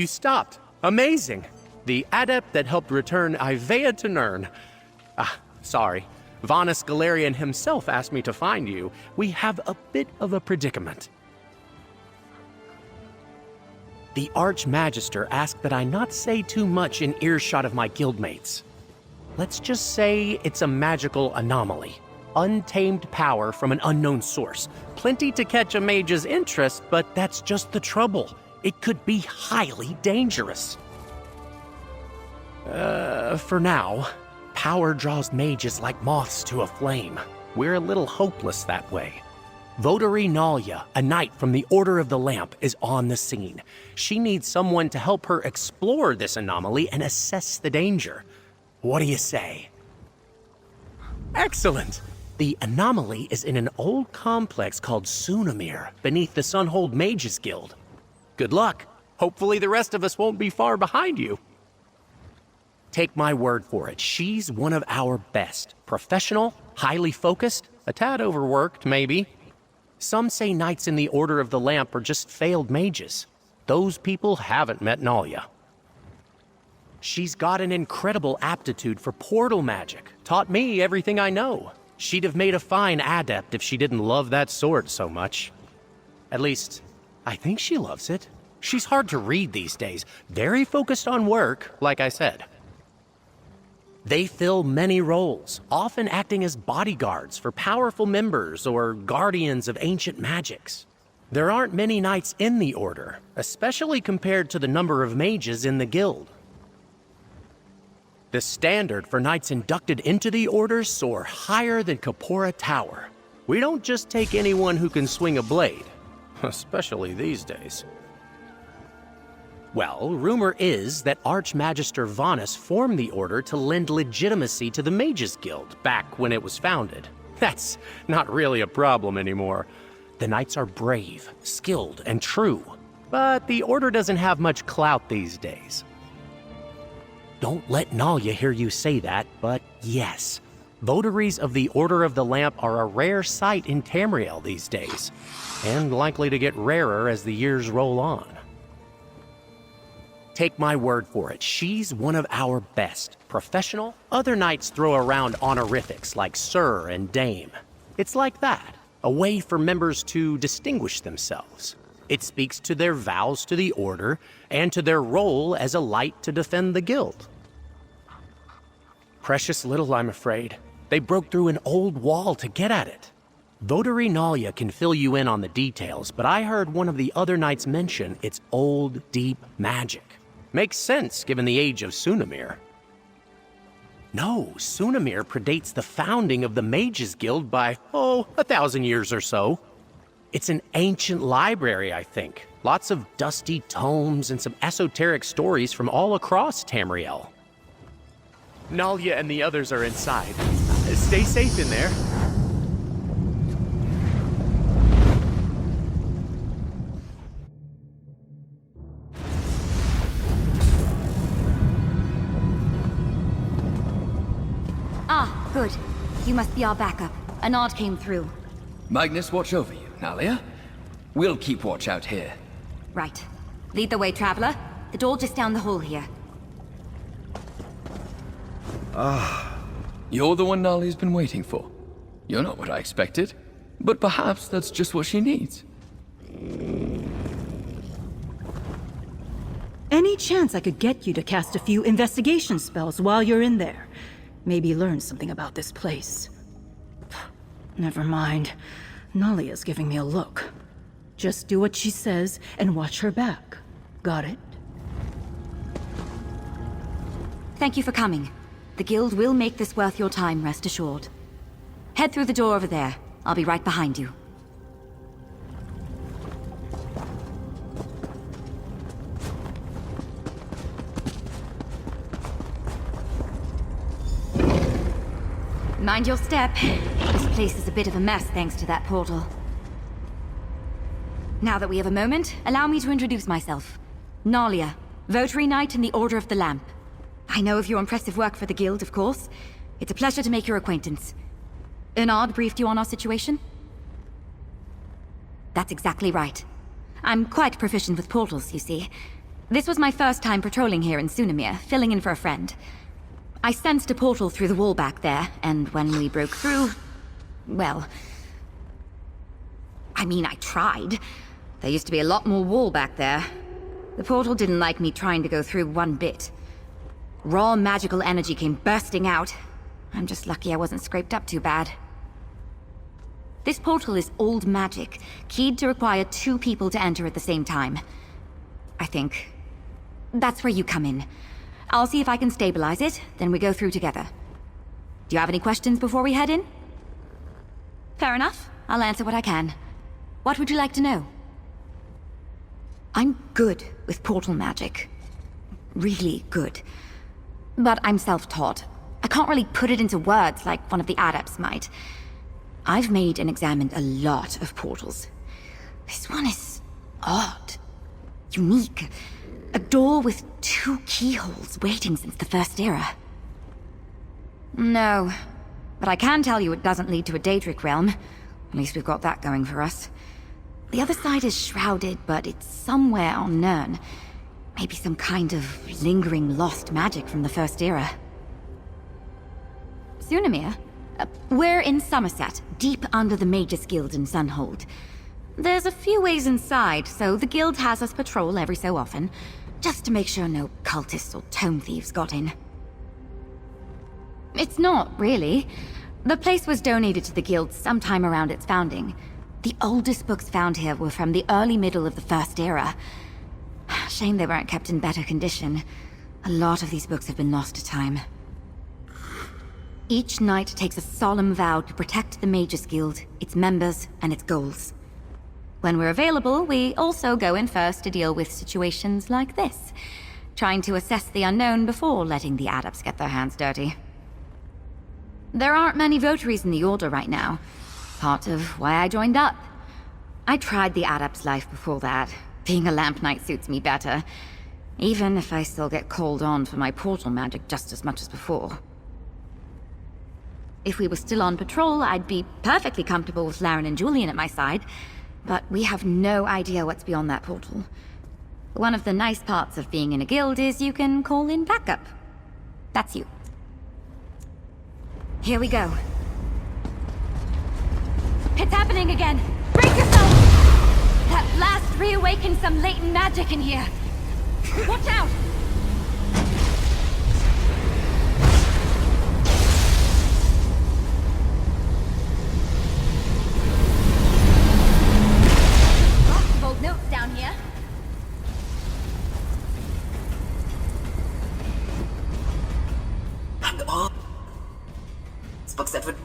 you stopped. Amazing. The adept that helped return Ivea to Nirn. Sorry. Vanus Galarian himself asked me to find you. We have a bit of a predicament. The Archmagister asked that I not say too much in earshot of my guildmates. Let's just say it's a magical anomaly. Untamed power from an unknown source. Plenty to catch a mage's interest, but that's just the trouble. It could be highly dangerous. For now, power draws mages like moths to a flame. We're a little hopeless that way. Votary Nalia, a knight from the Order of the Lamp, is on the scene. She needs someone to help her explore this anomaly and assess the danger. What do you say? Excellent! The anomaly is in an old complex called Sunamir, beneath the Sunhold Mages Guild. Good luck. Hopefully the rest of us won't be far behind you. Take my word for it, she's one of our best. Professional, highly focused, a tad overworked, maybe. Some say knights in the Order of the Lamp are just failed mages. Those people haven't met Nalia. She's got an incredible aptitude for portal magic. Taught me everything I know. She'd have made a fine adept if she didn't love that sword so much. At least, I think she loves it. She's hard to read these days. Very focused on work, like I said. They fill many roles, often acting as bodyguards for powerful members or guardians of ancient magics. There aren't many knights in the Order, especially compared to the number of mages in the guild. The standard for knights inducted into the Order soar higher than Kapora Tower. We don't just take anyone who can swing a blade, especially these days. Well, rumor is that Archmagister Vanus formed the Order to lend legitimacy to the Mages Guild back when it was founded. That's not really a problem anymore. The knights are brave, skilled, and true. But the Order doesn't have much clout these days. Don't let Nalia hear you say that, but yes. Votaries of the Order of the Lamp are a rare sight in Tamriel these days, and likely to get rarer as the years roll on. Take my word for it, she's one of our best. Professional, other knights throw around honorifics like Sir and Dame. It's like that, a way for members to distinguish themselves. It speaks to their vows to the Order and to their role as a light to defend the guild. Precious little, I'm afraid. They broke through an old wall to get at it. Votary Nalia can fill you in on the details, but I heard one of the other knights mention it's old, deep magic. Makes sense, given the age of Sunamir. No, Sunamir predates the founding of the Mages Guild by, 1,000 years or so. It's an ancient library, I think. Lots of dusty tomes and some esoteric stories from all across Tamriel. Nalia and the others are inside. Stay safe in there. Good. You must be our backup. A nod came through. Magnus, watch over you, Nalia. We'll keep watch out here. Right. Lead the way, traveler. The door just down the hall here. You're the one Nalia's been waiting for. You're not what I expected, but perhaps that's just what she needs. Any chance I could get you to cast a few investigation spells while you're in there? Maybe learn something about this place. Never mind. Nalia's giving me a look. Just do what she says and watch her back. Got it? Thank you for coming. The guild will make this worth your time, rest assured. Head through the door over there. I'll be right behind you. Mind your step. This place is a bit of a mess thanks to that portal. Now that we have a moment, allow me to introduce myself. Nalia, Votary Knight in the Order of the Lamp. I know of your impressive work for the guild, of course. It's a pleasure to make your acquaintance. Ernard briefed you on our situation? That's exactly right. I'm quite proficient with portals, you see. This was my first time patrolling here in Sunamir, filling in for a friend. I sensed a portal through the wall back there, and when we broke through... well... I mean, I tried. There used to be a lot more wall back there. The portal didn't like me trying to go through one bit. Raw magical energy came bursting out. I'm just lucky I wasn't scraped up too bad. This portal is old magic, keyed to require 2 people to enter at the same time. I think. That's where you come in. I'll see if I can stabilize it, then we go through together. Do you have any questions before we head in? Fair enough. I'll answer what I can. What would you like to know? I'm good with portal magic. Really good. But I'm self-taught. I can't really put it into words like one of the adepts might. I've made and examined a lot of portals. This one is odd. Unique. A door with 2 keyholes waiting since the First Era. No. But I can tell you it doesn't lead to a Daedric realm. At least we've got that going for us. The other side is shrouded, but it's somewhere on Nirn. Maybe some kind of lingering lost magic from the First Era. Sunamir? We're in Somerset, deep under the Mages Guild in Sunhold. There's a few ways inside, so the guild has us patrol every so often, just to make sure no cultists or tome thieves got in. It's not, really. The place was donated to the guild sometime around its founding. The oldest books found here were from the early middle of the First Era. Shame they weren't kept in better condition. A lot of these books have been lost to time. Each knight takes a solemn vow to protect the Mages Guild, its members, and its goals. When we're available, we also go in first to deal with situations like this, trying to assess the unknown before letting the adepts get their hands dirty. There aren't many votaries in the Order right now, part of why I joined up. I tried the adept's life before that. Being a lamp knight suits me better, even if I still get called on for my portal magic just as much as before. If we were still on patrol, I'd be perfectly comfortable with Laren and Julian at my side, but we have no idea what's beyond that portal. One of the nice parts of being in a guild is you can call in backup. That's you. Here we go. It's happening again! Brace yourself! That blast reawakened some latent magic in here. Watch out! Lots of old notes down here. And all books that would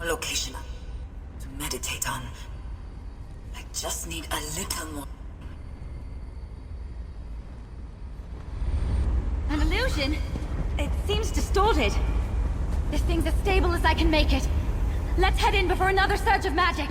a location to meditate on. I just need a little more. An illusion? It seems distorted. This thing's as stable as I can make it. Let's head in before another surge of magic.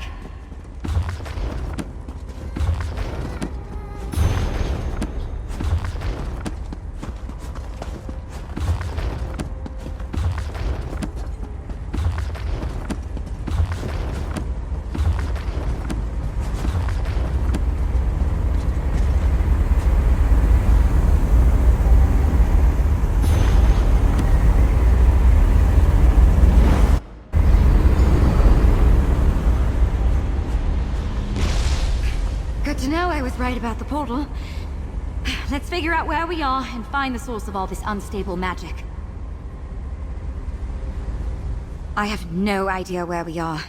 To know I was right about the portal. Let's figure out where we are and find the source of all this unstable magic. I have no idea where we are.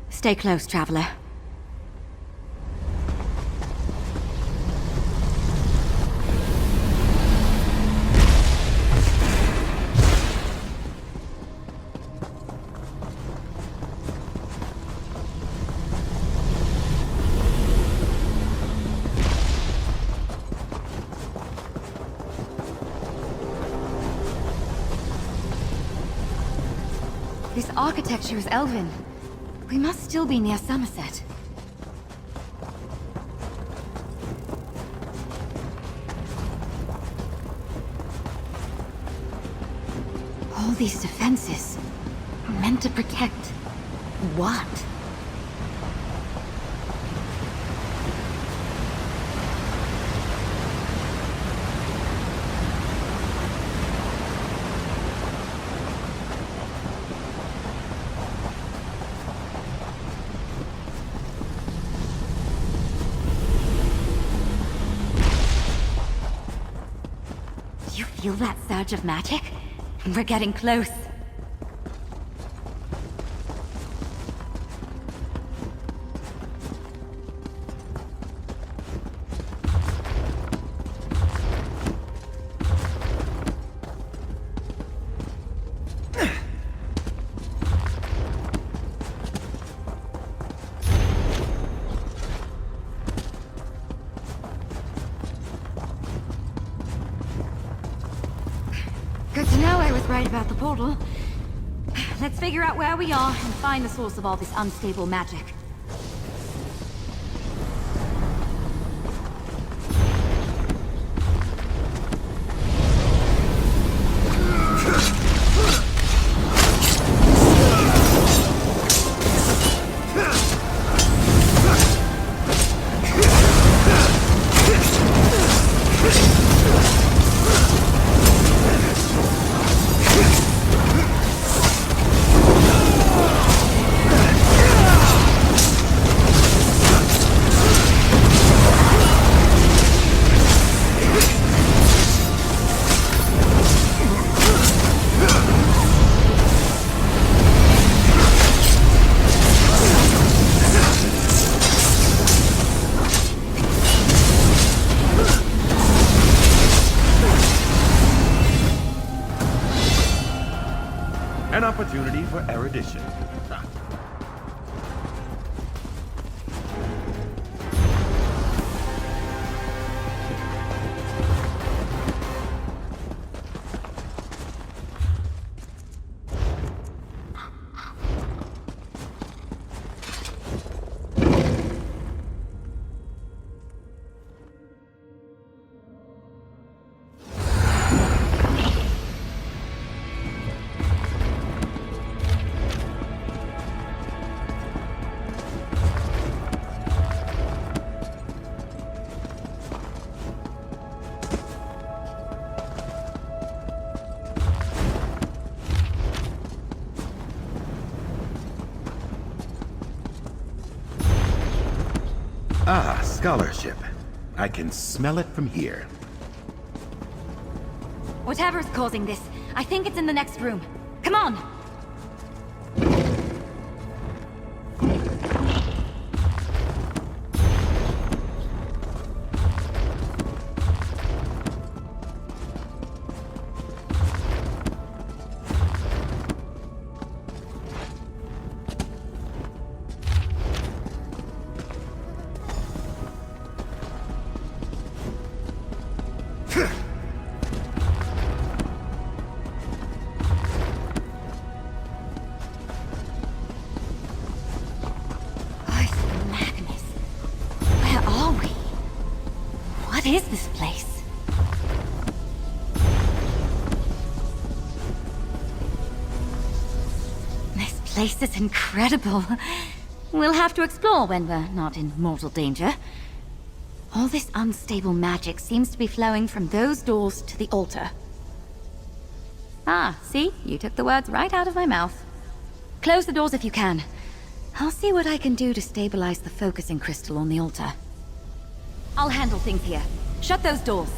Stay close, Traveler. This architecture is elven. We must still be near Somerset. All these defenses are meant to protect what? Feel that surge of magic? We're getting close. Good to know I was right about the portal. Let's figure out where we are and find the source of all this unstable magic. An opportunity for erudition. Ah, scholarship. I can smell it from here. Whatever's causing this, I think it's in the next room. Come on! What is this place? This place is incredible. We'll have to explore when we're not in mortal danger. All this unstable magic seems to be flowing from those doors to the altar. Ah, see? You took the words right out of my mouth. Close the doors if you can. I'll see what I can do to stabilize the focusing crystal on the altar. I'll handle things here. Shut those doors.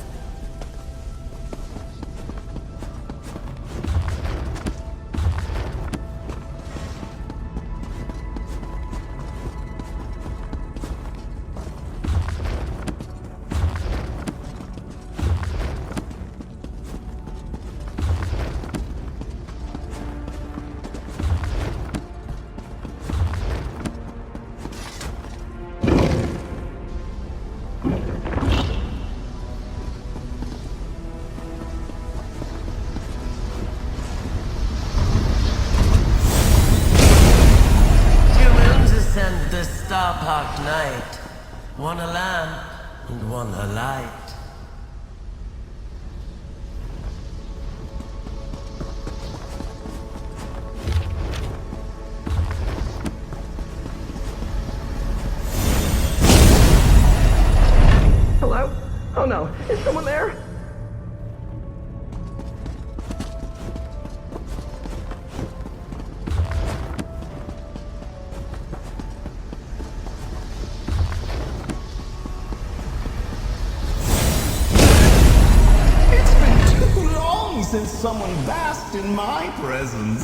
Starpark night. One a lamp and one a light. Hello? Oh no, is someone there? It's been too long. since someone basked in my presence.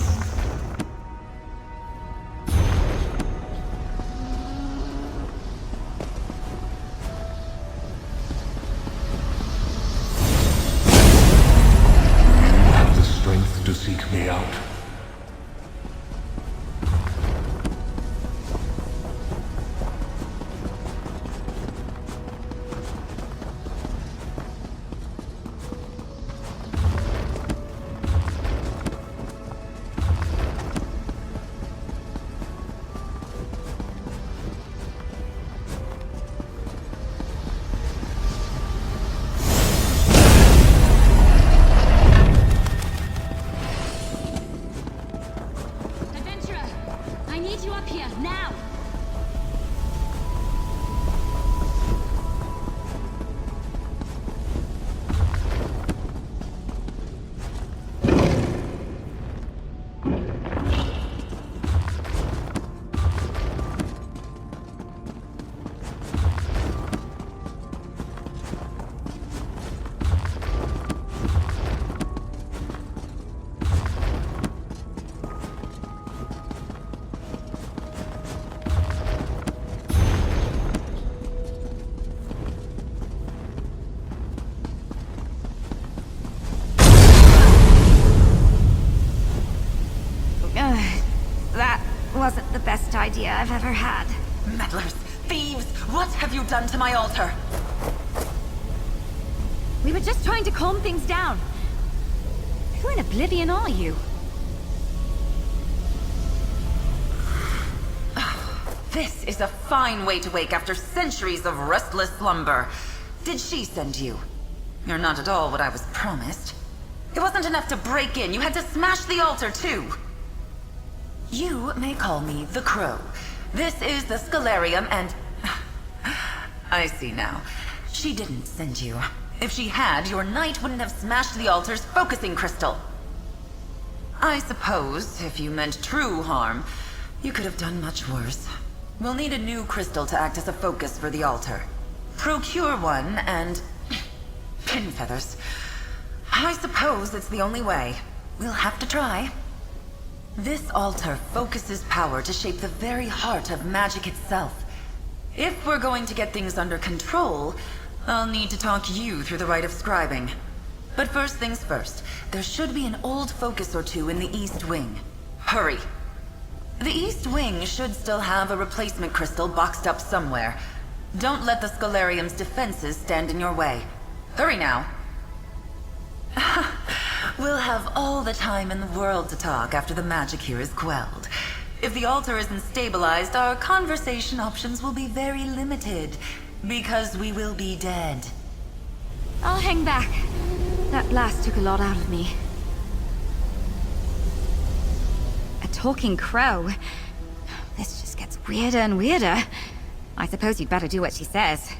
You have the strength to seek me out. Adventurer, I need you up here, now! That wasn't the best idea I've ever had. Meddlers! Thieves! What have you done to my altar? We were just trying to calm things down. Who in oblivion are you? This is a fine way to wake after centuries of restless slumber. Did she send you? You're not at all what I was promised. It wasn't enough to break in, you had to smash the altar too. You may call me the Crow. This is the Scalarium and... I see now. She didn't send you. If she had, your knight wouldn't have smashed the altar's focusing crystal. I suppose, if you meant true harm, you could have done much worse. We'll need a new crystal to act as a focus for the altar. Procure one and... pin feathers. I suppose it's the only way. We'll have to try. This altar focuses power to shape the very heart of magic itself. If we're going to get things under control, I'll need to talk you through the rite of scribing. But first things first, there should be an old focus or two in the East Wing. Hurry! The East Wing should still have a replacement crystal boxed up somewhere. Don't let the Scalarium's defenses stand in your way. Hurry now! We'll have all the time in the world to talk after the magic here is quelled. If the altar isn't stabilized, our conversation options will be very limited, because we will be dead. I'll hang back. That blast took a lot out of me. A talking crow? This just gets weirder and weirder. I suppose you'd better do what she says.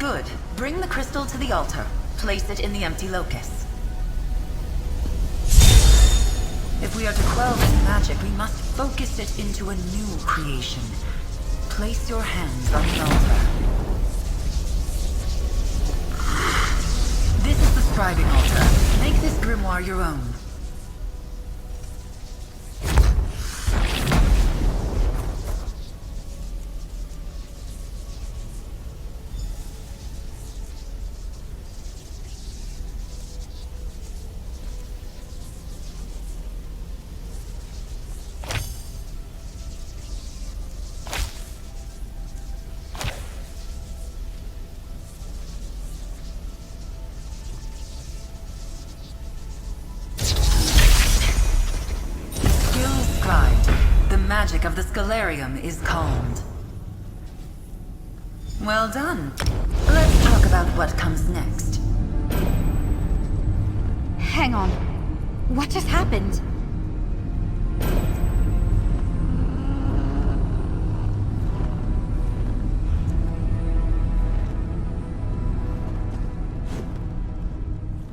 Good. Bring the crystal to the altar. Place it in the empty locus. If we are to quell this magic, we must focus it into a new creation. Place your hands on the altar. This is the scribing altar. Make this grimoire your own. The magic of the Scalarium is calmed. Well done. Let's talk about what comes next. Hang on. What just happened?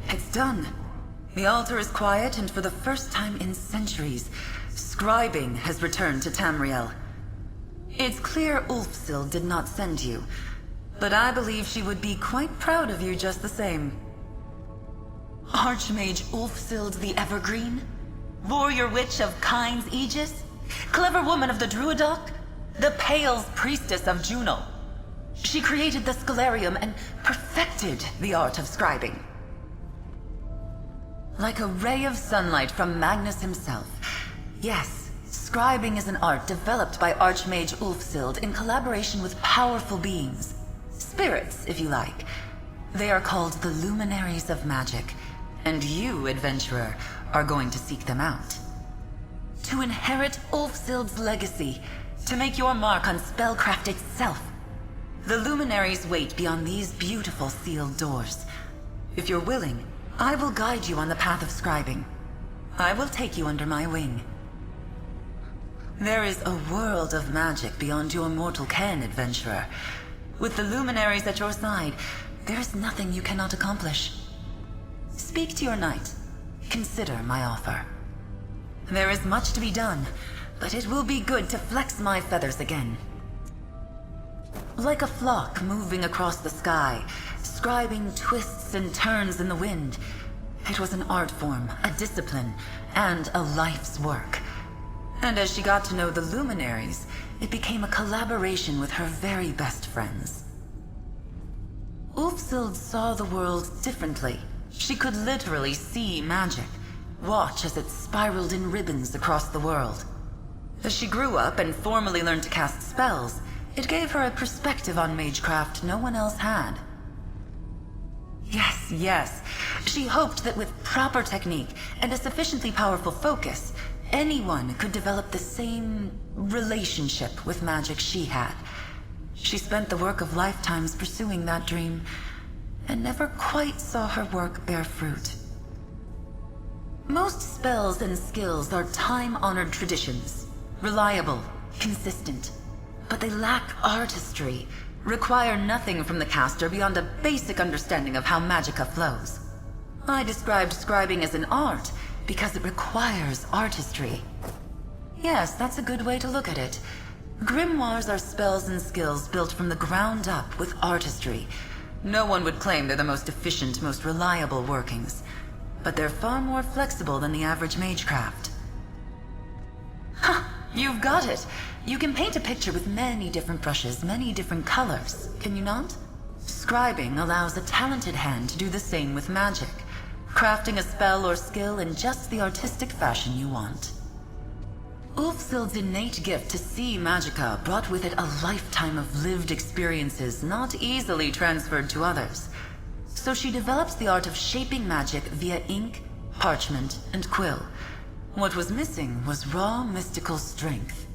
It's done. The altar is quiet, and for the first time in centuries, scribing has returned to Tamriel. It's clear Ulfsild did not send you, but I believe she would be quite proud of you just the same. Archmage Ulfsild the Evergreen? Warrior Witch of Kyne's Aegis? Clever woman of the Druidoc? The Pale's Priestess of Juno? She created the Scalarium and perfected the art of scribing. Like a ray of sunlight from Magnus himself. Yes, scribing is an art developed by Archmage Ulfsild in collaboration with powerful beings. Spirits, if you like. They are called the Luminaries of Magic, and you, adventurer, are going to seek them out. To inherit Ulfsild's legacy, to make your mark on spellcraft itself. The Luminaries wait beyond these beautiful sealed doors. If you're willing, I will guide you on the path of scribing. I will take you under my wing. There is a world of magic beyond your mortal ken, adventurer. With the Luminaries at your side, there is nothing you cannot accomplish. Speak to your knight. Consider my offer. There is much to be done, but it will be good to flex my feathers again. Like a flock moving across the sky, scribing twists and turns in the wind. It was an art form, a discipline, and a life's work. And as she got to know the Luminaries, it became a collaboration with her very best friends. Ulfsild saw the world differently. She could literally see magic, watch as it spiraled in ribbons across the world. As she grew up and formally learned to cast spells, it gave her a perspective on magecraft no one else had. Yes. She hoped that with proper technique and a sufficiently powerful focus, anyone could develop the same relationship with magic she had. She spent the work of lifetimes pursuing that dream, and never quite saw her work bear fruit. Most spells and skills are time-honored traditions, reliable, consistent, but they lack artistry, require nothing from the caster beyond a basic understanding of how magicka flows. I described scribing as an art because it requires artistry. Yes, that's a good way to look at it. Grimoires are spells and skills built from the ground up with artistry. No one would claim they're the most efficient, most reliable workings, but they're far more flexible than the average magecraft. Ha! You've got it! You can paint a picture with many different brushes, many different colors, can you not? Scribing allows a talented hand to do the same with magic, crafting a spell or skill in just the artistic fashion you want. Ulfsild's innate gift to see magicka brought with it a lifetime of lived experiences not easily transferred to others. So she developed the art of shaping magic via ink, parchment, and quill. What was missing was raw mystical strength.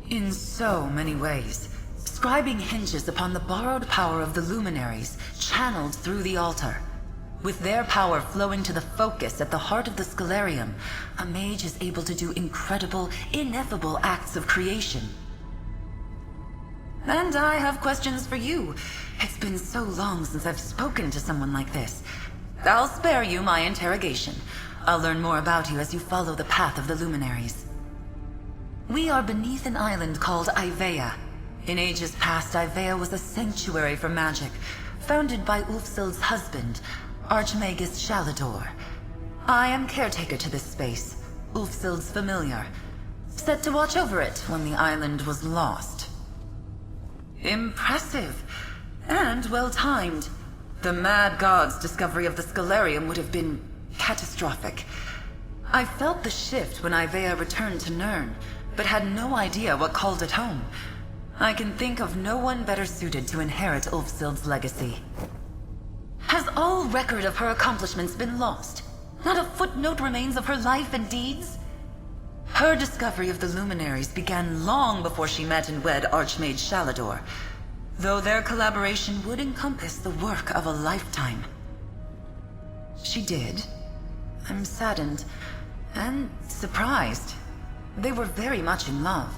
In so many ways, scribing hinges upon the borrowed power of the Luminaries, channeled through the altar. With their power flowing to the focus at the heart of the Scalarium, a mage is able to do incredible, ineffable acts of creation. And I have questions for you. It's been so long since I've spoken to someone like this. I'll spare you my interrogation. I'll learn more about you as you follow the path of the luminaries. We are beneath an island called Ivea. In ages past, Ivea was a sanctuary for magic, founded by Ulfsild's husband, Archmagus Shalador. I am caretaker to this space, Ulfsild's familiar, set to watch over it when the island was lost. Impressive, and well-timed. The Mad God's discovery of the Scalarium would have been catastrophic. I felt the shift when Ivea returned to Nirn, but had no idea what called it home. I can think of no one better suited to inherit Ulfsild's legacy. Has all record of her accomplishments been lost? Not a footnote remains of her life and deeds? Her discovery of the luminaries began long before she met and wed Archmage Shalador, though their collaboration would encompass the work of a lifetime. She did. I'm saddened and surprised. They were very much in love.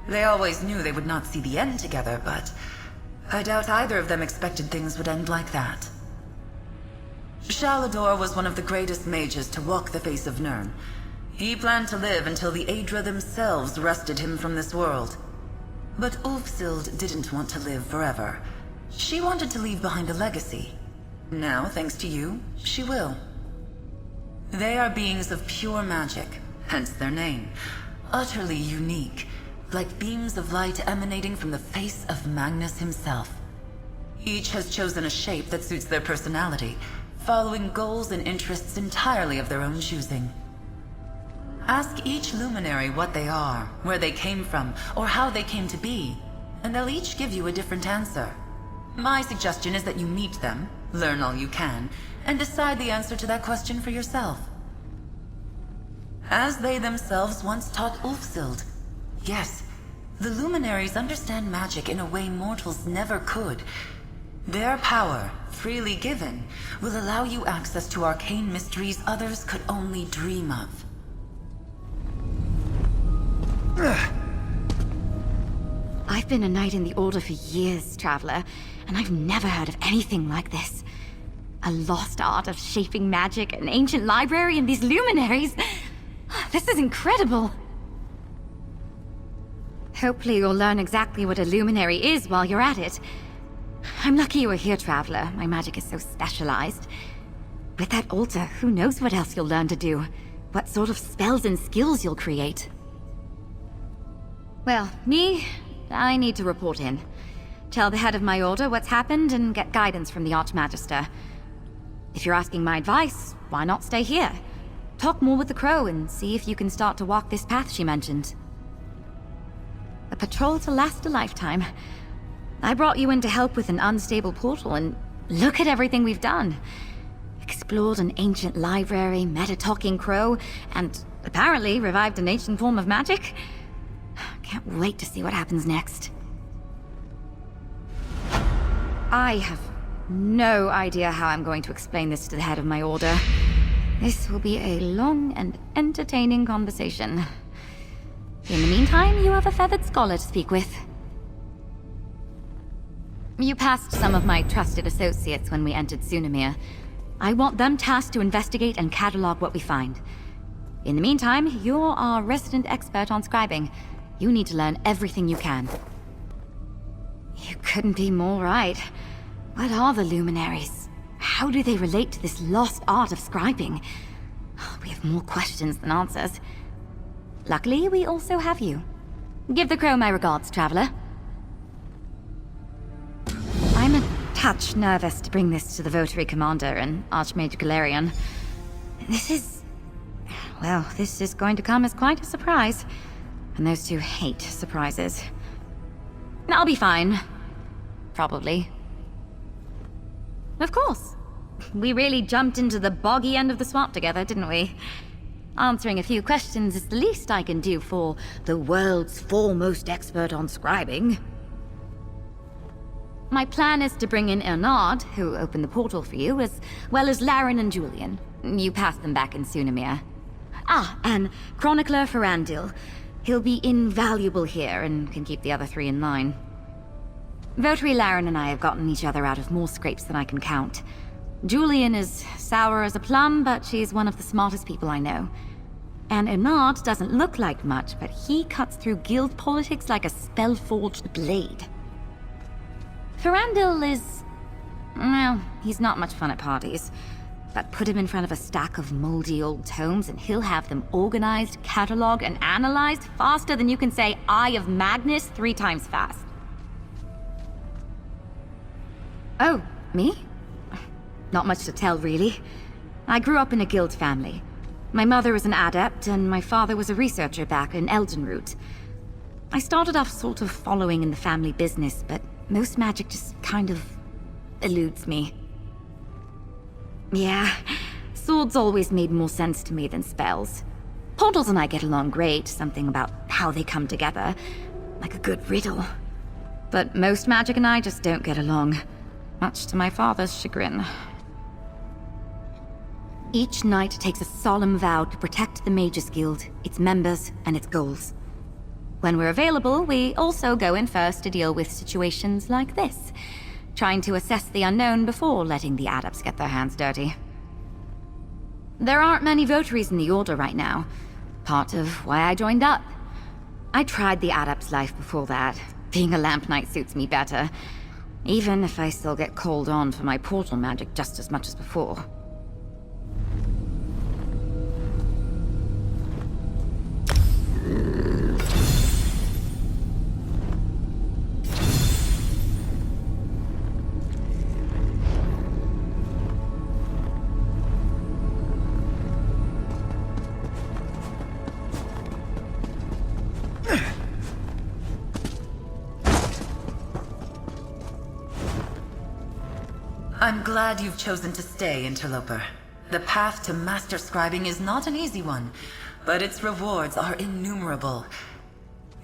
They always knew they would not see the end together, but I doubt either of them expected things would end like that. Shalador was one of the greatest mages to walk the face of Nirn. He planned to live until the Aedra themselves wrested him from this world. But Ulfsild didn't want to live forever. She wanted to leave behind a legacy. Now, thanks to you, she will. They are beings of pure magic, hence their name. Utterly unique, like beams of light emanating from the face of Magnus himself. Each has chosen a shape that suits their personality, following goals and interests entirely of their own choosing. Ask each luminary what they are, where they came from, or how they came to be, and they'll each give you a different answer. My suggestion is that you meet them, learn all you can, and decide the answer to that question for yourself. As they themselves once taught Ulfsild, yes, the luminaries understand magic in a way mortals never could. Their power, freely given, will allow you access to arcane mysteries others could only dream of. I've been a knight in the Order for years, Traveler, and I've never heard of anything like this. A lost art of shaping magic, an ancient library, and these luminaries. This is incredible. Hopefully you'll learn exactly what a luminary is while you're at it. I'm lucky you were here, Traveler. My magic is so specialized. With that altar, who knows what else you'll learn to do? What sort of spells and skills you'll create? Well, I need to report in. Tell the head of my order what's happened and get guidance from the Archmagister. If you're asking my advice, why not stay here? Talk more with the Crow and see if you can start to walk this path she mentioned. A patrol to last a lifetime. I brought you in to help with an unstable portal, and look at everything we've done. Explored an ancient library, met a talking crow, and apparently revived an ancient form of magic. Can't wait to see what happens next. I have no idea how I'm going to explain this to the head of my order. This will be a long and entertaining conversation. In the meantime, you have a feathered scholar to speak with. You passed some of my trusted associates when we entered Sunamir. I want them tasked to investigate and catalog what we find. In the meantime, you're our resident expert on scribing. You need to learn everything you can. You couldn't be more right. What are the luminaries? How do they relate to this lost art of scribing? We have more questions than answers. Luckily, we also have you. Give the Crow my regards, Traveler. I'm a touch nervous to bring this to the Votary Commander and Archmage Galarian. This is going to come as quite a surprise. And those two hate surprises. I'll be fine. Probably. Of course. We really jumped into the boggy end of the swamp together, didn't we? Answering a few questions is the least I can do for the world's foremost expert on scribing. My plan is to bring in Ernard, who opened the portal for you, as well as Laren and Julian. You passed them back in Sunamir. And Chronicler Ferandil. He'll be invaluable here and can keep the other three in line. Votary Laren and I have gotten each other out of more scrapes than I can count. Julian is sour as a plum, but she's one of the smartest people I know. And Enard doesn't look like much, but he cuts through guild politics like a spell-forged blade. Ferandil is... well, he's not much fun at parties. But put him in front of a stack of moldy old tomes and he'll have them organized, catalogued, and analyzed faster than you can say Eye of Magnus 3 times fast. Oh, me? Not much to tell, really. I grew up in a guild family. My mother was an adept, and my father was a researcher back in Eldenroot. I started off sort of following in the family business, but most magic just kind of eludes me. Yeah, swords always made more sense to me than spells. Portals and I get along great, something about how they come together, like a good riddle. But most magic and I just don't get along, much to my father's chagrin. Each knight takes a solemn vow to protect the Mages Guild, its members, and its goals. When we're available, we also go in first to deal with situations like this, trying to assess the unknown before letting the adepts get their hands dirty. There aren't many votaries in the Order right now, part of why I joined up. I tried the adept's life before that. Being a lamp knight suits me better, even if I still get called on for my portal magic just as much as before. I'm glad you've chosen to stay, Interloper. The path to Master Scribing is not an easy one, but its rewards are innumerable.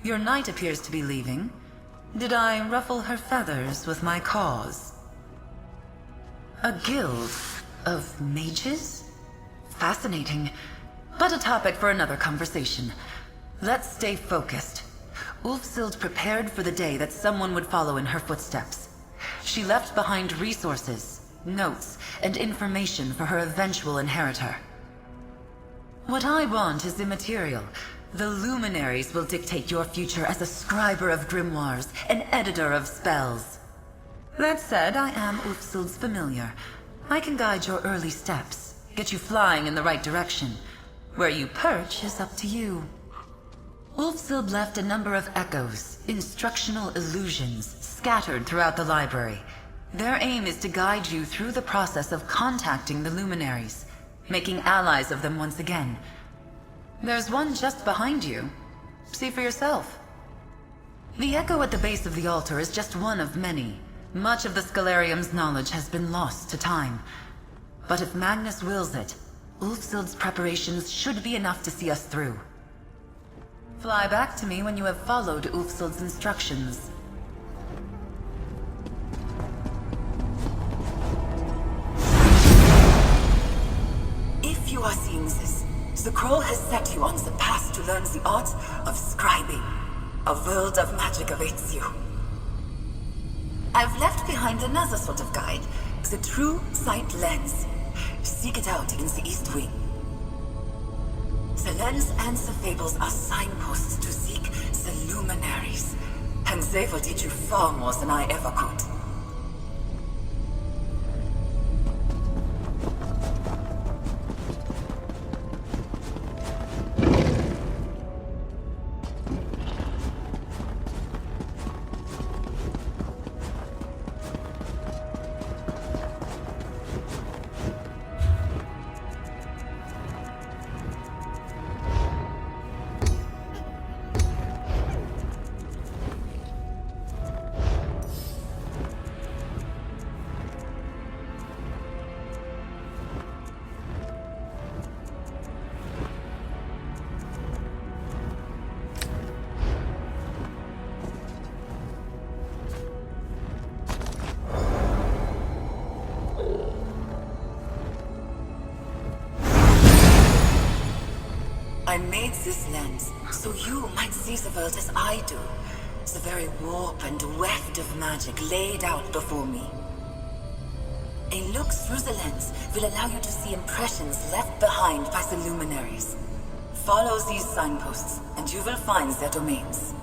Your knight appears to be leaving. Did I ruffle her feathers with my cause? A guild of mages? Fascinating, but a topic for another conversation. Let's stay focused. Ulfsild prepared for the day that someone would follow in her footsteps. She left behind resources, notes, and information for her eventual inheritor. What I want is immaterial. The luminaries will dictate your future as a scriber of grimoires, an editor of spells. That said, I am Ulfsild's familiar. I can guide your early steps, get you flying in the right direction. Where you perch is up to you. Ulfsild left a number of echoes, instructional illusions, scattered throughout the library. Their aim is to guide you through the process of contacting the luminaries, making allies of them once again. There's one just behind you. See for yourself. The echo at the base of the altar is just one of many. Much of the Scalarium's knowledge has been lost to time. But if Magnus wills it, Ulfsild's preparations should be enough to see us through. Fly back to me when you have followed Ulfsild's instructions. If you are seeing this, the Scroll has set you on the path to learn the art of scribing. A world of magic awaits you. I've left behind another sort of guide, the True Sight Lens. Seek it out in the East Wing. The lens and the fables are signposts to seek the luminaries, and they will teach you far more than I ever could. I made this lens so you might see the world as I do. The very warp and weft of magic laid out before me. A look through the lens will allow you to see impressions left behind by the luminaries. Follow these signposts, and you will find their domains.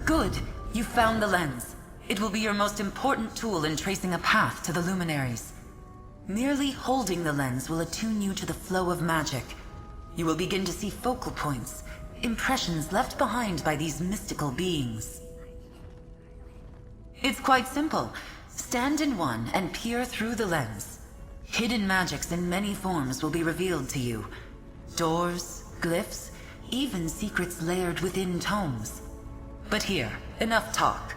Good. You found the lens. It will be your most important tool in tracing a path to the luminaries. Merely holding the lens will attune you to the flow of magic. You will begin to see focal points, impressions left behind by these mystical beings. It's quite simple. Stand in one and peer through the lens. Hidden magics in many forms will be revealed to you. Doors, glyphs, even secrets layered within tomes. But here, enough talk.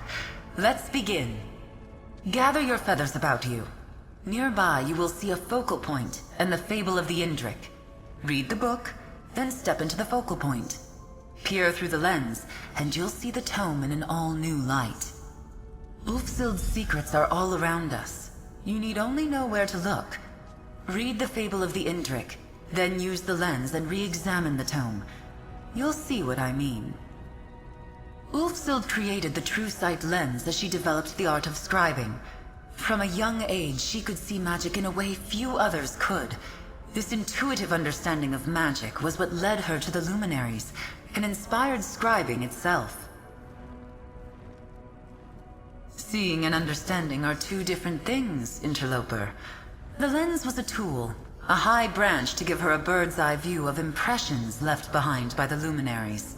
Let's begin. Gather your feathers about you. Nearby you will see a focal point and the fable of the Indrik. Read the book, then step into the focal point. Peer through the lens, and you'll see the tome in an all-new light. Ulfsild's secrets are all around us. You need only know where to look. Read the fable of the Indrik, then use the lens and re-examine the tome. You'll see what I mean. Ulfsild created the True Sight lens as she developed the art of scribing. From a young age, she could see magic in a way few others could. This intuitive understanding of magic was what led her to the luminaries, and inspired scribing itself. Seeing and understanding are two different things, interloper. The lens was a tool, a high branch to give her a bird's-eye view of impressions left behind by the luminaries.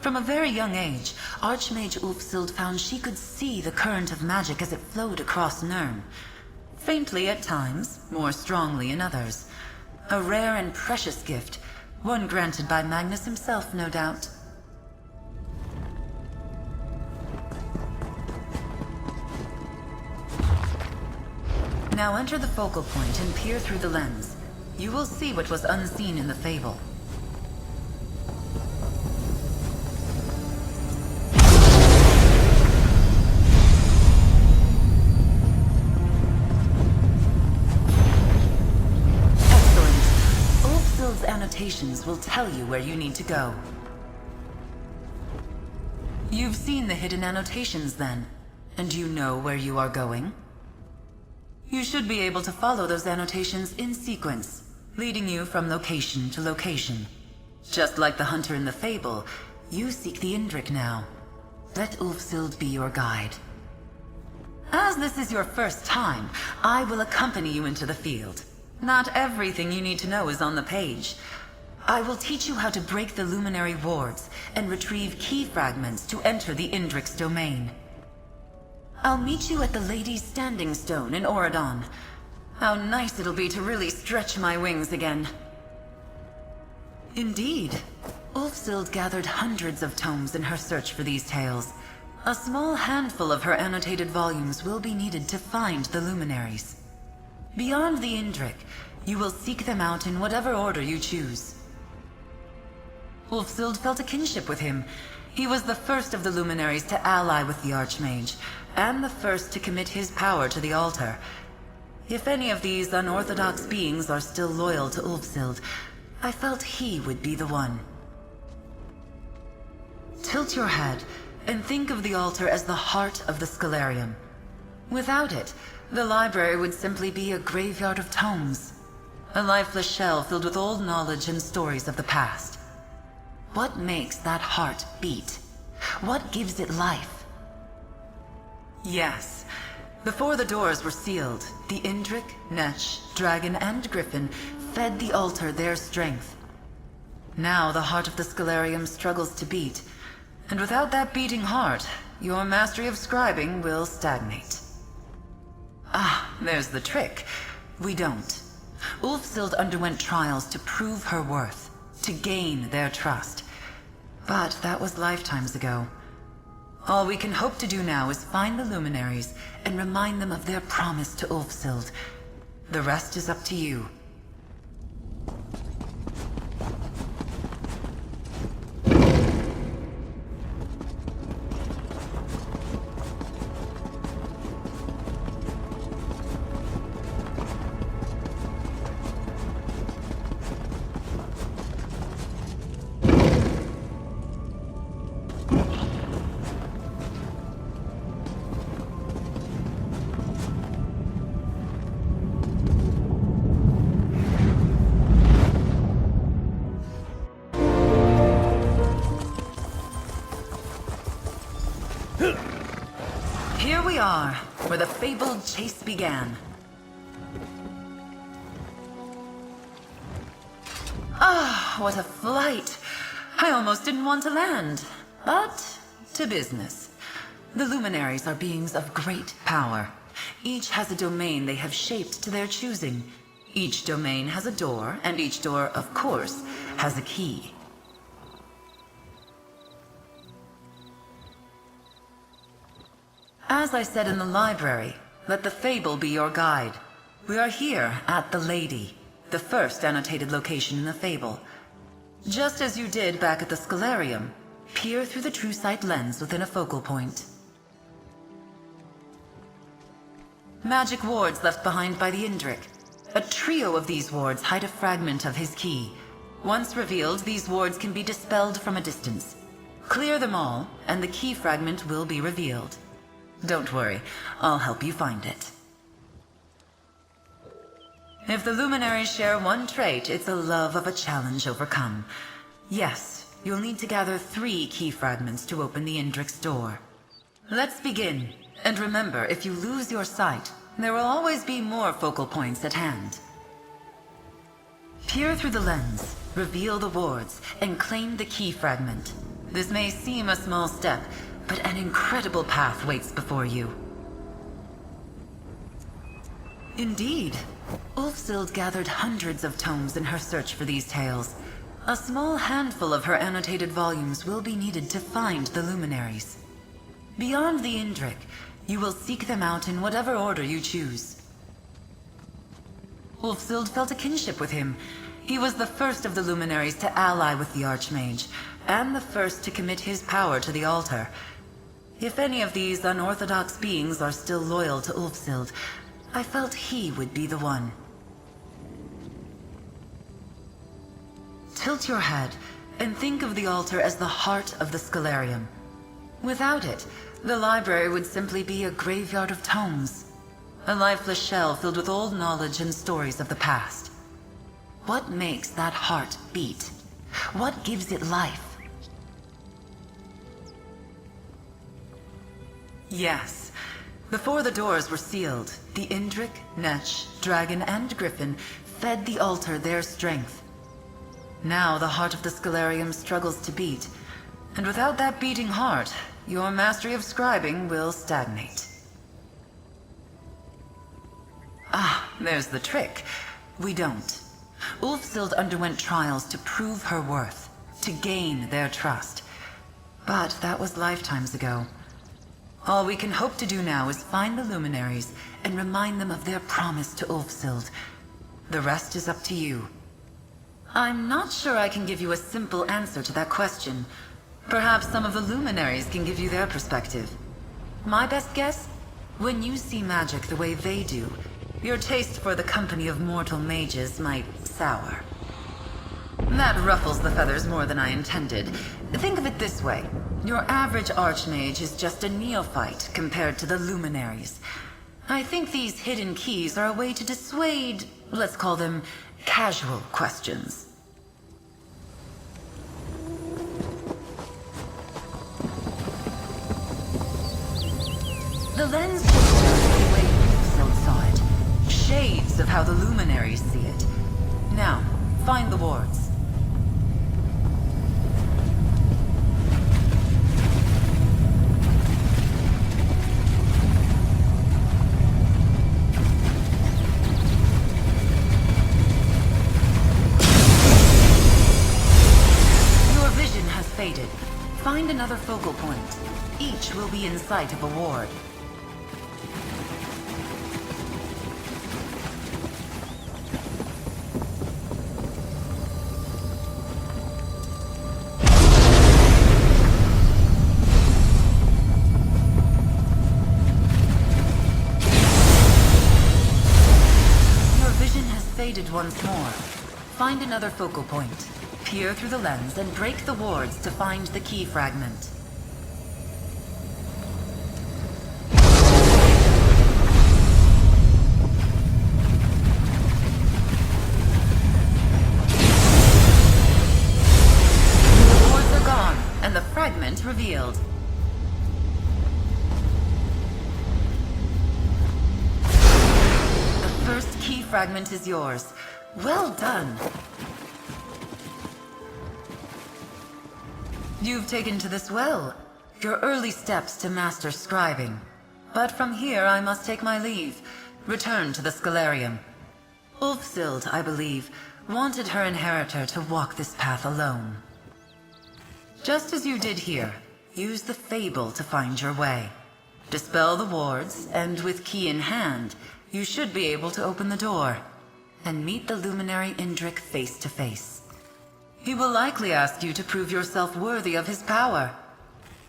From a very young age, Archmage Ulfsild found she could see the current of magic as it flowed across Nirn. Faintly at times, more strongly in others. A rare and precious gift, one granted by Magnus himself, no doubt. Now enter the focal point and peer through the lens. You will see what was unseen in the fable. Annotations will tell you where you need to go. You've seen the hidden annotations then, and you know where you are going? You should be able to follow those annotations in sequence, leading you from location to location. Just like the hunter in the fable, you seek the Indrik now. Let Ulfsild be your guide. As this is your first time, I will accompany you into the field. Not everything you need to know is on the page. I will teach you how to break the luminary wards and retrieve key fragments to enter the Indrik's domain. I'll meet you at the Lady's Standing Stone in Oradon. How nice it'll be to really stretch my wings again. Indeed. Ulfsild gathered hundreds of tomes in her search for these tales. A small handful of her annotated volumes will be needed to find the luminaries. Beyond the Indrik, you will seek them out in whatever order you choose. Ulfsild felt a kinship with him. He was the first of the luminaries to ally with the Archmage, and the first to commit his power to the altar. If any of these unorthodox beings are still loyal to Ulfsild, I felt he would be the one. Tilt your head, and think of the altar as the heart of the Scalarium. Without it, the library would simply be a graveyard of tomes. A lifeless shell filled with old knowledge and stories of the past. What makes that heart beat? What gives it life? Yes. Before the doors were sealed, the Indrik, Netch, Dragon, and Gryphon fed the altar their strength. Now the heart of the Scalarium struggles to beat, and without that beating heart, your mastery of scribing will stagnate. Ah, there's the trick. We don't. Ulfsild underwent trials to prove her worth, to gain their trust. But that was lifetimes ago. All we can hope to do now is find the luminaries and remind them of their promise to Ulfsild. The rest is up to you. Here we are, where the fabled chase began. Ah, what a flight! I almost didn't want to land. But, to business. The luminaries are beings of great power. Each has a domain they have shaped to their choosing. Each domain has a door, and each door, of course, has a key. As I said in the library, let the fable be your guide. We are here at the Lady, the first annotated location in the fable. Just as you did back at the Scholarium, peer through the true sight lens within a focal point. Magic wards left behind by the Indrik. A trio of these wards hide a fragment of his key. Once revealed, these wards can be dispelled from a distance. Clear them all, and the key fragment will be revealed. Don't worry, I'll help you find it. If the luminaries share one trait, it's a love of a challenge overcome. Yes, you'll need to gather 3 key fragments to open the Indrik's door. Let's begin. And remember, if you lose your sight, there will always be more focal points at hand. Peer through the lens, reveal the wards, and claim the key fragment. This may seem a small step, but an incredible path waits before you. Indeed. Ulfsild gathered hundreds of tomes in her search for these tales. A small handful of her annotated volumes will be needed to find the luminaries. Beyond the Indrik, you will seek them out in whatever order you choose. Ulfsild felt a kinship with him. He was the first of the luminaries to ally with the Archmage, and the first to commit his power to the altar. If any of these unorthodox beings are still loyal to Ulfsild, I felt he would be the one. Tilt your head and think of the altar as the heart of the Scholarium. Without it, the library would simply be a graveyard of tomes. A lifeless shell filled with old knowledge and stories of the past. What makes that heart beat? What gives it life? Yes. Before the doors were sealed, the Indrik, Netch, Dragon, and Gryphon fed the altar their strength. Now the heart of the Scholarium struggles to beat, and without that beating heart, your mastery of scribing will stagnate. Ah, there's the trick. We don't. Ulfsild underwent trials to prove her worth, to gain their trust. But that was lifetimes ago. All we can hope to do now is find the luminaries and remind them of their promise to Ulfsild. The rest is up to you. I'm not sure I can give you a simple answer to that question. Perhaps some of the luminaries can give you their perspective. My best guess? When you see magic the way they do, your taste for the company of mortal mages might sour. That ruffles the feathers more than I intended. Think of it this way. Your average archmage is just a neophyte compared to the luminaries. I think these hidden keys are a way to dissuade, let's call them, casual questions. The lens was turned the way Ulfsild saw it. Shades of how the luminaries see it. Now, find the wards. Your vision has faded. Find another focal point. Each will be in sight of a ward. Faded once more. Find another focal point. Peer through the lens and break the wards to find the key fragment. The wards are gone, and the fragment revealed. fragment is yours. Well done. You've taken to this well. Your early steps to master scribing. But from here I must take my leave. Return to the Scalarium. Ulfsild, I believe, wanted her inheritor to walk this path alone. Just as you did here, use the fable to find your way. Dispel the wards, and with key in hand, you should be able to open the door and meet the luminary Indrik face to face. He will likely ask you to prove yourself worthy of his power.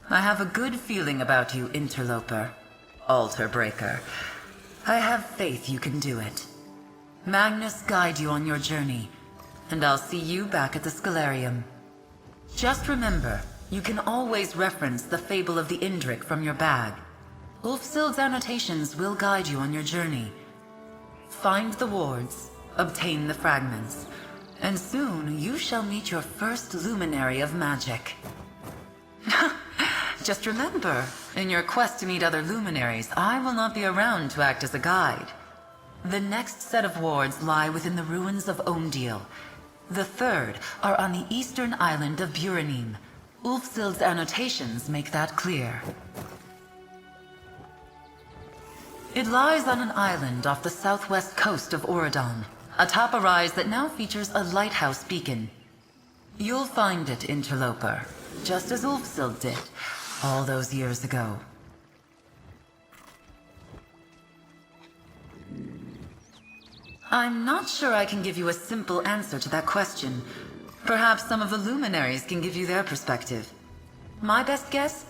I have a good feeling about you, interloper. Altar breaker. I have faith you can do it. Magnus guide you on your journey, and I'll see you back at the Scalarium. Just remember, you can always reference the Fable of the Indrik from your bag. Ulfsild's annotations will guide you on your journey. Find the wards, obtain the fragments, and soon you shall meet your first luminary of magic. Just remember, in your quest to meet other luminaries, I will not be around to act as a guide. The next set of wards lie within the ruins of Omdil. The third are on the eastern island of Buranim. Ulfsild's annotations make that clear. It lies on an island off the southwest coast of Oradon, atop a rise that now features a lighthouse beacon. You'll find it, interloper, just as Ulfsild did, all those years ago. I'm not sure I can give you a simple answer to that question. Perhaps some of the luminaries can give you their perspective. My best guess?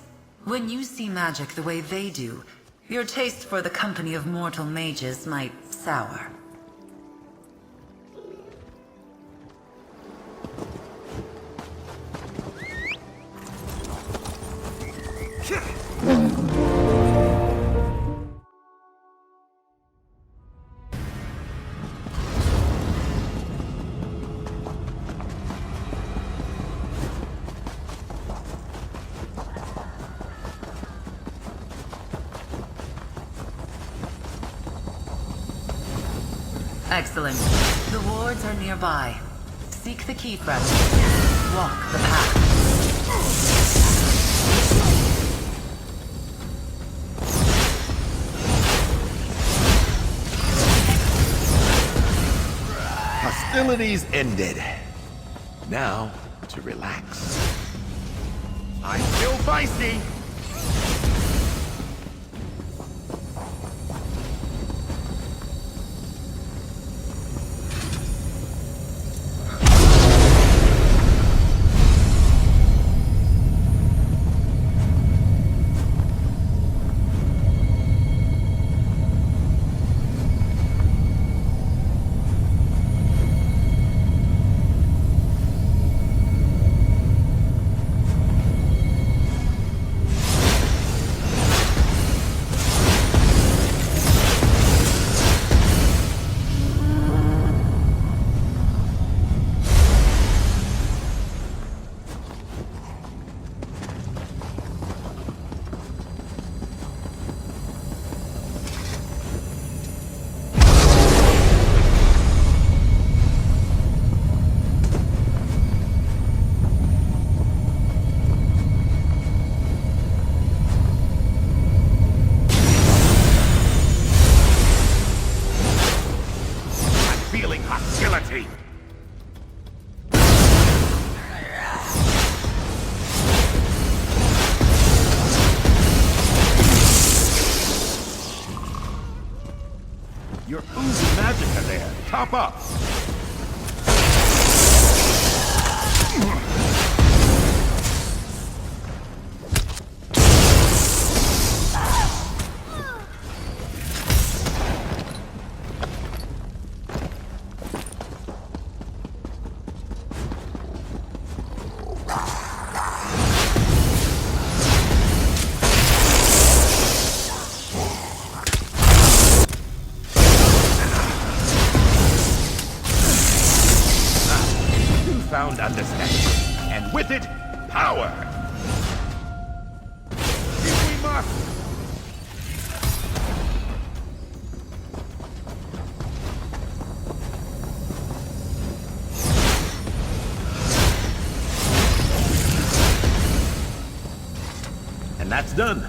When you see magic the way they do, your taste for the company of mortal mages might sour. Excellent. The wards are nearby. Seek the key fragment. Walk the path. Hostilities ended. Now, to relax. I feel feisty! Hostility! You're oozing magicka there. Top up! That's done.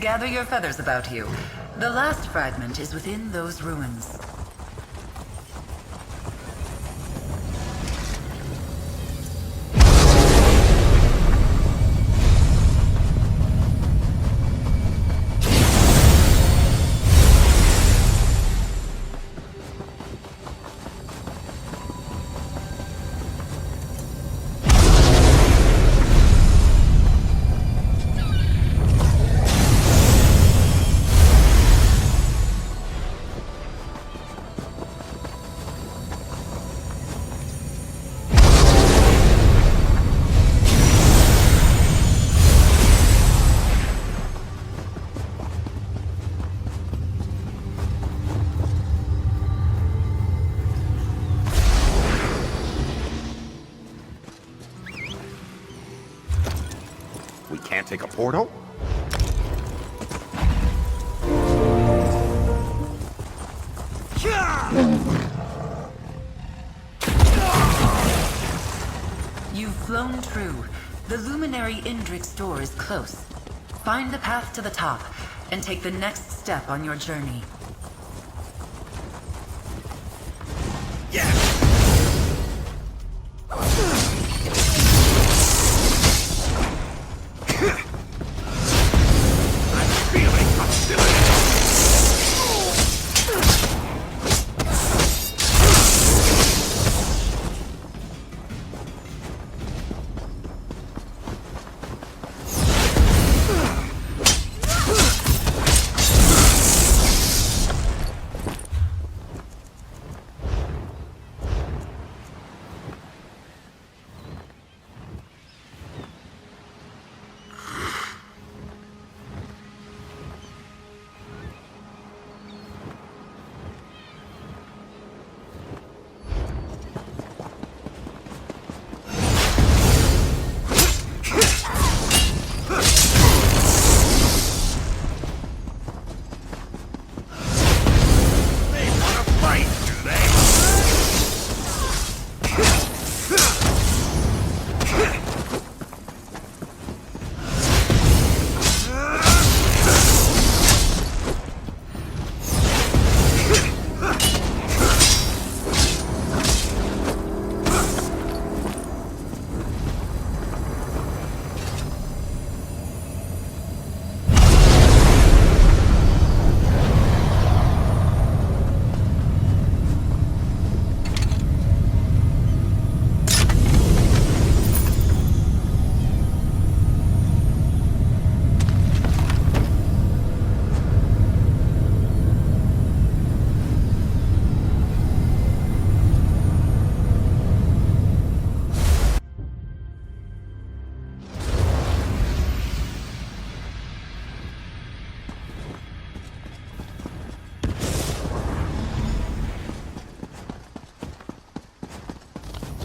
Gather your feathers about you. The last fragment is within those ruins. We can't take a portal? You've flown true. The luminary Indrik's door is close. Find the path to the top, and take the next step on your journey.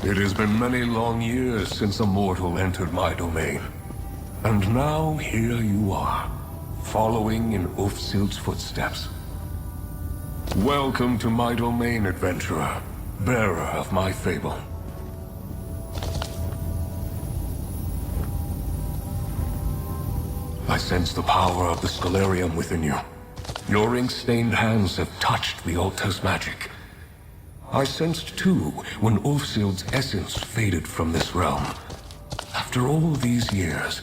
It has been many long years since a mortal entered my domain. And now here you are, following in Ulfsild's footsteps. Welcome to my domain, adventurer, bearer of my fable. I sense the power of the Scholarium within you. Your ink-stained hands have touched the altar's magic. I sensed too when Ulfsild's essence faded from this realm. After all these years,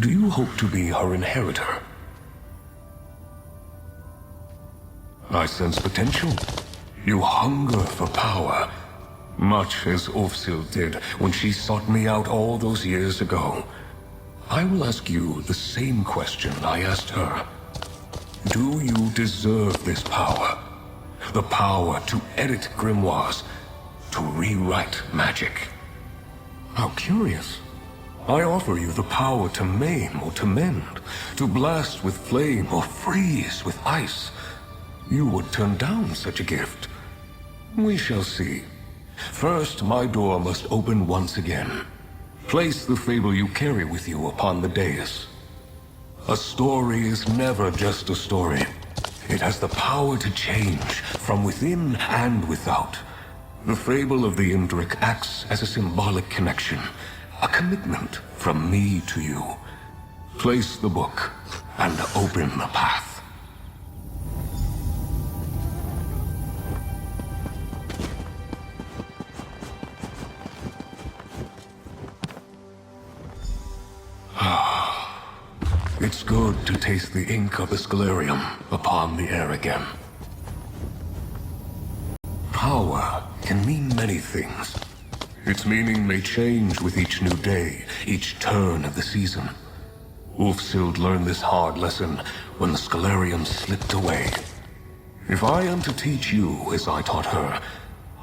do you hope to be her inheritor? I sense potential. You hunger for power, much as Ulfsild did when she sought me out all those years ago. I will ask you the same question I asked her. Do you deserve this power? The power to edit grimoires, to rewrite magic. How curious. I offer you the power to maim or to mend, to blast with flame or freeze with ice. You would turn down such a gift. We shall see. First, my door must open once again. Place the fable you carry with you upon the dais. A story is never just a story. It has the power to change from within and without. The fable of the Indrik acts as a symbolic connection, a commitment from me to you. Place the book and open the path. It's good to taste the ink of the Scholarium upon the air again. Power can mean many things. Its meaning may change with each new day, each turn of the season. Ulfsild learned this hard lesson when the Scholarium slipped away. If I am to teach you as I taught her,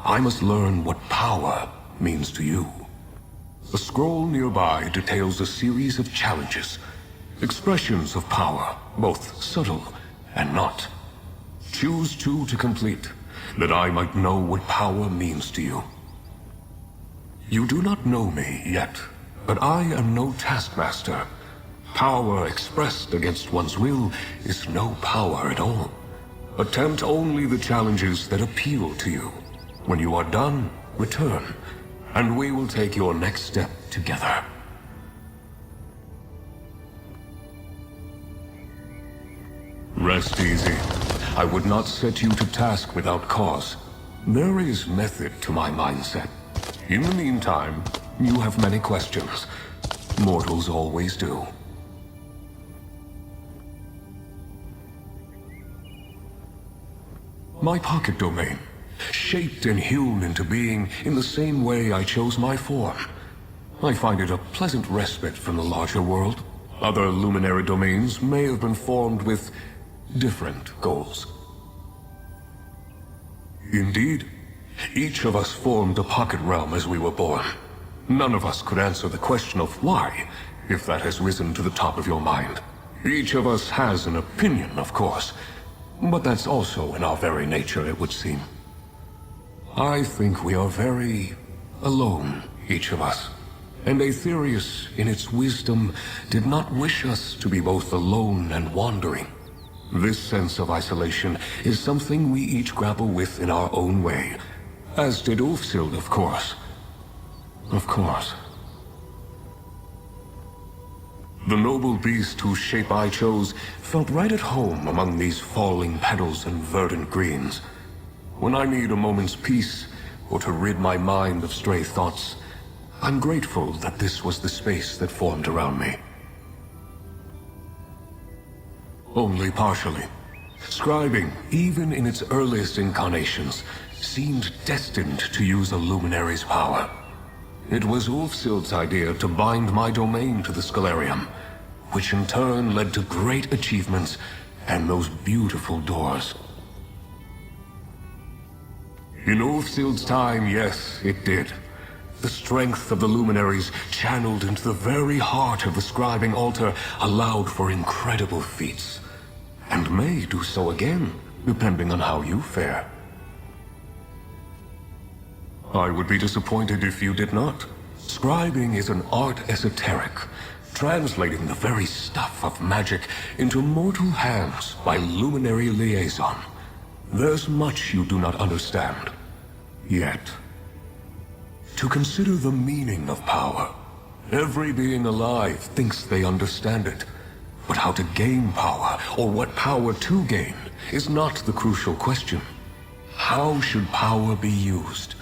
I must learn what power means to you. A scroll nearby details a series of challenges, expressions of power, both subtle and not. Choose two to complete, that I might know what power means to you. You do not know me yet, but I am no taskmaster. Power expressed against one's will is no power at all. Attempt only the challenges that appeal to you. When you are done, return, and we will take your next step together. Rest easy. I would not set you to task without cause. There is method to my mindset. In the meantime, you have many questions. Mortals always do. My pocket domain, shaped and hewn into being in the same way I chose my form. I find it a pleasant respite from the larger world. Other luminary domains may have been formed with different goals. Indeed, each of us formed a pocket realm as we were born. None of us could answer the question of why, if that has risen to the top of your mind. Each of us has an opinion, of course, but that's also in our very nature, it would seem. I think we are very alone, each of us. And Aetherius, in its wisdom, did not wish us to be both alone and wandering. This sense of isolation is something we each grapple with in our own way, as did Ulfsild, of course. Of course. The noble beast whose shape I chose felt right at home among these falling petals and verdant greens. When I need a moment's peace, or to rid my mind of stray thoughts, I'm grateful that this was the space that formed around me. Only partially. Scribing, even in its earliest incarnations, seemed destined to use a luminary's power. It was Ulfsild's idea to bind my domain to the Scholarium, which in turn led to great achievements and those beautiful doors. In Ulfsild's time, yes, it did. The strength of the luminaries, channeled into the very heart of the scribing altar, allowed for incredible feats. And may do so again, depending on how you fare. I would be disappointed if you did not. Scribing is an art esoteric, translating the very stuff of magic into mortal hands by luminary liaison. There's much you do not understand. Yet. To consider the meaning of power. Every being alive thinks they understand it. But how to gain power, or what power to gain, is not the crucial question. How should power be used?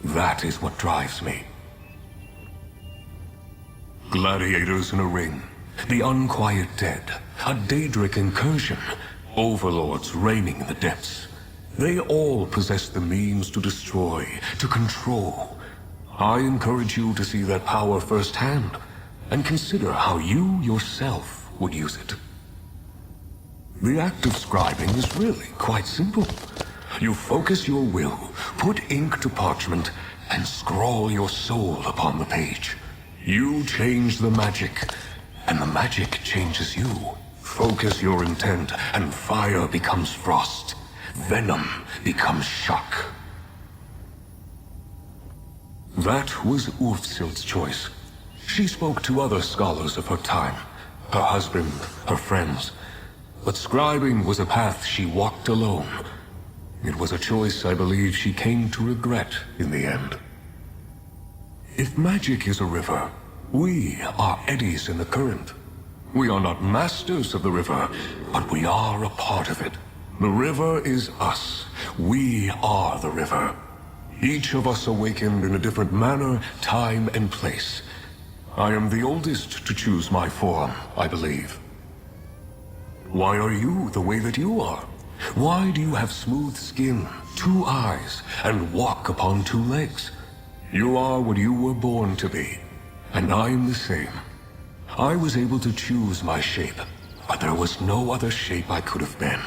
That is what drives me. Gladiators in a ring, the unquiet dead, a Daedric incursion, overlords reigning in the depths. They all possess the means to destroy, to control. I encourage you to see that power firsthand, and consider how you yourself would use it. The act of scribing is really quite simple. You focus your will, put ink to parchment, and scrawl your soul upon the page. You change the magic, and the magic changes you. Focus your intent, and fire becomes frost. Venom becomes shock. That was Ulfsild's choice. She spoke to other scholars of her time, her husband, her friends. But scribing was a path she walked alone. It was a choice I believe she came to regret in the end. If magic is a river, we are eddies in the current. We are not masters of the river, but we are a part of it. The river is us. We are the river. Each of us awakened in a different manner, time, and place. I am the oldest to choose my form, I believe. Why are you the way that you are? Why do you have smooth skin, 2 eyes, and walk upon 2 legs? You are what you were born to be, and I am the same. I was able to choose my shape, but there was no other shape I could have been.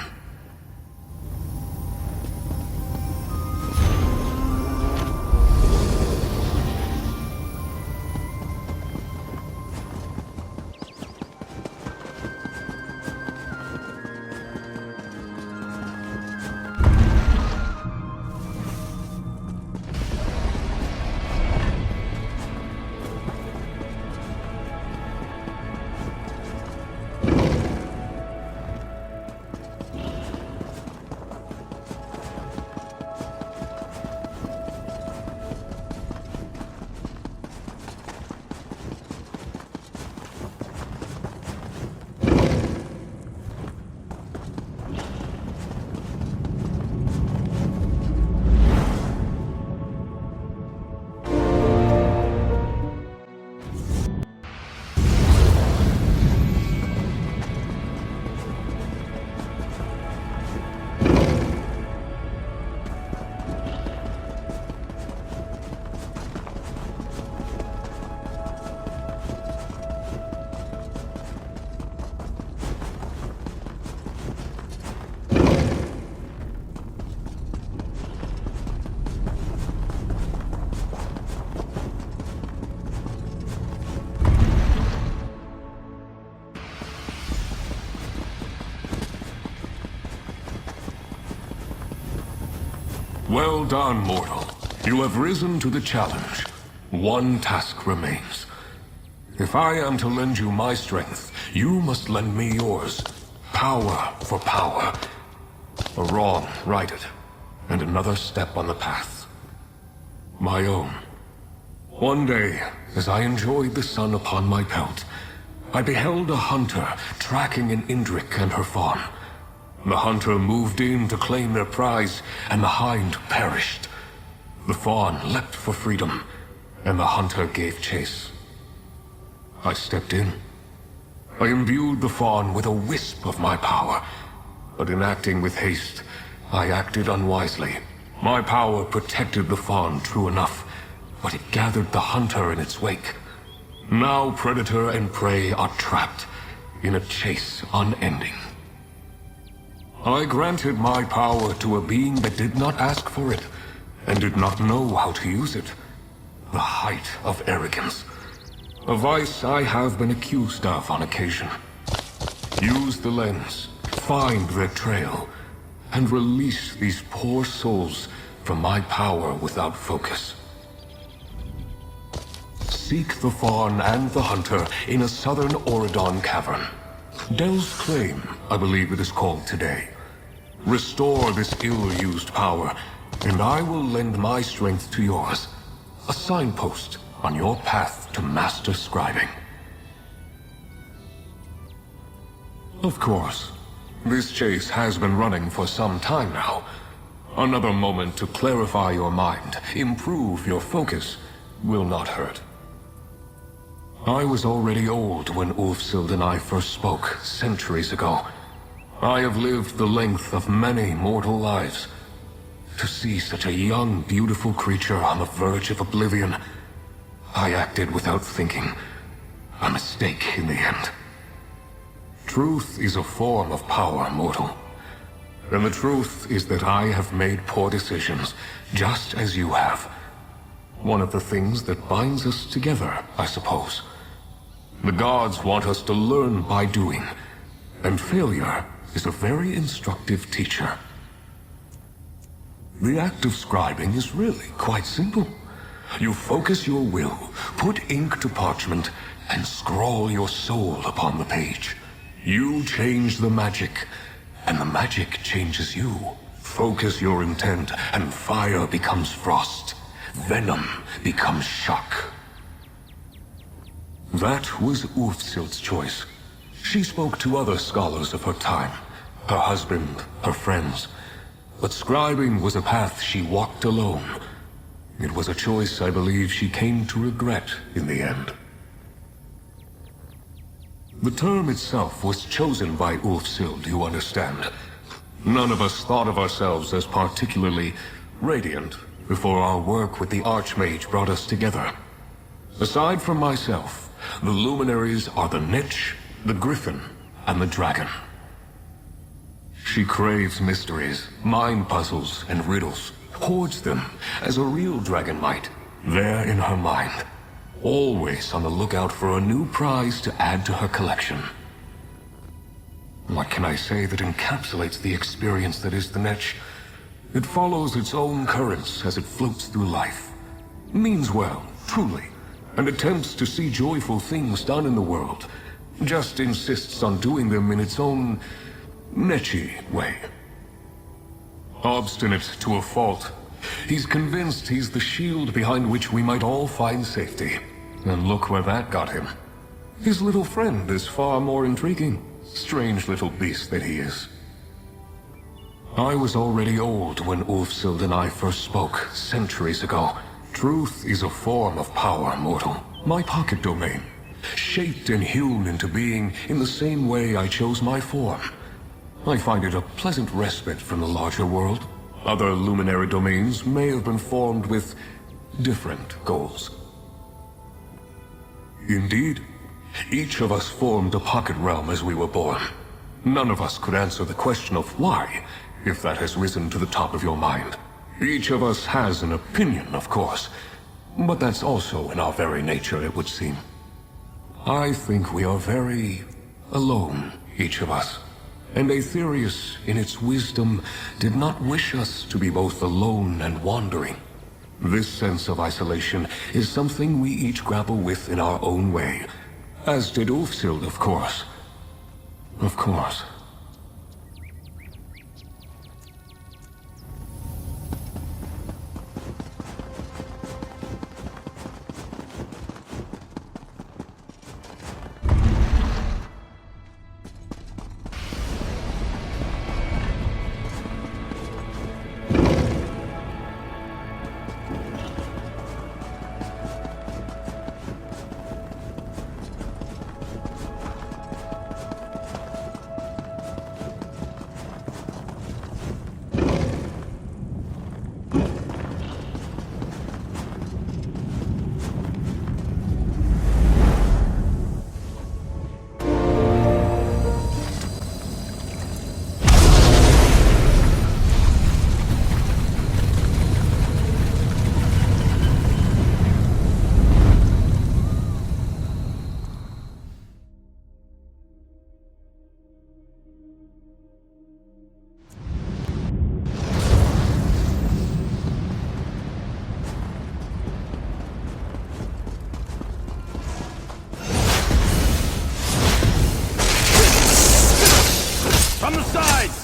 Well done, mortal. You have risen to the challenge. One task remains. If I am to lend you my strength, you must lend me yours. Power for power. A wrong righted, and another step on the path. My own. One day, as I enjoyed the sun upon my pelt, I beheld a hunter tracking an Indrik and her fawn. The hunter moved in to claim their prize, and the hind perished. The fawn leapt for freedom, and the hunter gave chase. I stepped in. I imbued the fawn with a wisp of my power, but in acting with haste, I acted unwisely. My power protected the fawn, true enough, but it gathered the hunter in its wake. Now predator and prey are trapped in a chase unending. I granted my power to a being that did not ask for it, and did not know how to use it. The height of arrogance. A vice I have been accused of on occasion. Use the lens, find their trail, and release these poor souls from my power without focus. seek the fawn and the hunter in a southern Auridon cavern. Del's Claim, I believe it is called today. Restore this ill-used power, and I will lend my strength to yours. A signpost on your path to master scribing. Of course, this chase has been running for some time now. Another moment to clarify your mind, improve your focus, will not hurt. I was already old when Ulfsild and I first spoke, centuries ago. I have lived the length of many mortal lives. To see such a young, beautiful creature on the verge of oblivion, I acted without thinking. A mistake in the end. Truth is a form of power, mortal. And the truth is that I have made poor decisions, just as you have. One of the things that binds us together, I suppose. The gods want us to learn by doing, and failure is a very instructive teacher. The act of scribing is really quite simple. You focus your will, put ink to parchment, and scrawl your soul upon the page. You change the magic, and the magic changes you. Focus your intent, and fire becomes frost. Venom becomes shock. That was Ulfsild's choice. She spoke to other scholars of her time, her husband, her friends. But scribing was a path she walked alone. It was a choice I believe she came to regret in the end. The term itself was chosen by Ulfsild, you understand. None of us thought of ourselves as particularly radiant before our work with the Archmage brought us together. Aside from myself, the luminaries are the Netch, the Gryphon, and the Dragon. She craves mysteries, mind puzzles, and riddles, hoards them as a real dragon might, there in her mind, always on the lookout for a new prize to add to her collection. What can I say that encapsulates the experience that is the Netch? It follows its own currents as it floats through life. Means well, truly, and attempts to see joyful things done in the world, just insists on doing them in its own Netchy way. Obstinate to a fault, he's convinced he's the shield behind which we might all find safety. And look where that got him. His little friend is far more intriguing. Strange little beast that he is. I was already old when Ulfsild and I first spoke, centuries ago. Truth is a form of power, mortal. My pocket domain. Shaped and hewn into being in the same way I chose my form. I find it a pleasant respite from the larger world. Other luminary domains may have been formed with different goals. Indeed, each of us formed a pocket realm as we were born. None of us could answer the question of why, if that has risen to the top of your mind. Each of us has an opinion, of course, but that's also in our very nature, it would seem. I think we are very alone, each of us. And Aetherius, in its wisdom, did not wish us to be both alone and wandering. This sense of isolation is something we each grapple with in our own way. As did Ulfsild, of course. Of course. the sides!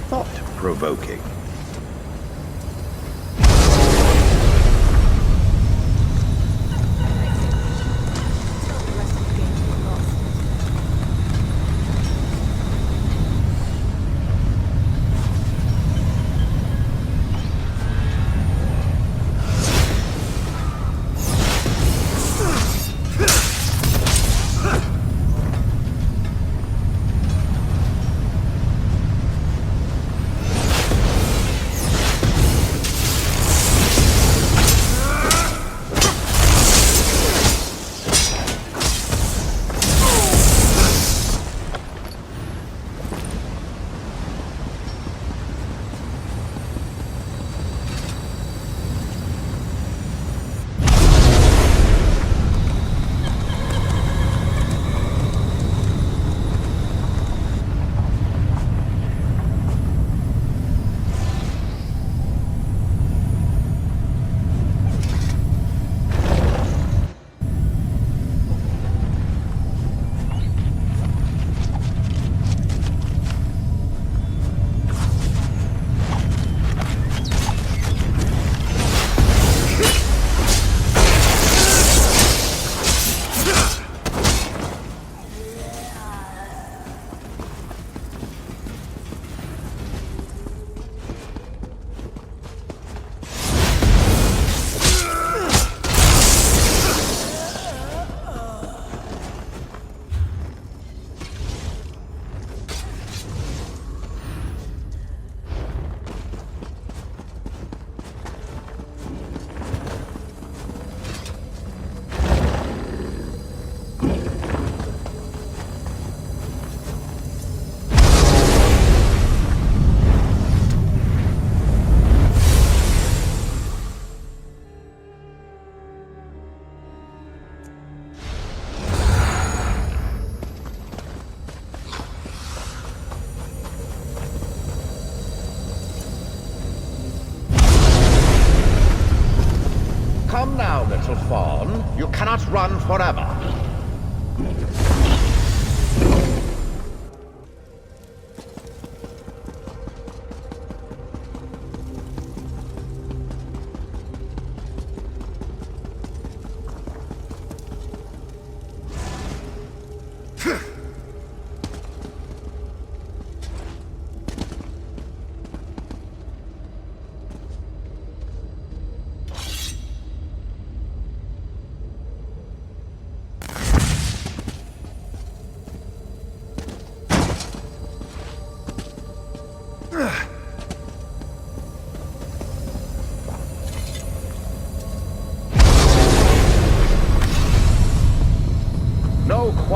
Thought-provoking. Come now, little fawn. You cannot run forever.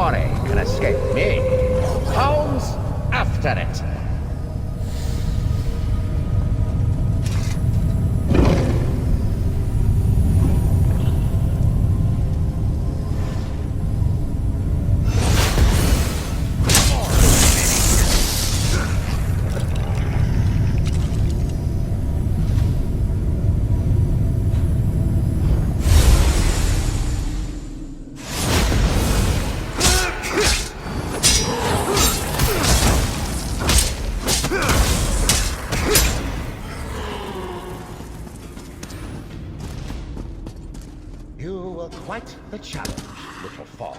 quarry can escape me. Hounds, after it! Quite the challenge, little fawn.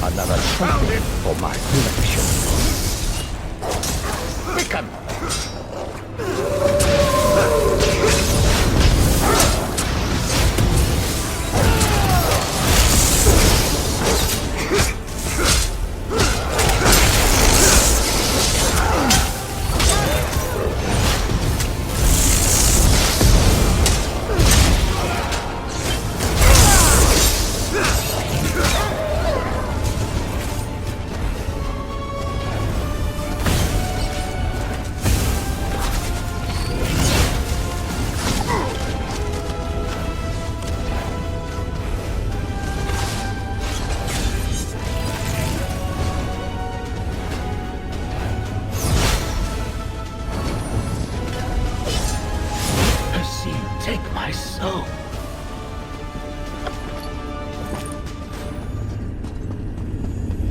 Another trophy for my collection. Beacon!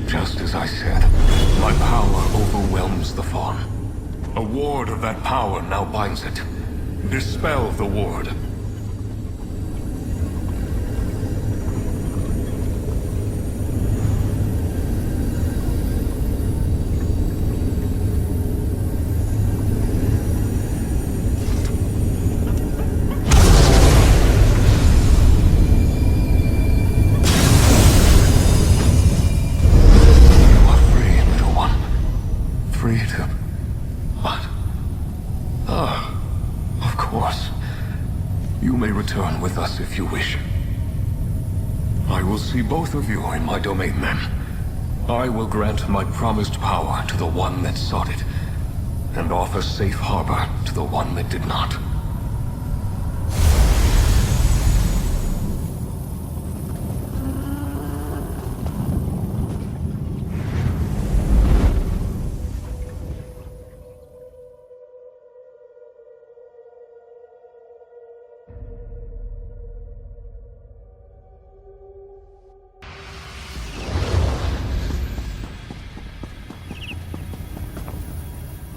Just as I said, my power overwhelms the fawn. A ward of that power now binds it. Dispel the ward. Return with us if you wish. I will see both of you in my domain then. I will grant my promised power to the one that sought it, and offer safe harbor to the one that did not.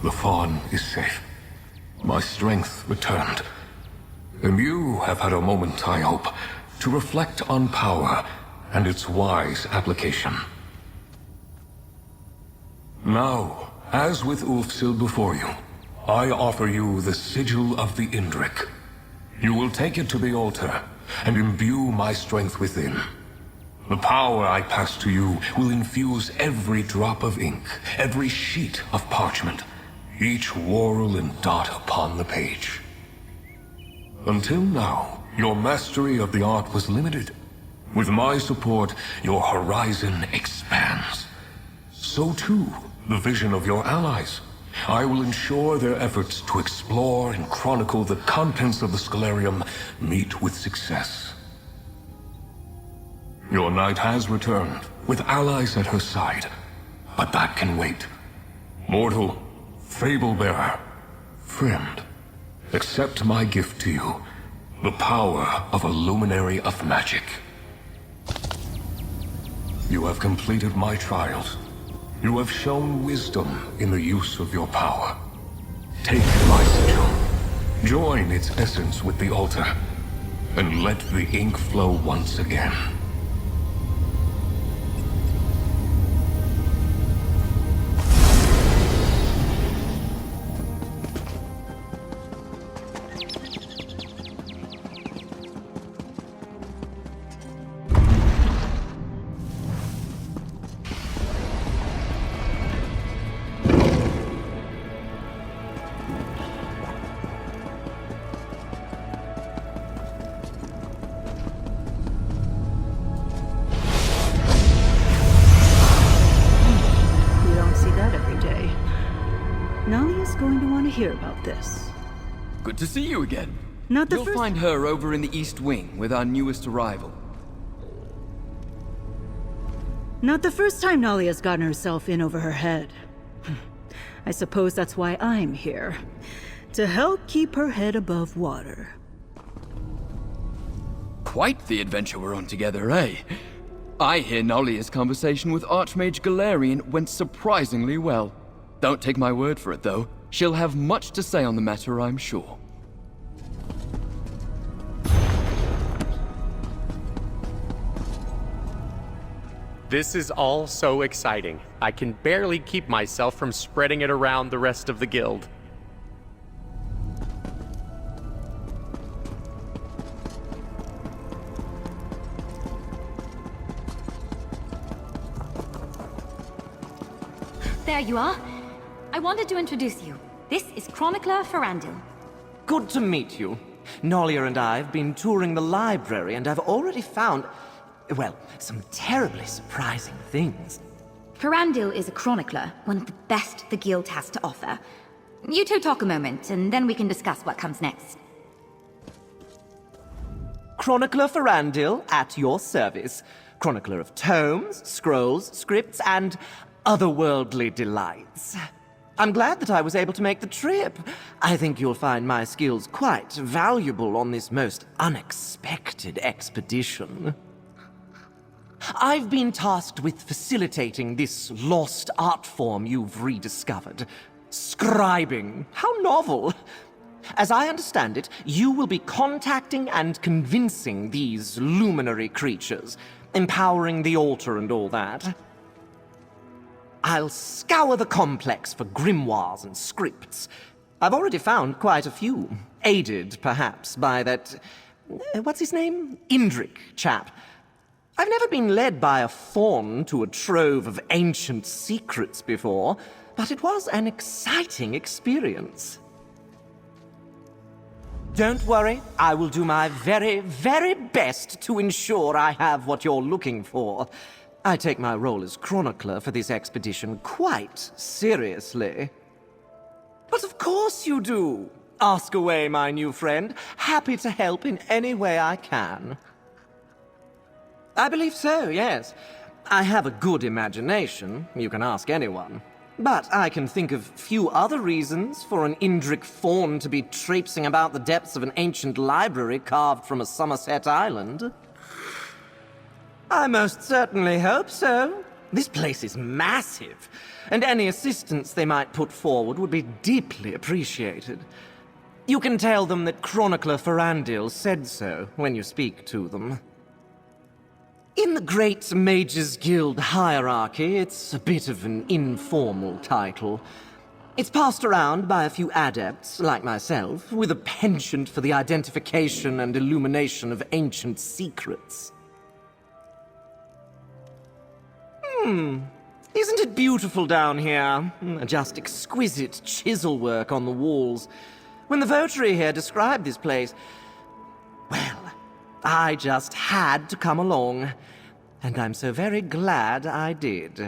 The fawn is safe. My strength returned. And you have had a moment, I hope, to reflect on power and its wise application. Now, as with Ulfsil before you, I offer you the sigil of the Indrik. You will take it to the altar and imbue my strength within. The power I pass to you will infuse every drop of ink, every sheet of parchment, each whorl and dot upon the page. Until now, your mastery of the art was limited. With my support, your horizon expands. So too, the vision of your allies. I will ensure their efforts to explore and chronicle the contents of the Scholarium meet with success. Your knight has returned, with allies at her side, but that can wait. Mortal, Fable-bearer, friend, accept my gift to you, the power of a luminary of magic. You have completed my trials. You have shown wisdom in the use of your power. Take my sigil, join its essence with the altar, and let the ink flow once again. hear about this. Good to see you again. Not the You'll first... find her over in the East Wing with our newest arrival. Not the first time Nalia's gotten herself in over her head. I suppose that's why I'm here. To help keep her head above water. Quite the adventure we're on together, eh? I hear Nalia's conversation with Archmage Galarian went surprisingly well. Don't take my word for it, though. She'll have much to say on the matter, I'm sure. This is all so exciting. I can barely keep myself from spreading it around the rest of the guild. There you are. I wanted to introduce you. This is Chronicler Ferandil. Good to meet you. Nalia and I have been touring the library and I've already found, well, some terribly surprising things. Ferandil is a chronicler, one of the best the guild has to offer. You two talk a moment, and then we can discuss what comes next. Chronicler Ferandil, at your service. Chronicler of tomes, scrolls, scripts, and otherworldly delights. I'm glad that I was able to make the trip. I think you'll find my skills quite valuable on this most unexpected expedition. I've been tasked with facilitating this lost art form you've rediscovered. Scribing. How novel. As I understand it, you will be contacting and convincing these luminary creatures, empowering the altar and all that. I'll scour the complex for grimoires and scripts. I've already found quite a few, aided, perhaps, by that... what's his name? Indrik chap. I've never been led by a faun to a trove of ancient secrets before, but it was an exciting experience. Don't worry, I will do my very, very best to ensure I have what you're looking for. I take my role as chronicler for this expedition quite seriously. But of course you do. Ask away, my new friend. Happy to help in any way I can. I believe so, yes. I have a good imagination. You can ask anyone. But I can think of few other reasons for an Indrik faun to be traipsing about the depths of an ancient library carved from a Somerset island. I most certainly hope so. This place is massive, and any assistance they might put forward would be deeply appreciated. You can tell them that Chronicler Ferandil said so when you speak to them. In the Great Mages Guild hierarchy, it's a bit of an informal title. It's passed around by a few adepts, like myself, with a penchant for the identification and illumination of ancient secrets. Isn't it beautiful down here? Just exquisite chisel work on the walls. When the votary here described this place, well, I just had to come along. And I'm so very glad I did.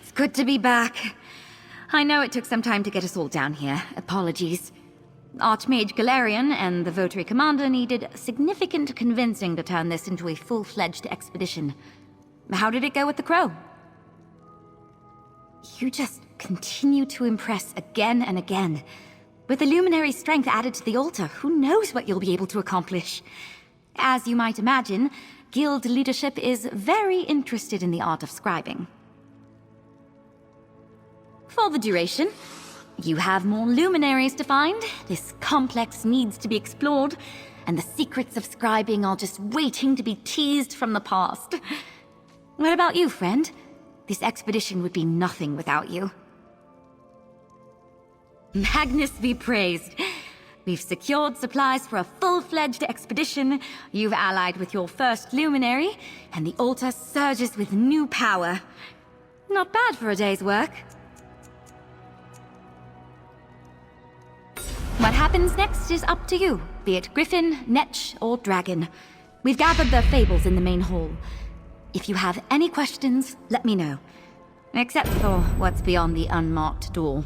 It's good to be back. I know it took some time to get us all down here. Apologies. Archmage Galarian and the Votary Commander needed significant convincing to turn this into a full-fledged expedition. How did it go with the Crow? You just continue to impress again and again. With the luminary strength added to the altar, who knows what you'll be able to accomplish? As you might imagine, guild leadership is very interested in the art of scribing. For the duration, you have more luminaries to find, this complex needs to be explored, and the secrets of scribing are just waiting to be teased from the past. What about you, friend? This expedition would be nothing without you. Magnus be praised. We've secured supplies for a full-fledged expedition, you've allied with your first luminary, and the altar surges with new power. Not bad for a day's work. What happens next is up to you, be it Gryphon, Netch, or Dragon. We've gathered their fables in the main hall. If you have any questions, let me know. Except for what's beyond the unmarked door.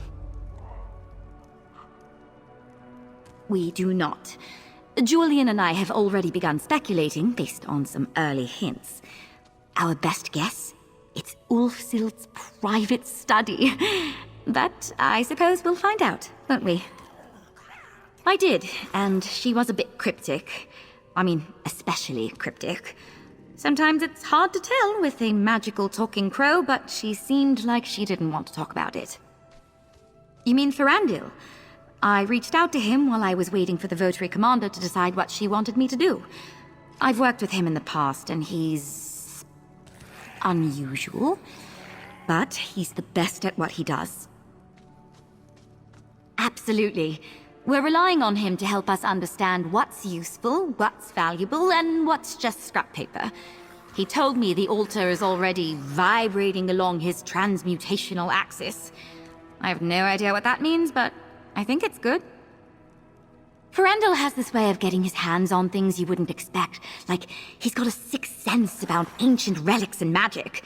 We do not. Julian and I have already begun speculating, based on some early hints. Our best guess? It's Ulfsild's private study. But I suppose we'll find out, won't we? I did, and she was a bit cryptic. I mean, especially cryptic. Sometimes it's hard to tell with a magical talking crow, but she seemed like she didn't want to talk about it. You mean Ferandil? I reached out to him while I was waiting for the Votary Commander to decide what she wanted me to do. I've worked with him in the past, and he's unusual, but he's the best at what he does. Absolutely. We're relying on him to help us understand what's useful, what's valuable, and what's just scrap paper. He told me the altar is already vibrating along his transmutational axis. I have no idea what that means, but I think it's good. Ferandil has this way of getting his hands on things you wouldn't expect. Like, he's got a sixth sense about ancient relics and magic.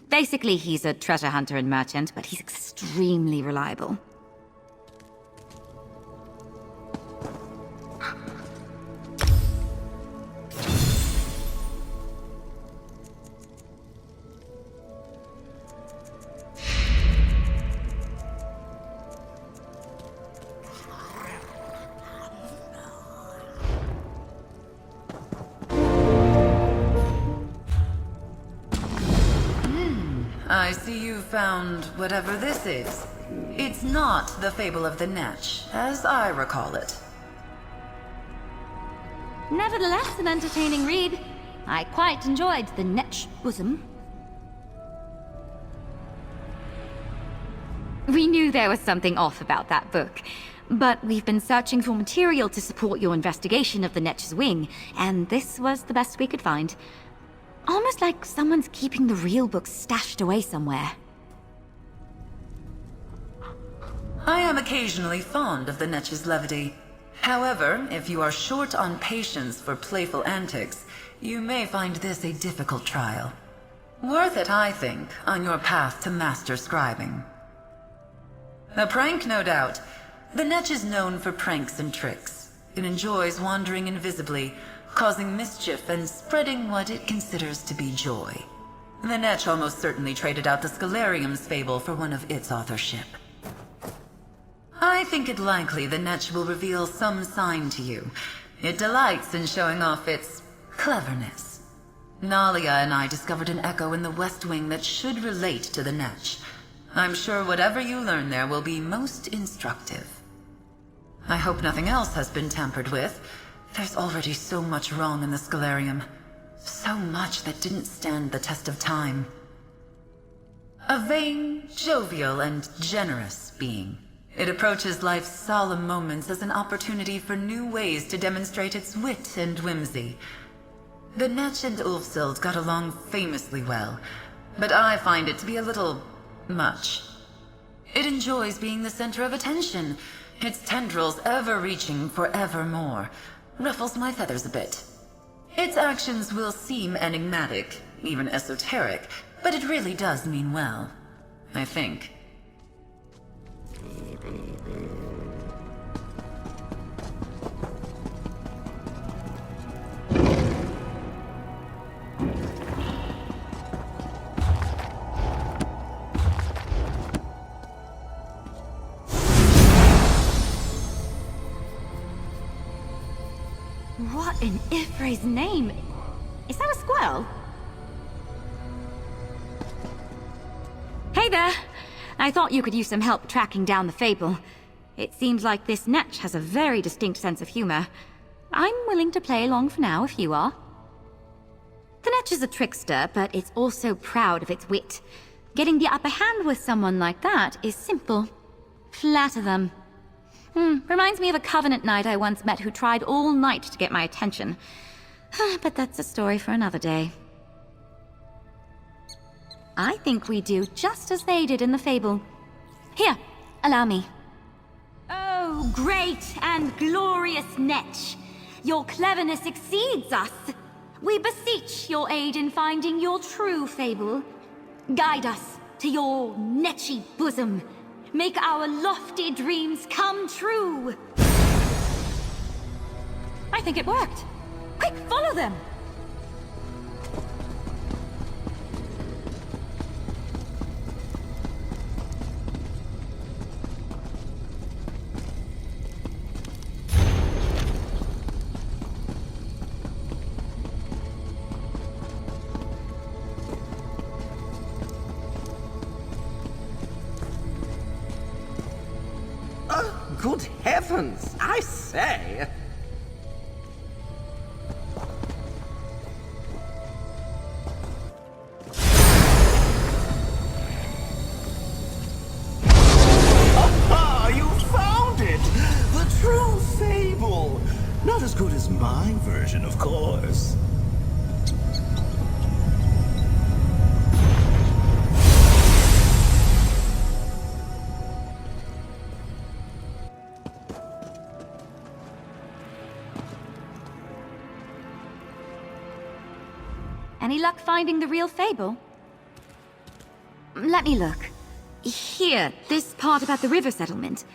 Basically, he's a treasure hunter and merchant, but he's extremely reliable. I see you found whatever this is. It's not the Fable of the Netch, as I recall it. Nevertheless, an entertaining read. I quite enjoyed the Netch bosom. We knew there was something off about that book, but we've been searching for material to support your investigation of the Netch's wing, and this was the best we could find. Almost like someone's keeping the real books stashed away somewhere. I am occasionally fond of the Netch's levity. However, if you are short on patience for playful antics, you may find this a difficult trial. Worth it, I think, on your path to master scribing. A prank, no doubt. The Netch is known for pranks and tricks. It enjoys wandering invisibly, causing mischief and spreading what it considers to be joy. The Netch almost certainly traded out the Scalarium's fable for one of its authorship. I think it likely the Netch will reveal some sign to you. It delights in showing off its cleverness. Nalia and I discovered an echo in the West Wing that should relate to the Netch. I'm sure whatever you learn there will be most instructive. I hope nothing else has been tampered with. There's already so much wrong in the Scalarium. So much that didn't stand the test of time. A vain, jovial, and generous being. It approaches life's solemn moments as an opportunity for new ways to demonstrate its wit and whimsy. The Netch and Ulfsild got along famously well, but I find it to be a little much. It enjoys being the center of attention, its tendrils ever-reaching forevermore. Ruffles my feathers a bit. Its actions will seem enigmatic, even esoteric, but it really does mean well, I think. What in Ifre's name? Is that a squirrel? Hey there! I thought you could use some help tracking down the fable. It seems like this Netch has a very distinct sense of humor. I'm willing to play along for now if you are. The Netch is a trickster, but it's also proud of its wit. Getting the upper hand with someone like that is simple. Flatter them. Reminds me of a Covenant knight I once met who tried all night to get my attention. But that's a story for another day. I think we do just as they did in the fable. Here, allow me. Oh, great and glorious Netch! Your cleverness exceeds us! We beseech your aid in finding your true fable. Guide us to your netchy bosom. Make our lofty dreams come true. I think it worked. Quick, follow them! Good heavens, I say! Ah, you found it! The true fable! Not as good as my version, of course. Any luck finding the real fable? Let me look. Here, this part about the river settlement.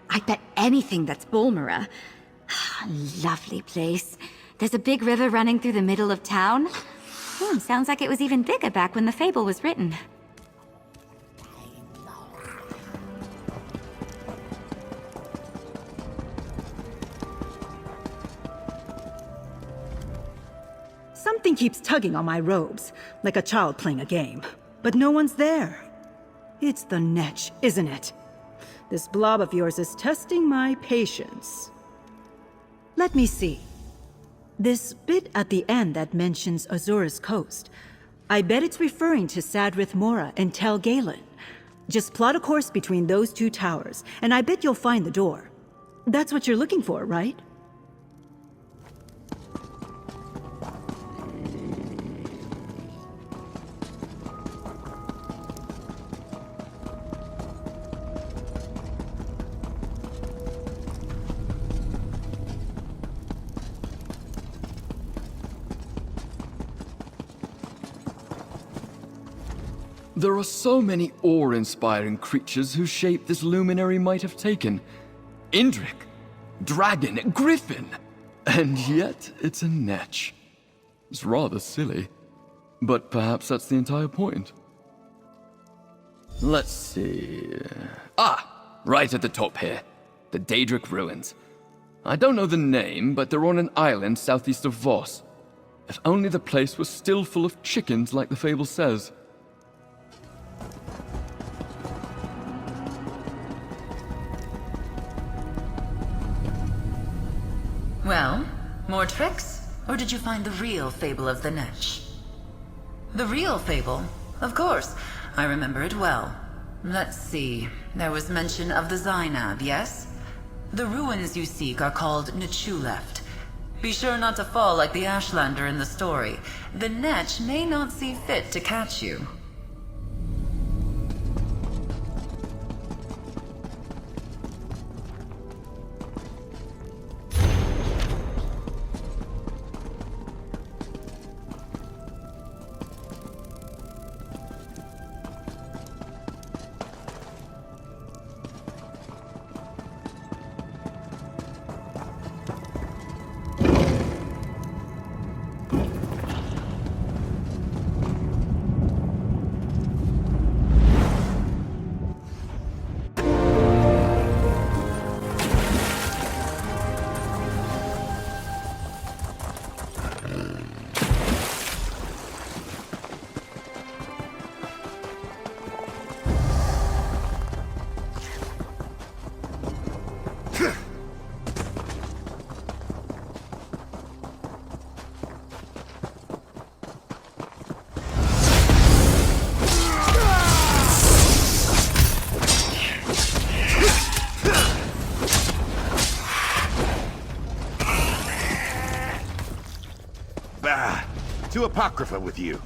I bet anything that's Bulmera. Lovely place. There's a big river running through the middle of town. Sounds like it was even bigger back when the fable was written. Something keeps tugging on my robes, like a child playing a game. But no one's there. It's the Netch, isn't it? This blob of yours is testing my patience. Let me see. This bit at the end that mentions Azura's coast. I bet it's referring to Sadrith Mora and Tel Galen. Just plot a course between those two towers, and I bet you'll find the door. That's what you're looking for, right? There are so many awe-inspiring creatures whose shape this luminary might have taken. Indrik, dragon, Gryphon, and yet it's a Netch. It's rather silly, but perhaps that's the entire point. Let's see... right at the top here. The Daedric Ruins. I don't know the name, but they're on an island southeast of Voss. If only the place was still full of chickens like the fable says. Well, more tricks? Or did you find the real fable of the Netch? The real fable? Of course. I remember it well. Let's see. There was mention of the Zainab, yes? The ruins you seek are called Nechuleft. Be sure not to fall like the Ashlander in the story. The Netch may not see fit to catch you. To Apocrypha with you.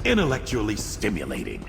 intellectually stimulating.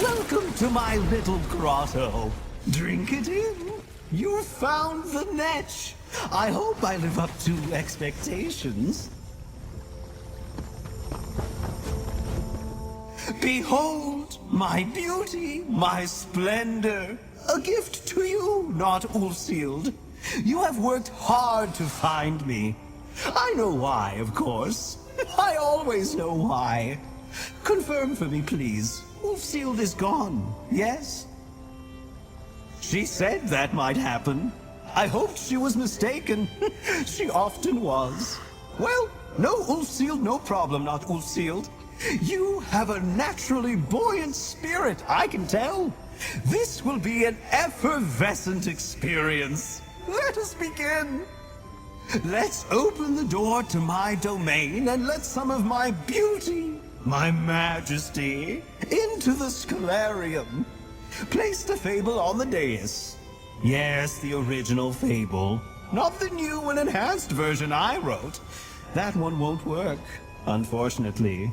Welcome to my little grotto. Drink it in. You found the Netch. I hope I live up to expectations. Behold, my beauty, my splendor. A gift to you, not Ulfsild. You have worked hard to find me. I know why, of course. I always know why. Confirm for me, please. Ulfsild is gone, yes? She said that might happen. I hoped she was mistaken. She often was. Well, no Ulfsild, no problem, not Ulfsild. You have a naturally buoyant spirit, I can tell. This will be an effervescent experience. Let us begin. Let's open the door to my domain and let some of my beauty, my majesty, into the Scholarium. Place the fable on the dais. Yes, the original fable. Not the new and enhanced version I wrote. That one won't work, unfortunately.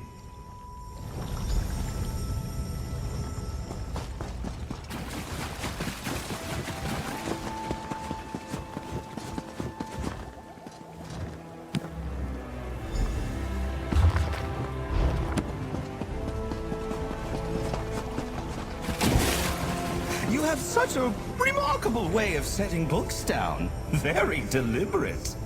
You have such a remarkable way of setting books down. Very deliberate.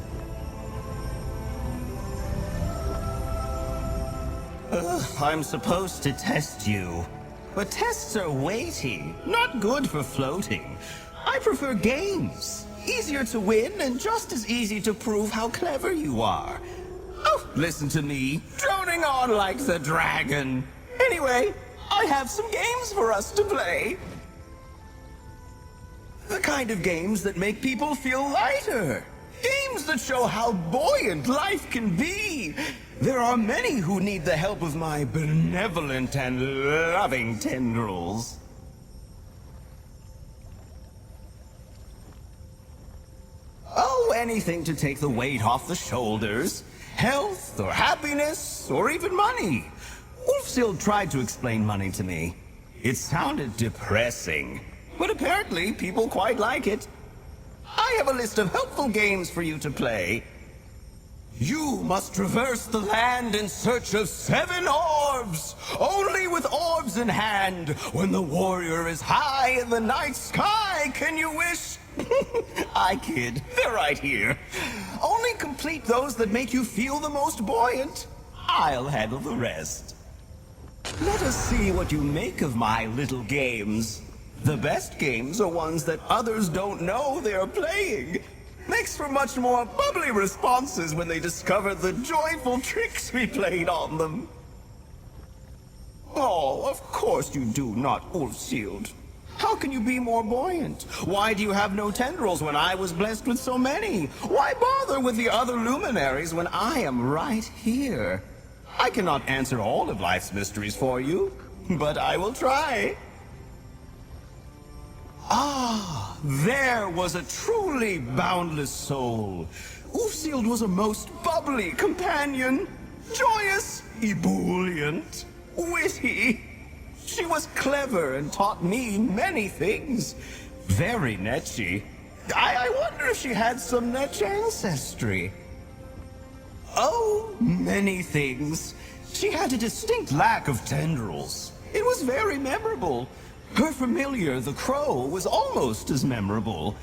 I'm supposed to test you. But tests are weighty, not good for floating. I prefer games. Easier to win and just as easy to prove how clever you are. Oh, listen to me, droning on like the dragon. Anyway, I have some games for us to play. The kind of games that make people feel lighter. Games that show how buoyant life can be. There are many who need the help of my benevolent and loving tendrils. Oh, anything to take the weight off the shoulders. Health, or happiness, or even money. Ulfsild tried to explain money to me. It sounded depressing. But apparently, people quite like it. I have a list of helpful games for you to play. You must traverse the land in search of 7 orbs! Only with orbs in hand, when the warrior is high in the night sky, can you wish... I kid. They're right here. Only complete those that make you feel the most buoyant. I'll handle the rest. Let us see what you make of my little games. The best games are ones that others don't know they're playing. Makes for much more bubbly responses when they discover the joyful tricks we played on them. Oh, of course you do not, Ulfshield. How can you be more buoyant? Why do you have no tendrils when I was blessed with so many? Why bother with the other luminaries when I am right here? I cannot answer all of life's mysteries for you, but I will try. Ah, there was a truly boundless soul. Ulfshield was a most bubbly companion, joyous, ebullient, witty. She was clever and taught me many things. Very Netchy. I wonder if she had some Netch ancestry. Oh, many things. She had a distinct lack of tendrils. It was very memorable. Her familiar, the crow, was almost as memorable.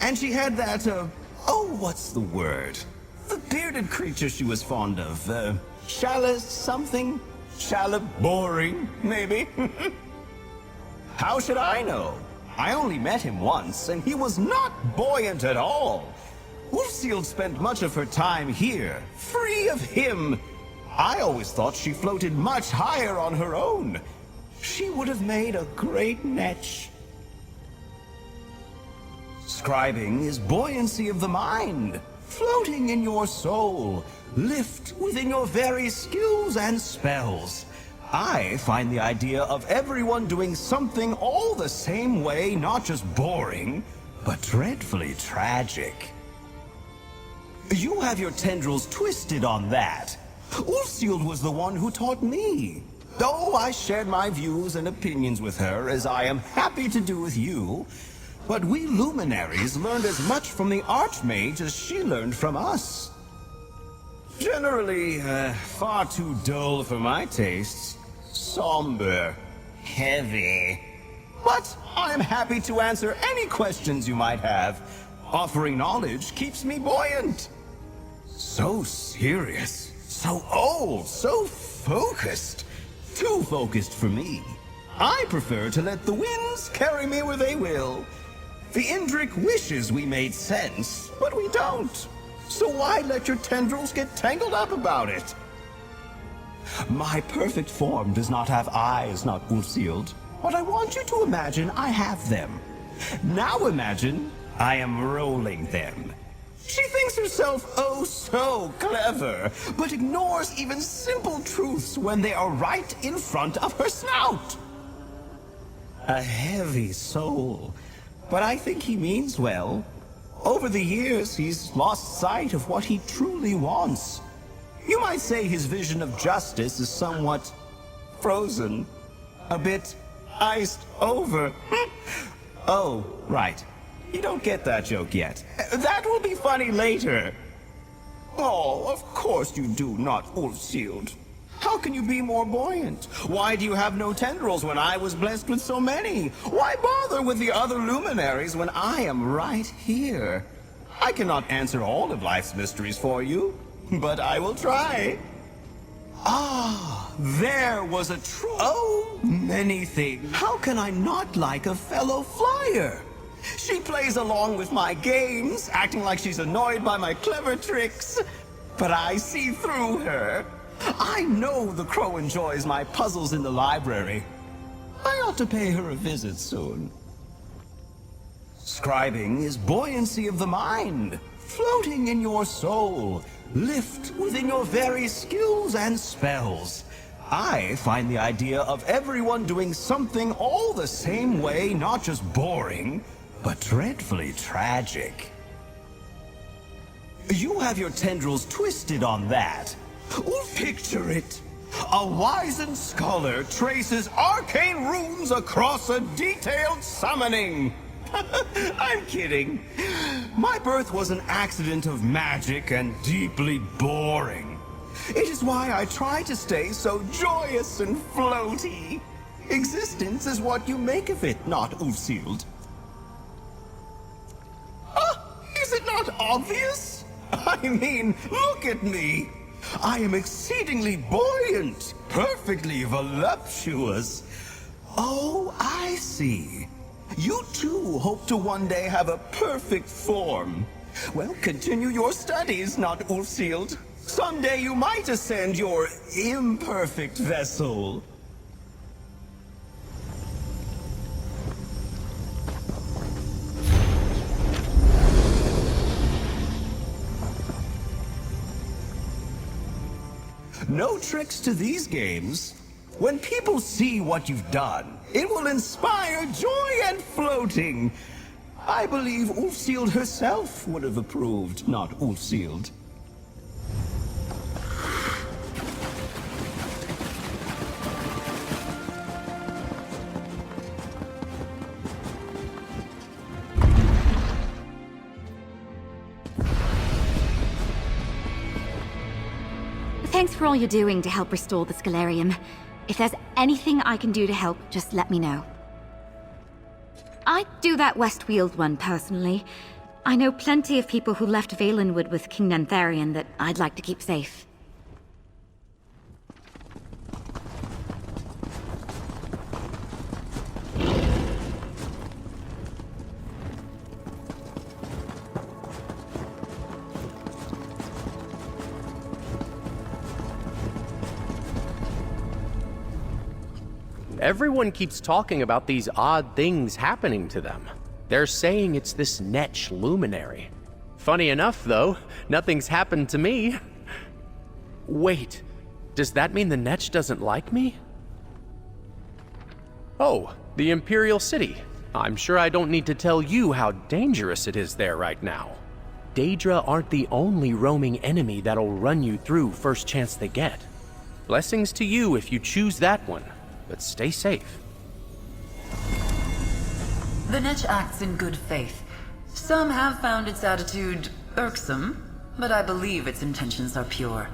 And she had that, oh, what's the word? The bearded creature she was fond of, Shallas something? Shallop boring, maybe? How should I know? I only met him once, and he was not buoyant at all. Ulfshield spent much of her time here, free of him. I always thought she floated much higher on her own. She would have made a great Netch. Scribing is buoyancy of the mind, floating in your soul, lift within your very skills and spells. I find the idea of everyone doing something all the same way not just boring, but dreadfully tragic. You have your tendrils twisted on that. Ulfshield was the one who taught me. Though I shared my views and opinions with her, as I am happy to do with you, but we luminaries learned as much from the Archmage as she learned from us. Generally, far too dull for my tastes. Somber. Heavy. But I'm happy to answer any questions you might have. Offering knowledge keeps me buoyant. So serious. So old. So focused. Too focused for me. I prefer to let the winds carry me where they will. The Indrik wishes we made sense, but we don't. So why let your tendrils get tangled up about it? My perfect form does not have eyes, not Ulfshield. But I want you to imagine I have them. Now imagine I am rolling them. She thinks herself oh so clever, but ignores even simple truths when they are right in front of her snout. A heavy soul, but I think he means well. Over the years, he's lost sight of what he truly wants. You might say his vision of justice is somewhat frozen, a bit iced over. Oh, right. You don't get that joke yet. That will be funny later. Oh, of course you do not, Ulfshield. How can you be more buoyant? Why do you have no tendrils when I was blessed with so many? Why bother with the other luminaries when I am right here? I cannot answer all of life's mysteries for you, but I will try. Ah, there was a oh, many things. How can I not like a fellow flyer? She plays along with my games, acting like she's annoyed by my clever tricks. But I see through her. I know the crow enjoys my puzzles in the library. I ought to pay her a visit soon. Scribing is buoyancy of the mind, floating in your soul, lift within your very skills and spells. I find the idea of everyone doing something all the same way not just boring, but dreadfully tragic. You have your tendrils twisted on that. Picture it. A wizened scholar traces arcane runes across a detailed summoning. I'm kidding. My birth was an accident of magic and deeply boring. It is why I try to stay so joyous and floaty. Existence is what you make of it, not Ulfshield. Is it not obvious? I mean, look at me. I am exceedingly buoyant, perfectly voluptuous. Oh, I see. You too hope to one day have a perfect form. Well, continue your studies, not Ulfsild. Someday you might ascend your imperfect vessel. No tricks to these games. When people see what you've done, it will inspire joy and floating. I believe Ulfsild herself would have approved, not Ulfsild. Thanks for all you're doing to help restore the Scalarium. If there's anything I can do to help, just let me know. I'd do that Westweald one personally. I know plenty of people who left Valenwood with King Nantharion that I'd like to keep safe. Everyone keeps talking about these odd things happening to them. They're saying it's this Netch luminary. Funny enough, though, nothing's happened to me. Wait, does that mean the Netch doesn't like me? Oh, the Imperial City. I'm sure I don't need to tell you how dangerous it is there right now. Daedra aren't the only roaming enemy that'll run you through first chance they get. Blessings to you if you choose that one. But stay safe. The Netch acts in good faith. Some have found its attitude irksome, but I believe its intentions are pure.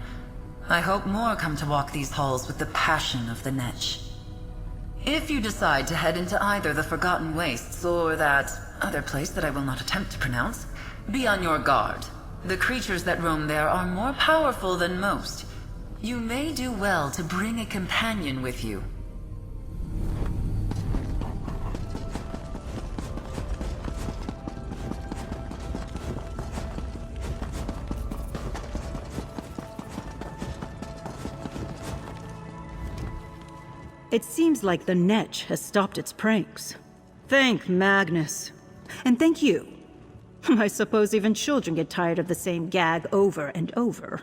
I hope more come to walk these halls with the passion of the Netch. If you decide to head into either the Forgotten Wastes or that other place that I will not attempt to pronounce, be on your guard. The creatures that roam there are more powerful than most. You may do well to bring a companion with you. It seems like the Netch has stopped its pranks. Thank Magnus. And thank you. I suppose even children get tired of the same gag over and over.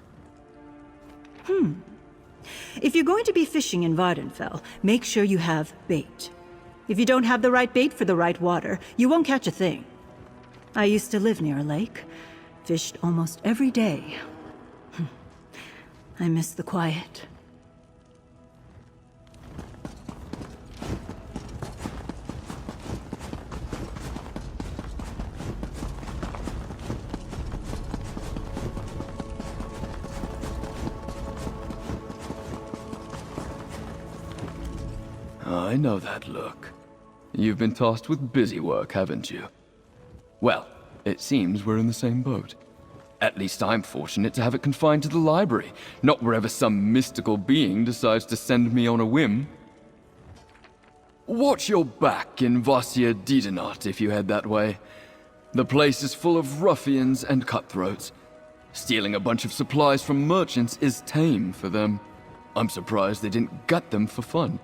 If you're going to be fishing in Vardenfell, make sure you have bait. If you don't have the right bait for the right water, you won't catch a thing. I used to live near a lake. Fished almost every day. I miss the quiet. I know that look. You've been tasked with busy work, haven't you? Well, it seems we're in the same boat. At least I'm fortunate to have it confined to the library, not wherever some mystical being decides to send me on a whim. Watch your back in Vasya Didenat if you head that way. The place is full of ruffians and cutthroats. Stealing a bunch of supplies from merchants is tame for them. I'm surprised they didn't gut them for fun.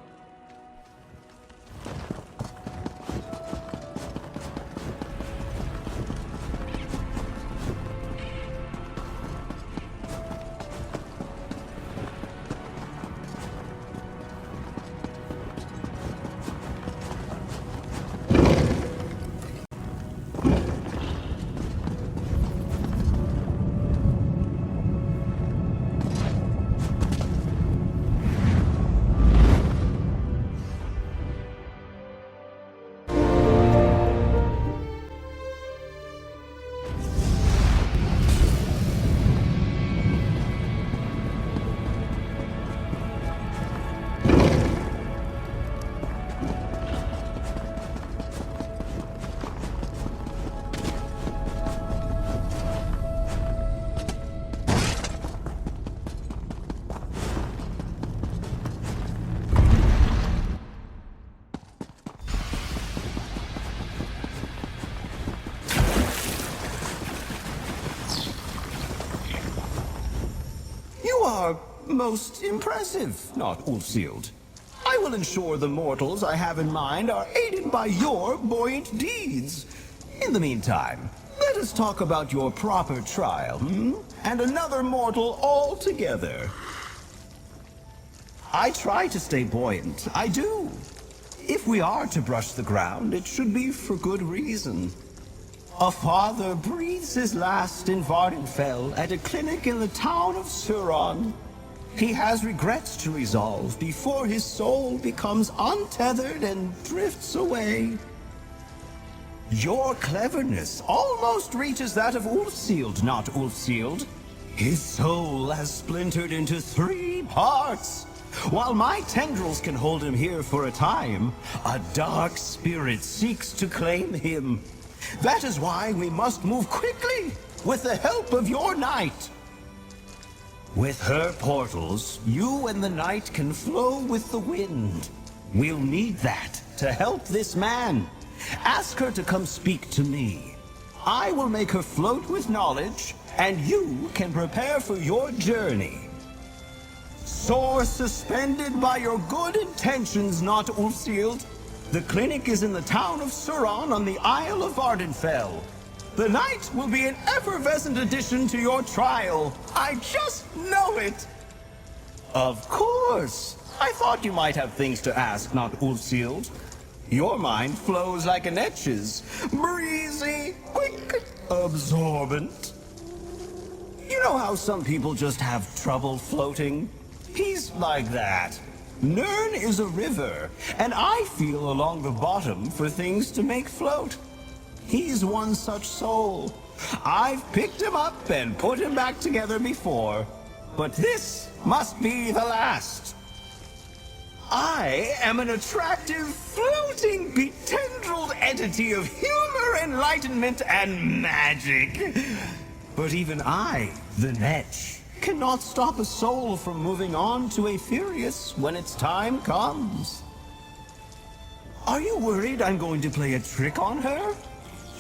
most impressive, not Ulfsealed. I will ensure the mortals I have in mind are aided by your buoyant deeds. In the meantime, let us talk about your proper trial, and another mortal altogether. I try to stay buoyant, I do. If we are to brush the ground, it should be for good reason. A father breathes his last in Vardenfell at a clinic in the town of Suron. He has regrets to resolve before his soul becomes untethered and drifts away. Your cleverness almost reaches that of Ulfsealed, not Ulfsealed. His soul has splintered into 3 parts. While my tendrils can hold him here for a time, a dark spirit seeks to claim him. That is why we must move quickly, with the help of your knight. With her portals, you and the knight can flow with the wind. We'll need that to help this man. Ask her to come speak to me. I will make her float with knowledge, and you can prepare for your journey. Soar suspended by your good intentions, not Ulfsealed. The clinic is in the town of Suron on the Isle of Vardenfell. The night will be an effervescent addition to your trial. I just know it. Of course. I thought you might have things to ask, not Ulfsealed. Your mind flows like a Netch's. Breezy, quick, absorbent. You know how some people just have trouble floating? He's like that. Nirn is a river, and I feel along the bottom for things to make float. He's one such soul. I've picked him up and put him back together before, but this must be the last. I am an attractive, floating, betendrilled entity of humor, enlightenment, and magic. But even I, the Netch, cannot stop a soul from moving on to Aetherius when its time comes. Are you worried I'm going to play a trick on her?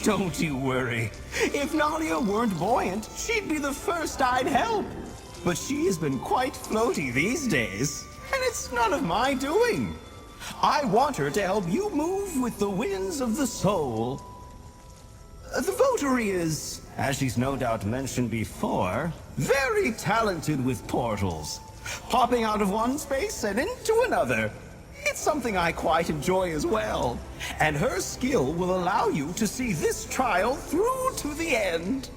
Don't you worry. If Nalia weren't buoyant, she'd be the first I'd help. But she has been quite floaty these days, and it's none of my doing. I want her to help you move with the winds of the soul. The votary is, as she's no doubt mentioned before, very talented with portals, popping out of one space and into another. It's something I quite enjoy as well, and her skill will allow you to see this trial through to the end.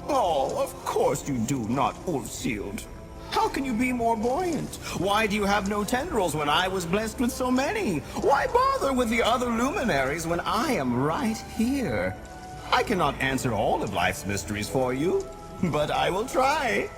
Oh, of course you do, not Ulfsealed. How can you be more buoyant? Why do you have no tendrils when I was blessed with so many? Why bother with the other luminaries when I am right here? I cannot answer all of life's mysteries for you, but I will try.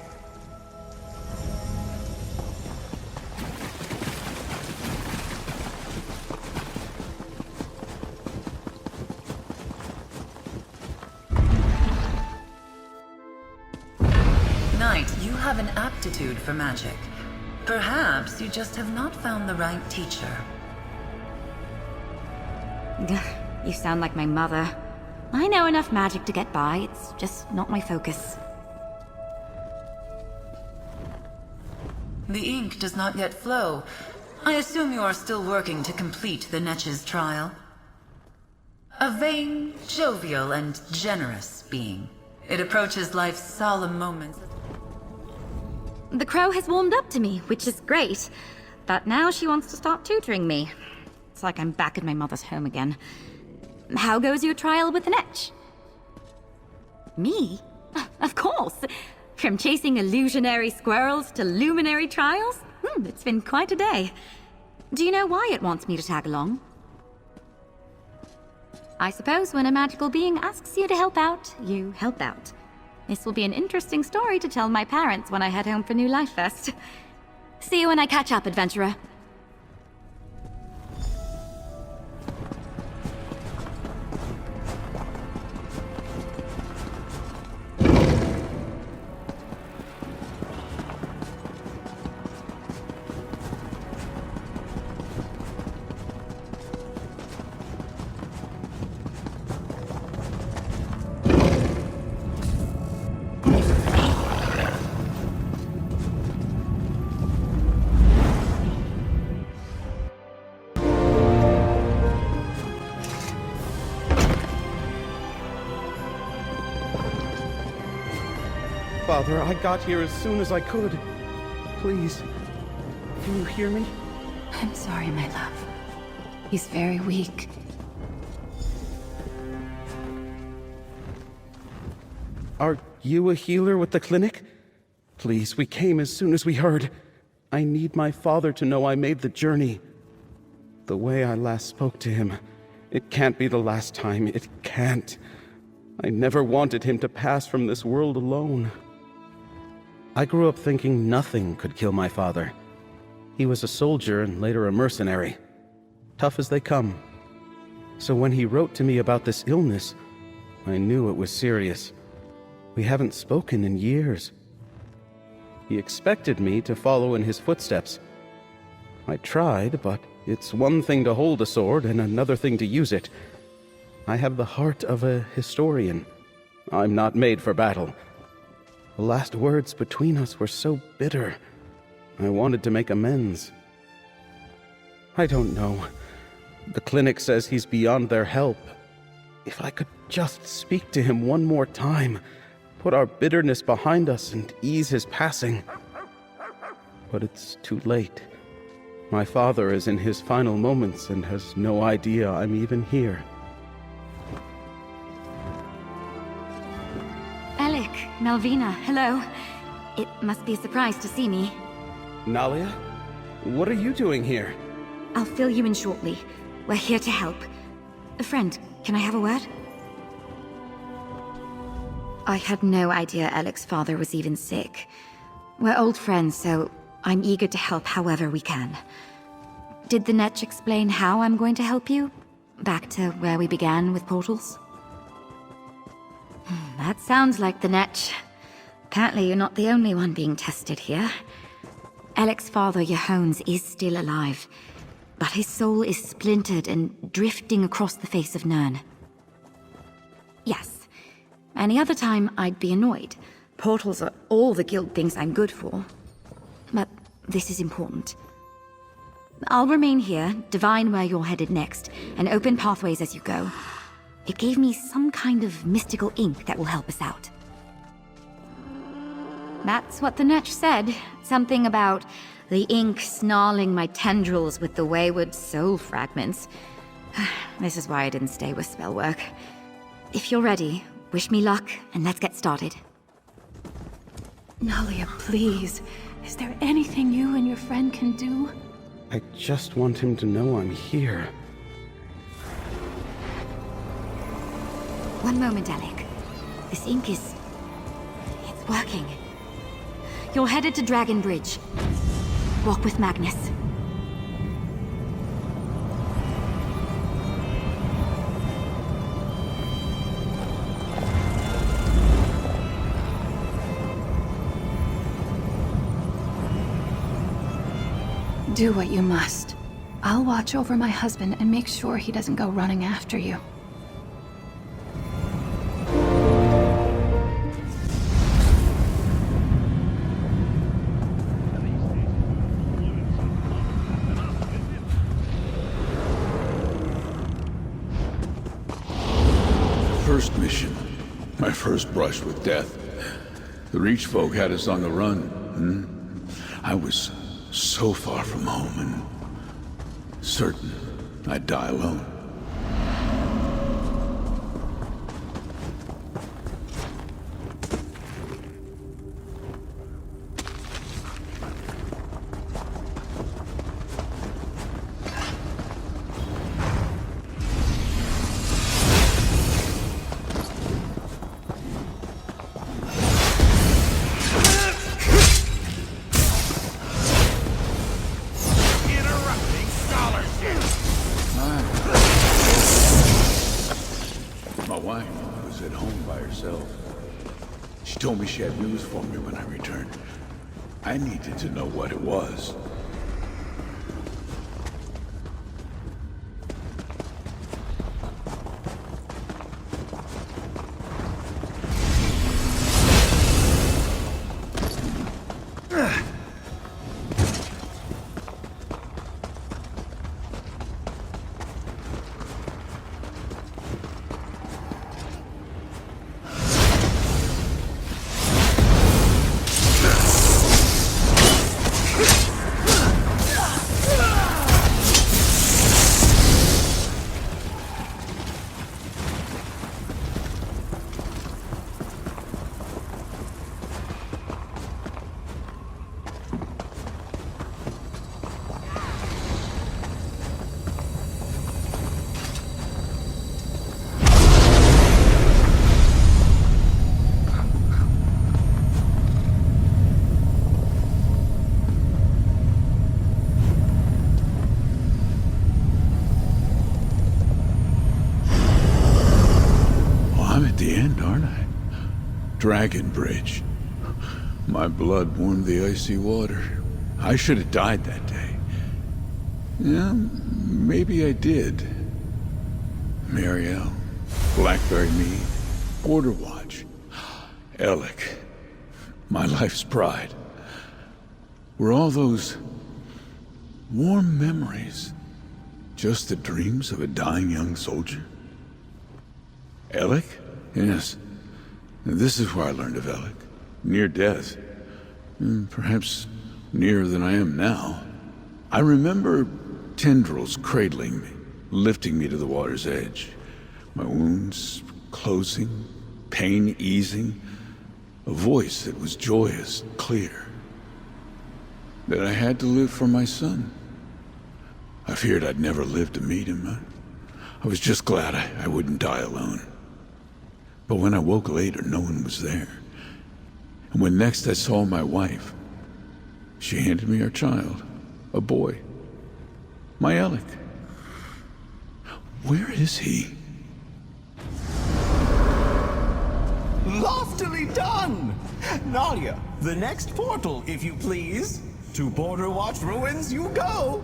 Knight, you have an aptitude for magic. Perhaps you just have not found the right teacher. You sound like my mother. I know enough magic to get by, it's just not my focus. The ink does not yet flow. I assume you are still working to complete the Netch's trial. A vain, jovial, and generous being. It approaches life's solemn moments. The crow has warmed up to me, which is great. But now she wants to start tutoring me. It's like I'm back at my mother's home again. How goes your trial with the Netch? Me? Of course! From chasing illusionary squirrels to luminary trials? It's been quite a day. Do you know why it wants me to tag along? I suppose when a magical being asks you to help out, you help out. This will be an interesting story to tell my parents when I head home for New Life Fest. See you when I catch up, adventurer. Father. I got here as soon as I could. Please, can you hear me? I'm sorry, my love. He's very weak. Are you a healer with the clinic? Please, we came as soon as we heard. I need my father to know I made the journey. The way I last spoke to him, it can't be the last time. It can't. I never wanted him to pass from this world alone. I grew up thinking nothing could kill my father. He was a soldier and later a mercenary. Tough as they come. So when he wrote to me about this illness, I knew it was serious. We haven't spoken in years. He expected me to follow in his footsteps. I tried, but it's one thing to hold a sword and another thing to use it. I have the heart of a historian. I'm not made for battle. The last words between us were so bitter. I wanted to make amends. I don't know. The clinic says he's beyond their help. If I could just speak to him one more time, put our bitterness behind us and ease his passing. But it's too late. My father is in his final moments and has no idea I'm even here. Alec, Malvina, hello. It must be a surprise to see me. Nalia? What are you doing here? I'll fill you in shortly. We're here to help. A friend, can I have a word? I had no idea Alec's father was even sick. We're old friends, so I'm eager to help however we can. Did the Netch explain how I'm going to help you? Back to where we began with portals? That sounds like the Netch. Apparently you're not the only one being tested here. Alec's father, Johannes, is still alive, but his soul is splintered and drifting across the face of Nirn. Yes. Any other time, I'd be annoyed. Portals are all the guild thinks I'm good for. But this is important. I'll remain here, divine where you're headed next, and open pathways as you go. It gave me some kind of mystical ink that will help us out. That's what the Netch said. Something about the ink snarling my tendrils with the wayward soul fragments. This is why I didn't stay with spellwork. If you're ready, wish me luck, and let's get started. Nalia, please. Is there anything you and your friend can do? I just want him to know I'm here. One moment, Alec. This ink is... it's working. You're headed to Dragon Bridge. Walk with Magnus. Do what you must. I'll watch over my husband and make sure he doesn't go running after you. First mission. My first brush with death. The Reach folk had us on the run. I was so far from home and certain I'd die alone. Told me she had news for me when I returned. I needed to know what it was. Dragon Bridge. My blood warmed the icy water. I should have died that day. Yeah, maybe I did. Mariel, Blackberry Mead, Border Watch, Alec, my life's pride. Were all those warm memories just the dreams of a dying young soldier? Alec? Yes. This is where I learned of Alec. Near death. Perhaps nearer than I am now. I remember tendrils cradling me, lifting me to the water's edge. My wounds closing, pain easing. A voice that was joyous, clear. That I had to live for my son. I feared I'd never live to meet him. I was just glad I wouldn't die alone. But when I woke later, no one was there. And when next I saw my wife, she handed me our child, a boy. My Alec. Where is he? Loftily done! Nalia, the next portal, if you please. To Border Watch ruins you go!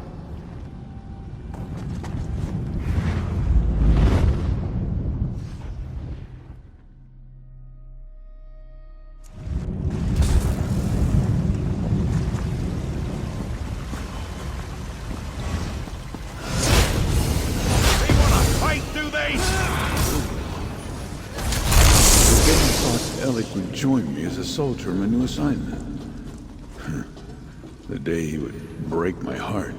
Alec would join me as a soldier in my new assignment. The day he would break my heart.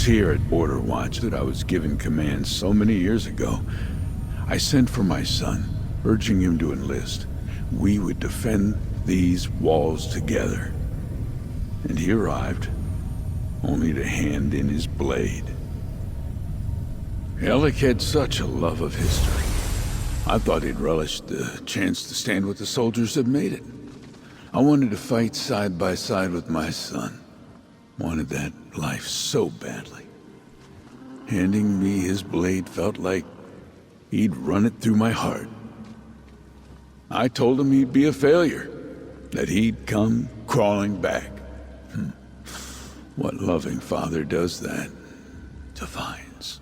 Here at Border Watch that I was given commands so many years ago. I sent for my son, urging him to enlist. We would defend these walls together. And he arrived, only to hand in his blade. Alec had such a love of history. I thought he'd relish the chance to stand with the soldiers that made it. I wanted to fight side by side with my son. Wanted that life so badly. Handing me his blade felt like he'd run it through my heart. I told him he'd be a failure, that he'd come crawling back. What loving father does that? Divines.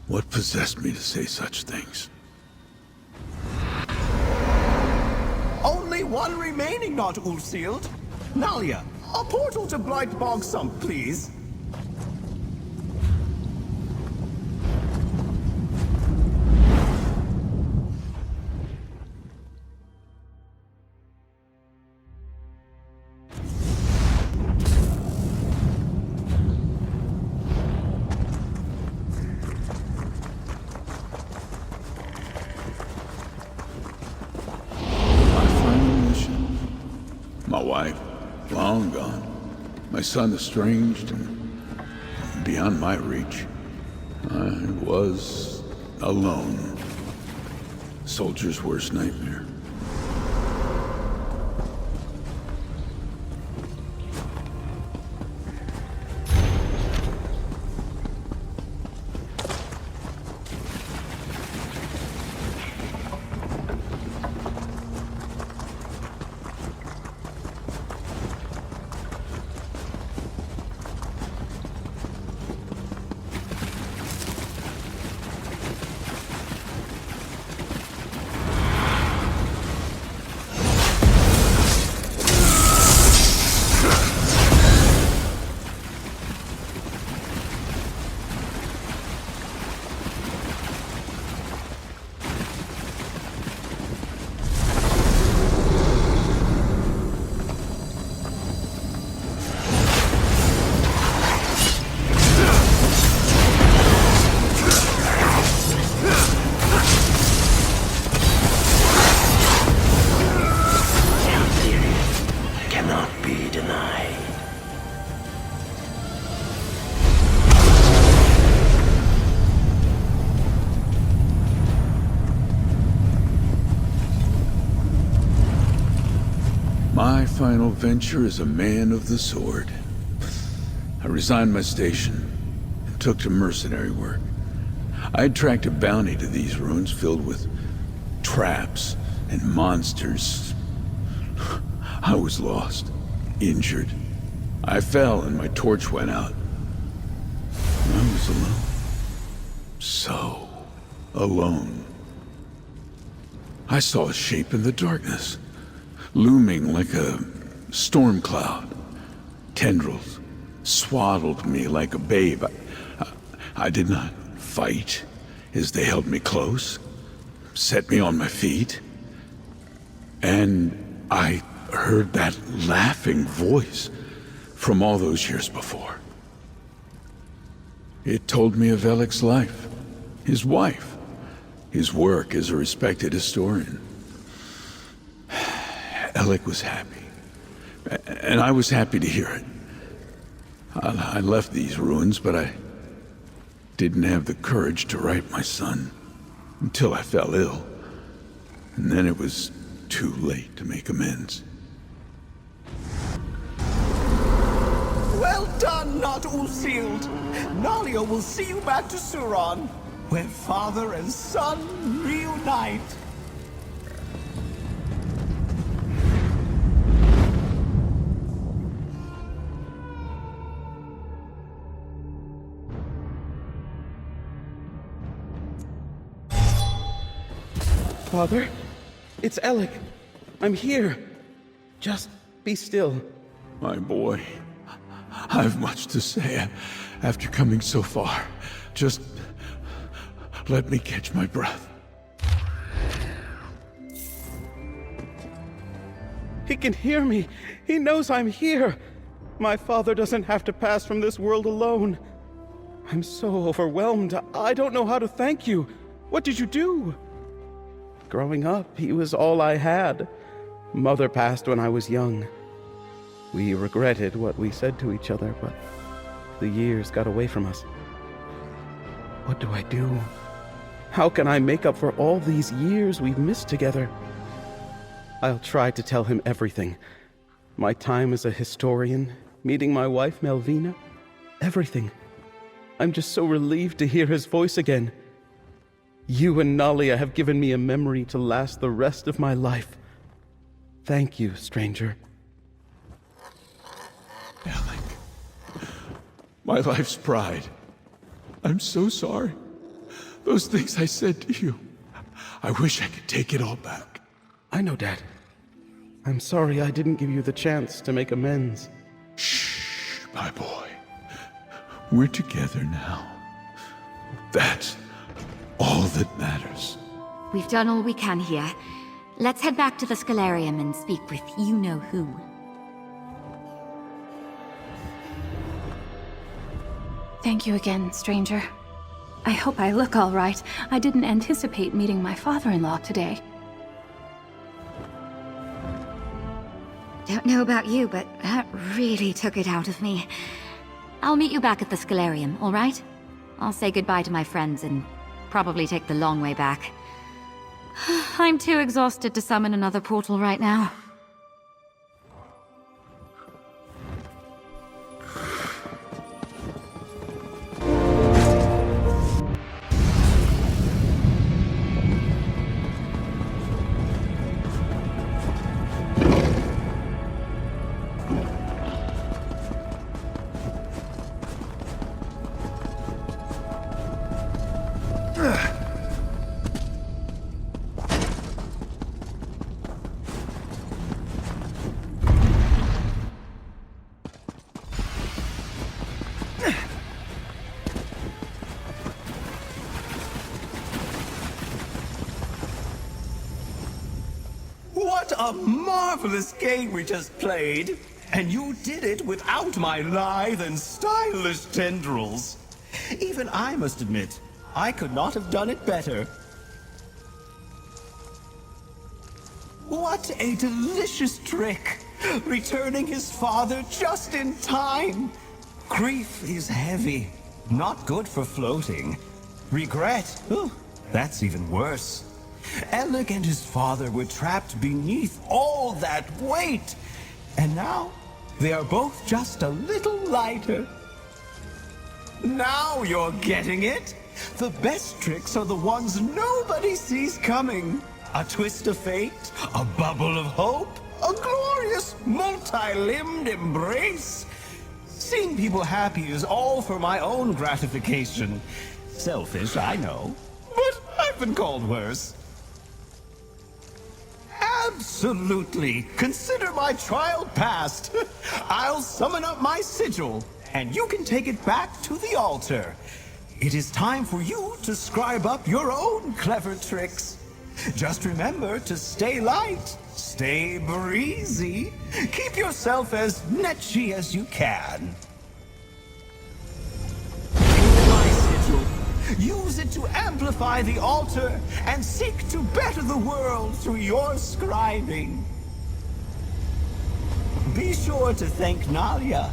What possessed me to say such things? Only one remaining not Ulf-sealed. Nalia, a portal to Blight Bog Sump, please. My wife, long gone. My son estranged and beyond my reach. I was alone. Soldier's worst nightmare. My final venture as a man of the sword. I resigned my station and took to mercenary work. I had tracked a bounty to these ruins filled with traps and monsters. I was lost, injured. I fell and my torch went out. I was alone. So alone. I saw a shape in the darkness, looming like a storm cloud. Tendrils swaddled me like a babe. I did not fight as they held me close, set me on my feet. And I heard that laughing voice from all those years before. It told me of Alec's life, his wife, his work as a respected historian. Alec was happy, and I was happy to hear it. I left these ruins, but I didn't have the courage to write my son until I fell ill. And then it was too late to make amends. Well done, not Ulfield. Nalia will see you back to Suron, where father and son reunite. Father, it's Alec. I'm here. Just be still. My boy, I've much to say after coming so far. Just let me catch my breath. He can hear me. He knows I'm here. My father doesn't have to pass from this world alone. I'm so overwhelmed. I don't know how to thank you. What did you do? Growing up, he was all I had. Mother passed when I was young. We regretted what we said to each other, but the years got away from us. What do I do? How can I make up for all these years we've missed together? I'll try to tell him everything. My time as a historian, meeting my wife Melvina, everything. I'm just so relieved to hear his voice again. You and Nalia have given me a memory to last the rest of my life. Thank you, stranger. Alec, my life's pride. I'm so sorry. Those things I said to you, I wish I could take it all back. I know, Dad. I'm sorry I didn't give you the chance to make amends. Shh, my boy. We're together now. That's all that matters. We've done all we can here. Let's head back to the Scholarium and speak with you-know-who. Thank you again, stranger. I hope I look all right. I didn't anticipate meeting my father-in-law today. Don't know about you, but that really took it out of me. I'll meet you back at the Scalarium, all right? I'll say goodbye to my friends and probably take the long way back. I'm too exhausted to summon another portal right now. What a marvelous game we just played! And you did it without my lithe and stylish tendrils. Even I must admit, I could not have done it better. What a delicious trick! Returning his father just in time! Grief is heavy, not good for floating. Regret, that's even worse. Alec and his father were trapped beneath all that weight, and now they are both just a little lighter. Now you're getting it! The best tricks are the ones nobody sees coming. A twist of fate, a bubble of hope, a glorious multi-limbed embrace. Seeing people happy is all for my own gratification. Selfish, I know, but I've been called worse. Absolutely. Consider my trial passed. I'll summon up my sigil, and you can take it back to the altar. It is time for you to scribe up your own clever tricks. Just remember to stay light, stay breezy, keep yourself as netchy as you can. My sigil. Use it to amplify the altar and seek to better the world through your scribing. Be sure to thank Nalia,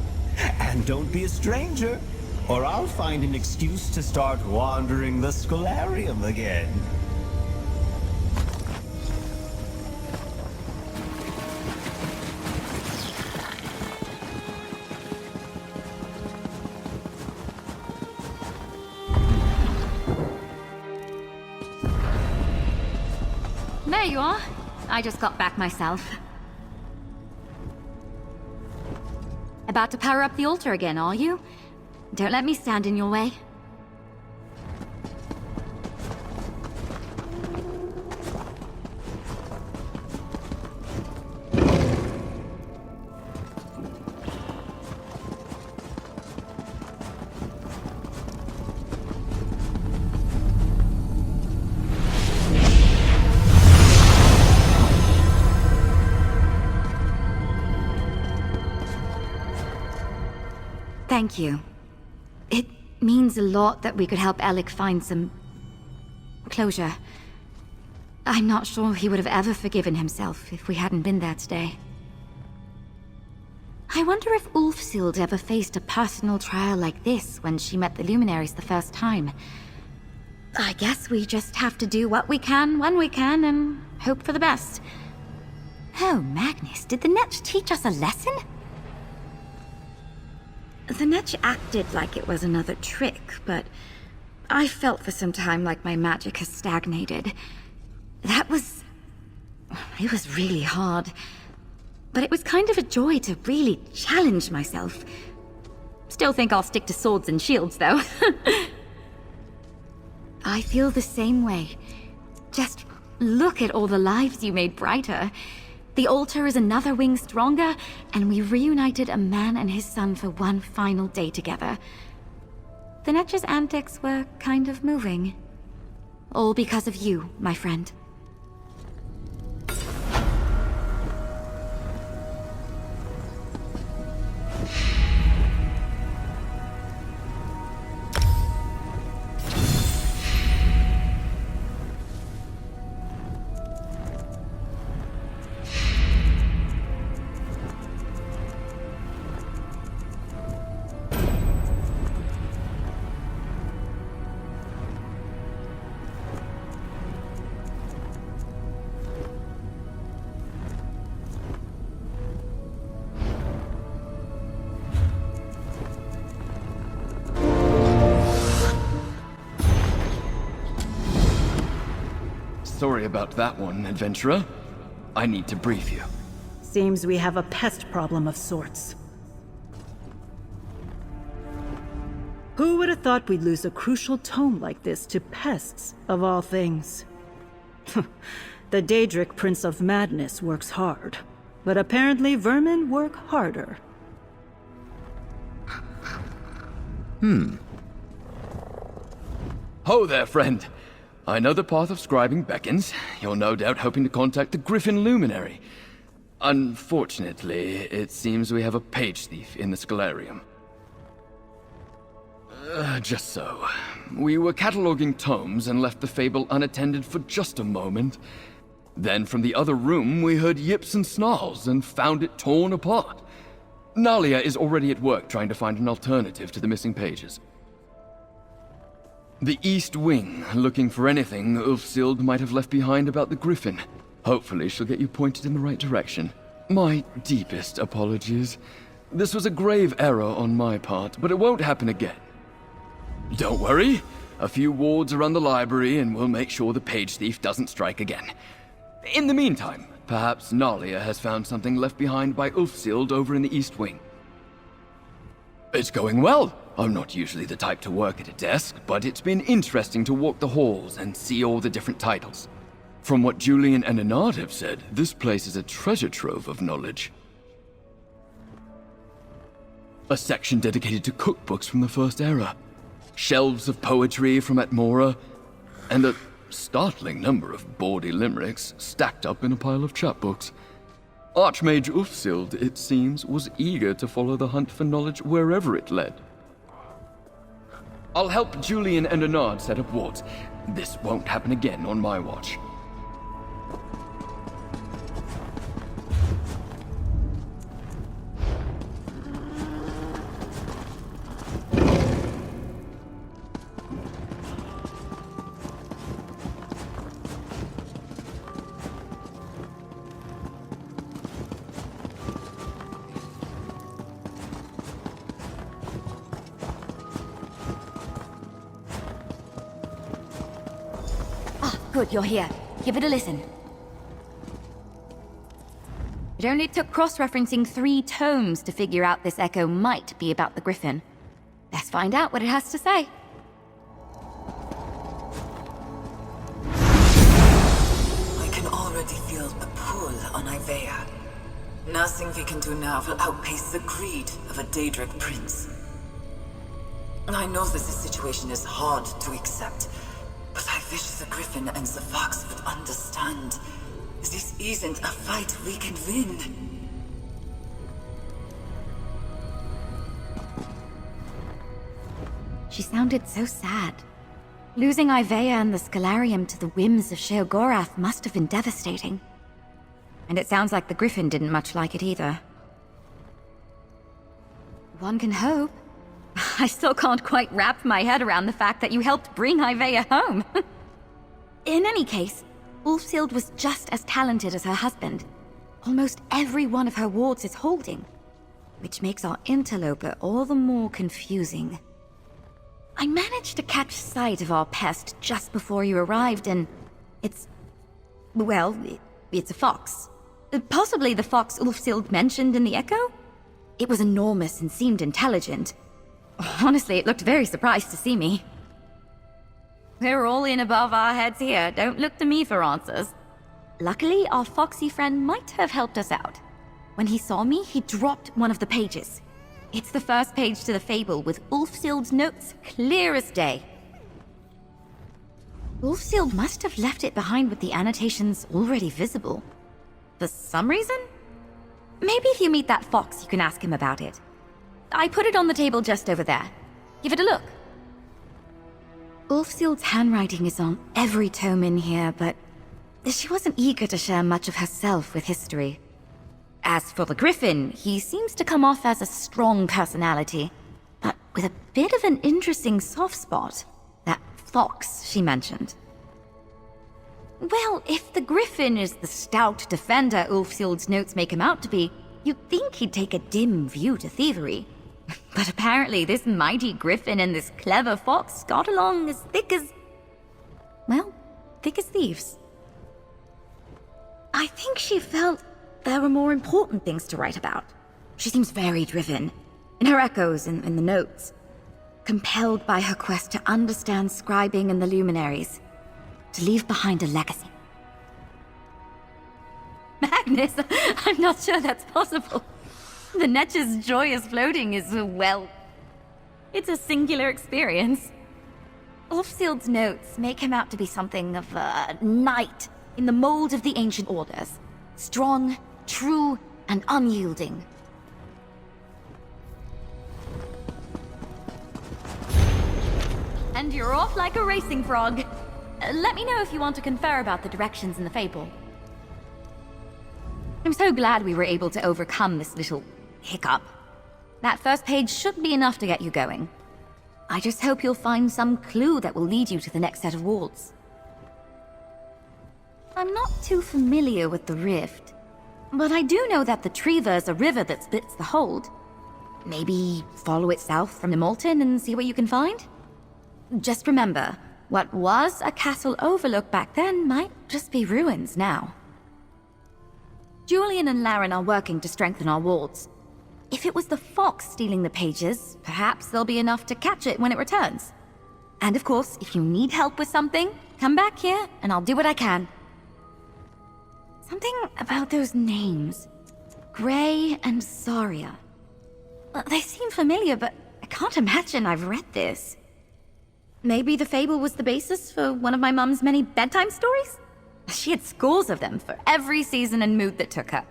and don't be a stranger, or I'll find an excuse to start wandering the Scalarium again. There you are. I just got back myself. About to power up the altar again, are you? Don't let me stand in your way. Thank you. It means a lot that we could help Alec find some closure. I'm not sure he would have ever forgiven himself if we hadn't been there today. I wonder if Ulfsild ever faced a personal trial like this when she met the Luminaries the first time. I guess we just have to do what we can when we can and hope for the best. Oh, Magnus, did the Netch teach us a lesson? The Netch acted like it was another trick, but I felt for some time like my magic has stagnated. It was really hard. But it was kind of a joy to really challenge myself. Still think I'll stick to swords and shields, though. I feel the same way. Just look at all the lives you made brighter. The altar is another wing stronger, and we reunited a man and his son for one final day together. The Netch's antics were kind of moving. All because of you, my friend. Sorry about that one, adventurer. I need to brief you. Seems we have a pest problem of sorts. Who would have thought we'd lose a crucial tome like this to pests, of all things? The Daedric Prince of Madness works hard, but apparently vermin work harder. Ho there, friend. I know the path of scribing beckons. You're no doubt hoping to contact the Gryphon luminary. Unfortunately, it seems we have a page thief in the Scalarium. Just so. We were cataloging tomes and left the fable unattended for just a moment. Then from the other room, we heard yips and snarls and found it torn apart. Nalia is already at work trying to find an alternative to the missing pages. The East Wing, looking for anything Ulfsild might have left behind about the Gryphon. Hopefully she'll get you pointed in the right direction. My deepest apologies. This was a grave error on my part, but it won't happen again. Don't worry. A few wards around the library and we'll make sure the page thief doesn't strike again. In the meantime, perhaps Nalia has found something left behind by Ulfsild over in the East Wing. It's going well. I'm not usually the type to work at a desk, but it's been interesting to walk the halls and see all the different titles. From what Julian and Anard have said, this place is a treasure trove of knowledge. A section dedicated to cookbooks from the First Era, shelves of poetry from Atmora, and a startling number of bawdy limericks stacked up in a pile of chapbooks. Archmage Ulfsild, it seems, was eager to follow the hunt for knowledge wherever it led. I'll help Julian and Anard set up wards. This won't happen again on my watch. Good, you're here. Give it a listen. It only took cross-referencing 3 tomes to figure out this echo might be about the Gryphon. Let's find out what it has to say. I can already feel the pull on Ivea. Nothing we can do now will outpace the greed of a Daedric prince. I know that this situation is hard to accept, but I wish the Gryphon and the Fox would understand. This isn't a fight we can win. She sounded so sad. Losing Ivea and the Scalarium to the whims of Sheogorath must have been devastating. And it sounds like the Gryphon didn't much like it either. One can hope. I still can't quite wrap my head around the fact that you helped bring Ivea home. In any case, Ulfsild was just as talented as her husband. Almost every one of her wards is holding, which makes our interloper all the more confusing. I managed to catch sight of our pest just before you arrived, and it's a fox. Possibly the fox Ulfsild mentioned in the Echo? It was enormous and seemed intelligent. Honestly, it looked very surprised to see me. We're all in above our heads here. Don't look to me for answers. Luckily, our foxy friend might have helped us out. When he saw me, he dropped one of the pages. It's the first page to the fable with Ulfsild's notes clear as day. Ulfsild must have left it behind with the annotations already visible. For some reason? Maybe if you meet that fox, you can ask him about it. I put it on the table just over there. Give it a look. Ulfsild's handwriting is on every tome in here, but she wasn't eager to share much of herself with history. As for the Gryphon, he seems to come off as a strong personality, but with a bit of an interesting soft spot. That fox she mentioned. Well, if the Gryphon is the stout defender Ulfsild's notes make him out to be, you'd think he'd take a dim view to thievery. But apparently this mighty Gryphon and this clever fox got along as thick as thieves. I think she felt there were more important things to write about. She seems very driven, in her echoes and in the notes. Compelled by her quest to understand scribing and the luminaries, to leave behind a legacy. Magnus, I'm not sure that's possible. The Netch's joyous floating is, well, it's a singular experience. Ulfsild's notes make him out to be something of a knight in the mold of the ancient orders. Strong, true, and unyielding. And you're off like a racing frog. Let me know if you want to confer about the directions in the fable. I'm so glad we were able to overcome this little hiccup. That first page should be enough to get you going. I just hope you'll find some clue that will lead you to the next set of wards. I'm not too familiar with the Rift, but I do know that the Treva is a river that splits the hold. Maybe follow it south from the Molten and see what you can find? Just remember, what was a castle overlook back then might just be ruins now. Julian and Laren are working to strengthen our wards. If it was the fox stealing the pages, perhaps there'll be enough to catch it when it returns. And of course, if you need help with something, come back here and I'll do what I can. Something about those names. Gray and Saria. They seem familiar, but I can't imagine I've read this. Maybe the fable was the basis for one of my mum's many bedtime stories? She had scores of them for every season and mood that took her.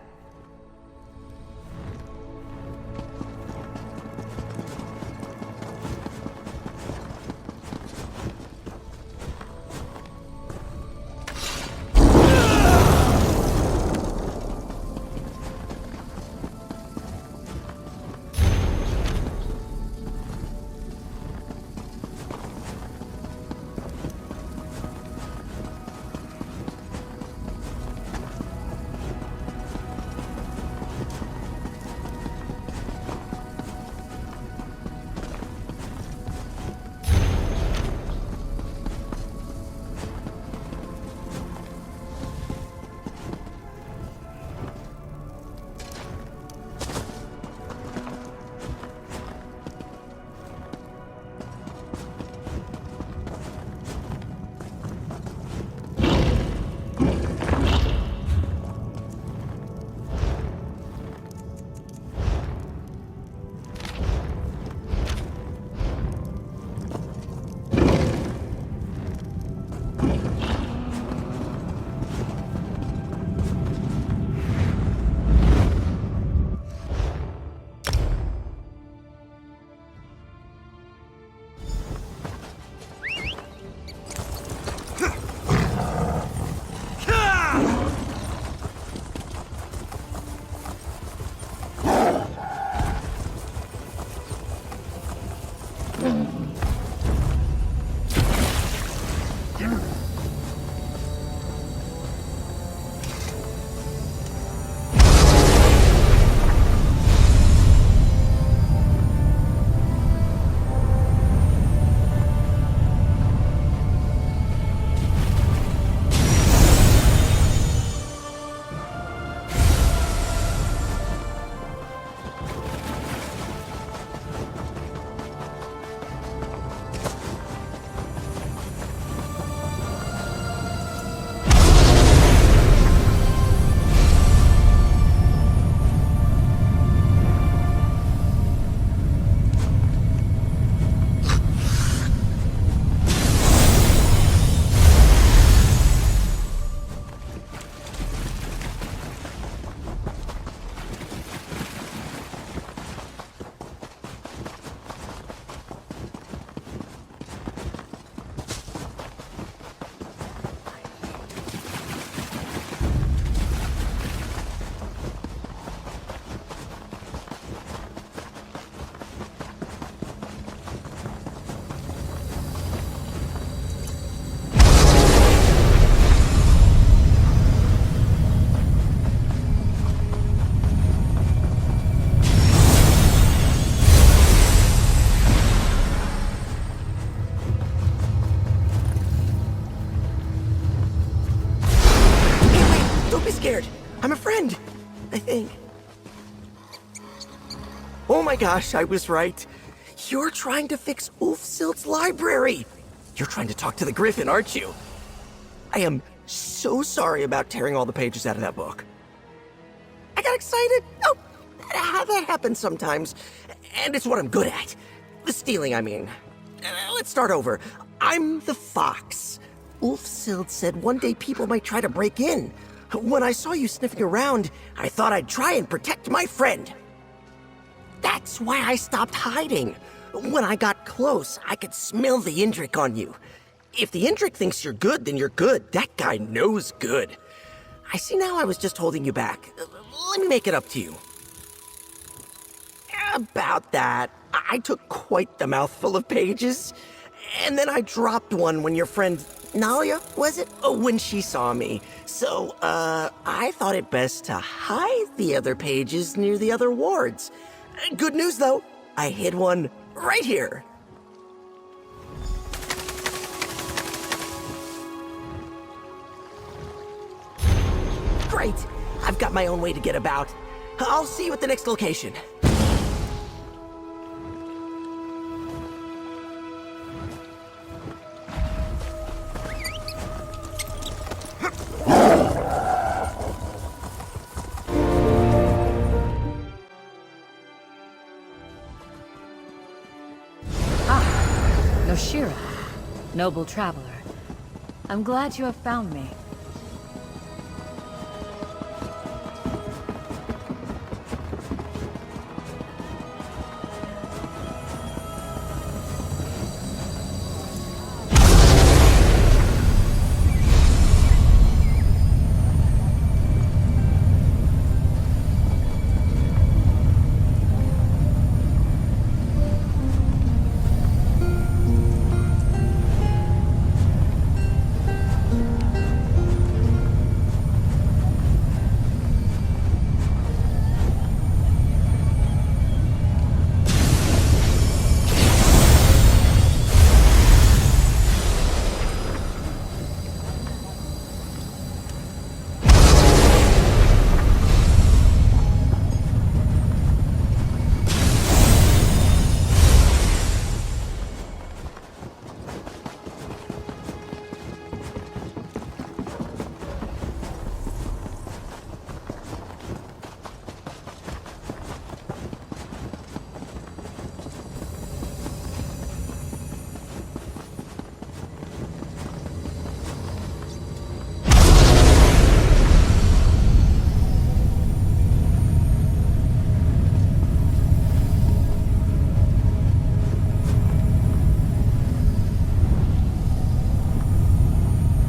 Oh my gosh, I was right. You're trying to fix Ulfsild's library. You're trying to talk to the Gryphon, aren't you? I am so sorry about tearing all the pages out of that book. I got excited. Oh, that happens sometimes. And it's what I'm good at. The stealing, I mean. Let's start over. I'm the fox. Ulfsild said one day people might try to break in. When I saw you sniffing around, I thought I'd try and protect my friend. That's why I stopped hiding. When I got close, I could smell the Indrik on you. If the Indrik thinks you're good, then you're good. That guy knows good. I see now I was just holding you back. Let me make it up to you. About that, I took quite the mouthful of pages. And then I dropped one when your friend Nalia, was it? Oh, when she saw me. So, I thought it best to hide the other pages near the other wards. Good news, though. I hid one right here. Great. I've got my own way to get about. I'll see you at the next location. Noshira, noble traveler. I'm glad you have found me.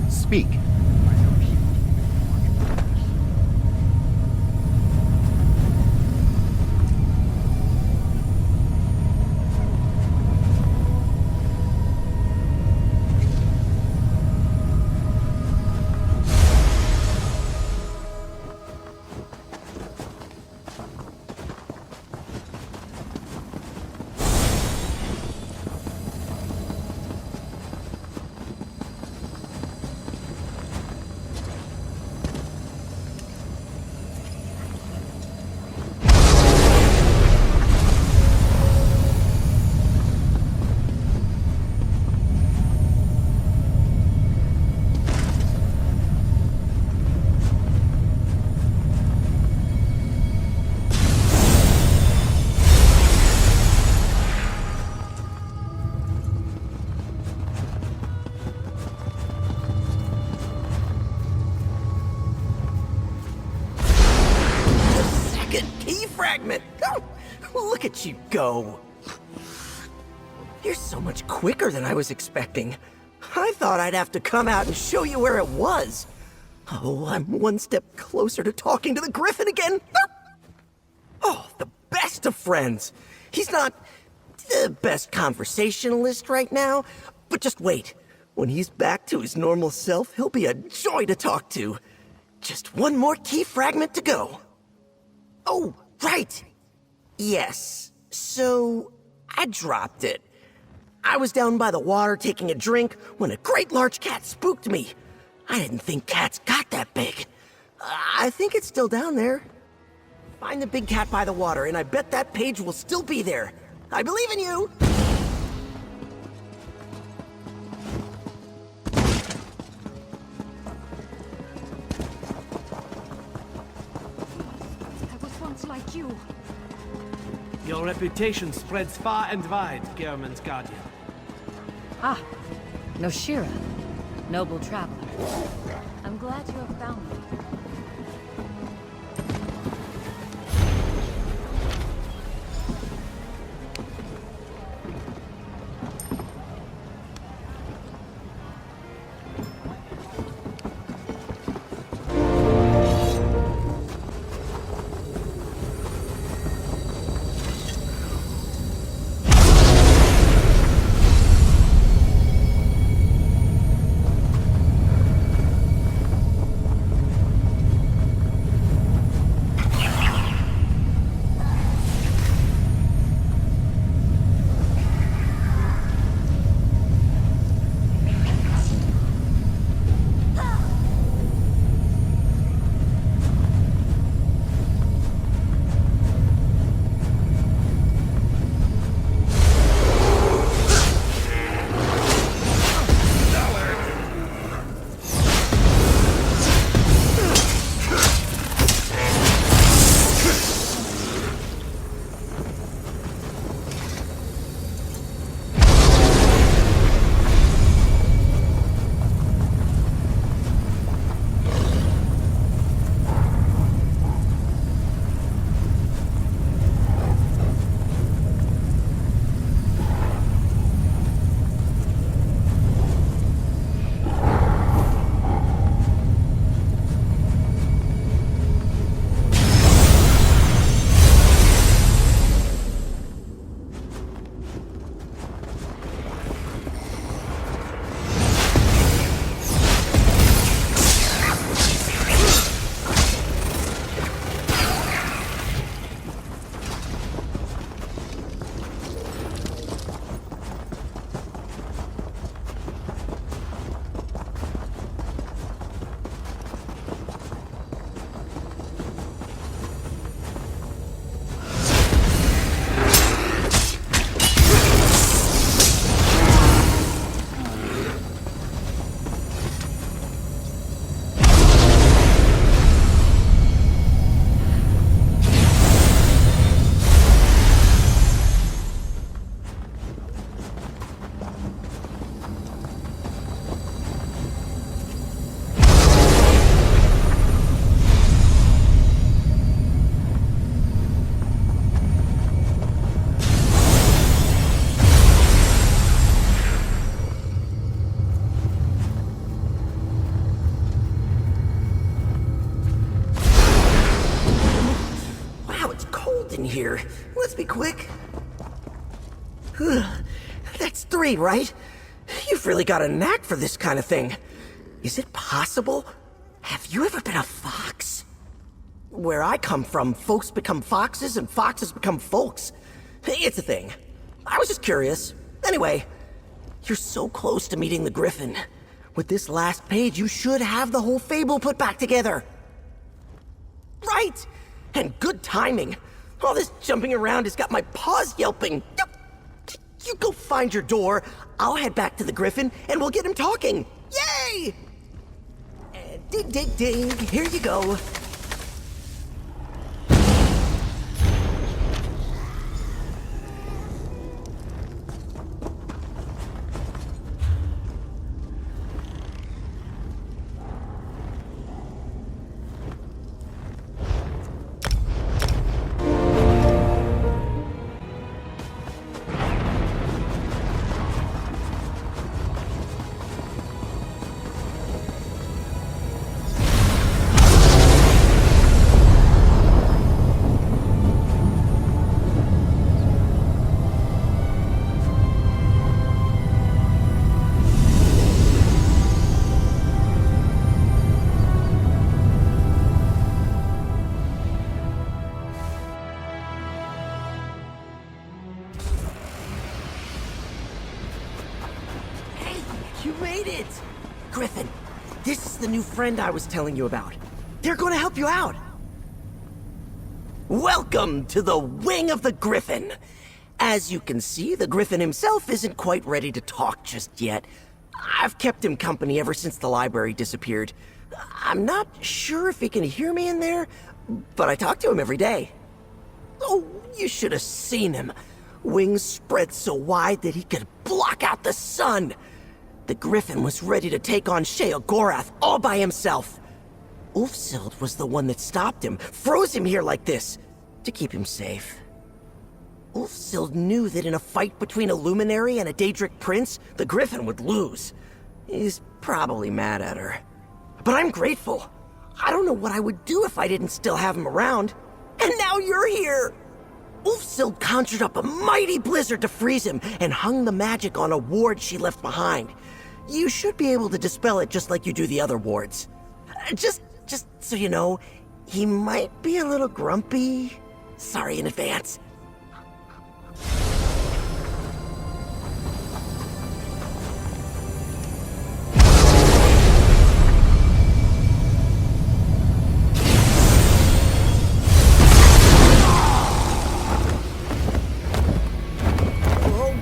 Speak. Fragment. Oh, look at you go. You're so much quicker than I was expecting. I thought I'd have to come out and show you where it was. Oh, I'm one step closer to talking to the Gryphon again. Oh, the best of friends. He's not the best conversationalist right now, but just wait. When he's back to his normal self, he'll be a joy to talk to. Just one more key fragment to go. Oh, right. Yes. So, I dropped it. I was down by the water taking a drink when a great large cat spooked me. I didn't think cats got that big. I think it's still down there. Find the big cat by the water, and I bet that page will still be there. I believe in you! I was once like you. Your reputation spreads far and wide, Gehrman's guardian. Ah, Noshira, noble traveler. I'm glad you have found me. here. Let's be quick. That's 3, right? You've really got a knack for this kind of thing. Is it possible? Have you ever been a fox? Where I come from, folks become foxes and foxes become folks. It's a thing. I was just curious. Anyway, you're so close to meeting the Gryphon. With this last page, you should have the whole fable put back together. Right! And good timing. All this jumping around has got my paws yelping. You go find your door, I'll head back to the Gryphon, and we'll get him talking. Yay! And dig, dig, dig. Here you go. You made it! Gryphon, this is the new friend I was telling you about. They're gonna help you out. Welcome to the wing of the Gryphon. As you can see, the Gryphon himself isn't quite ready to talk just yet. I've kept him company ever since the library disappeared. I'm not sure if he can hear me in there, but I talk to him every day. Oh, you should have seen him. Wings spread so wide that he could block out the sun. The Gryphon was ready to take on Sheogorath all by himself. Ulfsild was the one that stopped him, froze him here like this, to keep him safe. Ulfsild knew that in a fight between a luminary and a Daedric prince, the Gryphon would lose. He's probably mad at her. But I'm grateful. I don't know what I would do if I didn't still have him around. And now you're here! Ulfsild conjured up a mighty blizzard to freeze him and hung the magic on a ward she left behind. You should be able to dispel it just like you do the other wards. Just so you know, he might be a little grumpy. Sorry in advance.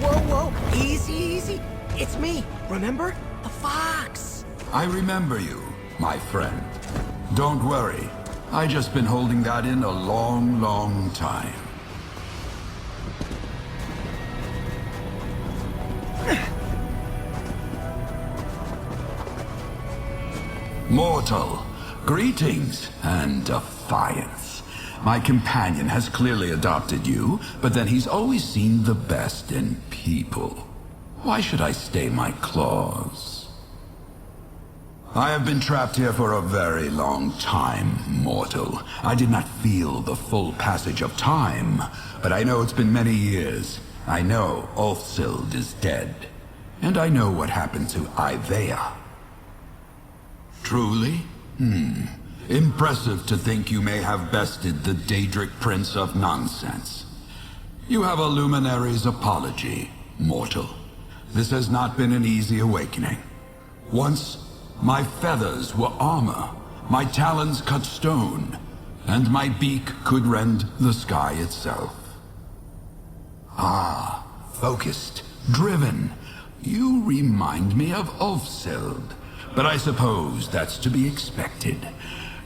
Whoa. Easy. It's me, remember? The fox. I remember you, my friend. Don't worry. I just been holding that in a long time. Mortal, greetings and defiance. My companion has clearly adopted you, but then he's always seen the best in people. Why should I stay my claws? I have been trapped here for a very long time, mortal. I did not feel the full passage of time, but I know it's been many years. I know Ulfsild is dead, and I know what happened to Ivea. Truly? Impressive to think you may have bested the Daedric Prince of Nonsense. You have a luminary's apology, mortal. This has not been an easy awakening. Once, my feathers were armor, my talons cut stone, and my beak could rend the sky itself. Ah, focused, driven. You remind me of Ulfsild, but I suppose that's to be expected.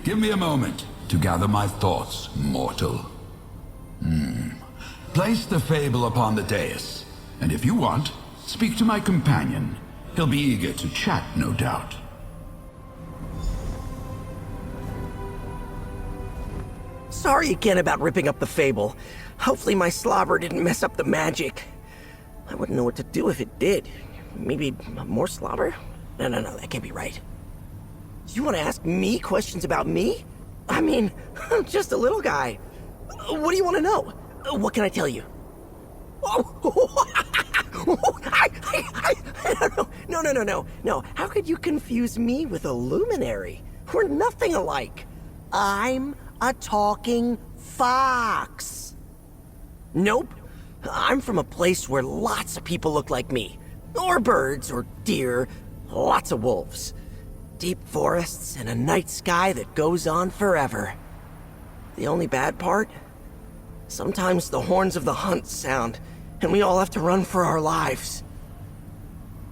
Give me a moment to gather my thoughts, mortal. Place the fable upon the dais, and if you want, speak to my companion. He'll be eager to chat, no doubt. Sorry again about ripping up the fable. Hopefully my slobber didn't mess up the magic. I wouldn't know what to do if it did. Maybe more slobber? No, that can't be right. You want to ask me questions about me? I mean, I'm just a little guy. What do you want to know? What can I tell you? No. How could you confuse me with a luminary? We're nothing alike. I'm a talking fox. Nope. I'm from a place where lots of people look like me. Or birds, or deer, lots of wolves. Deep forests and a night sky that goes on forever. The only bad part? Sometimes the horns of the hunt sound, and we all have to run for our lives.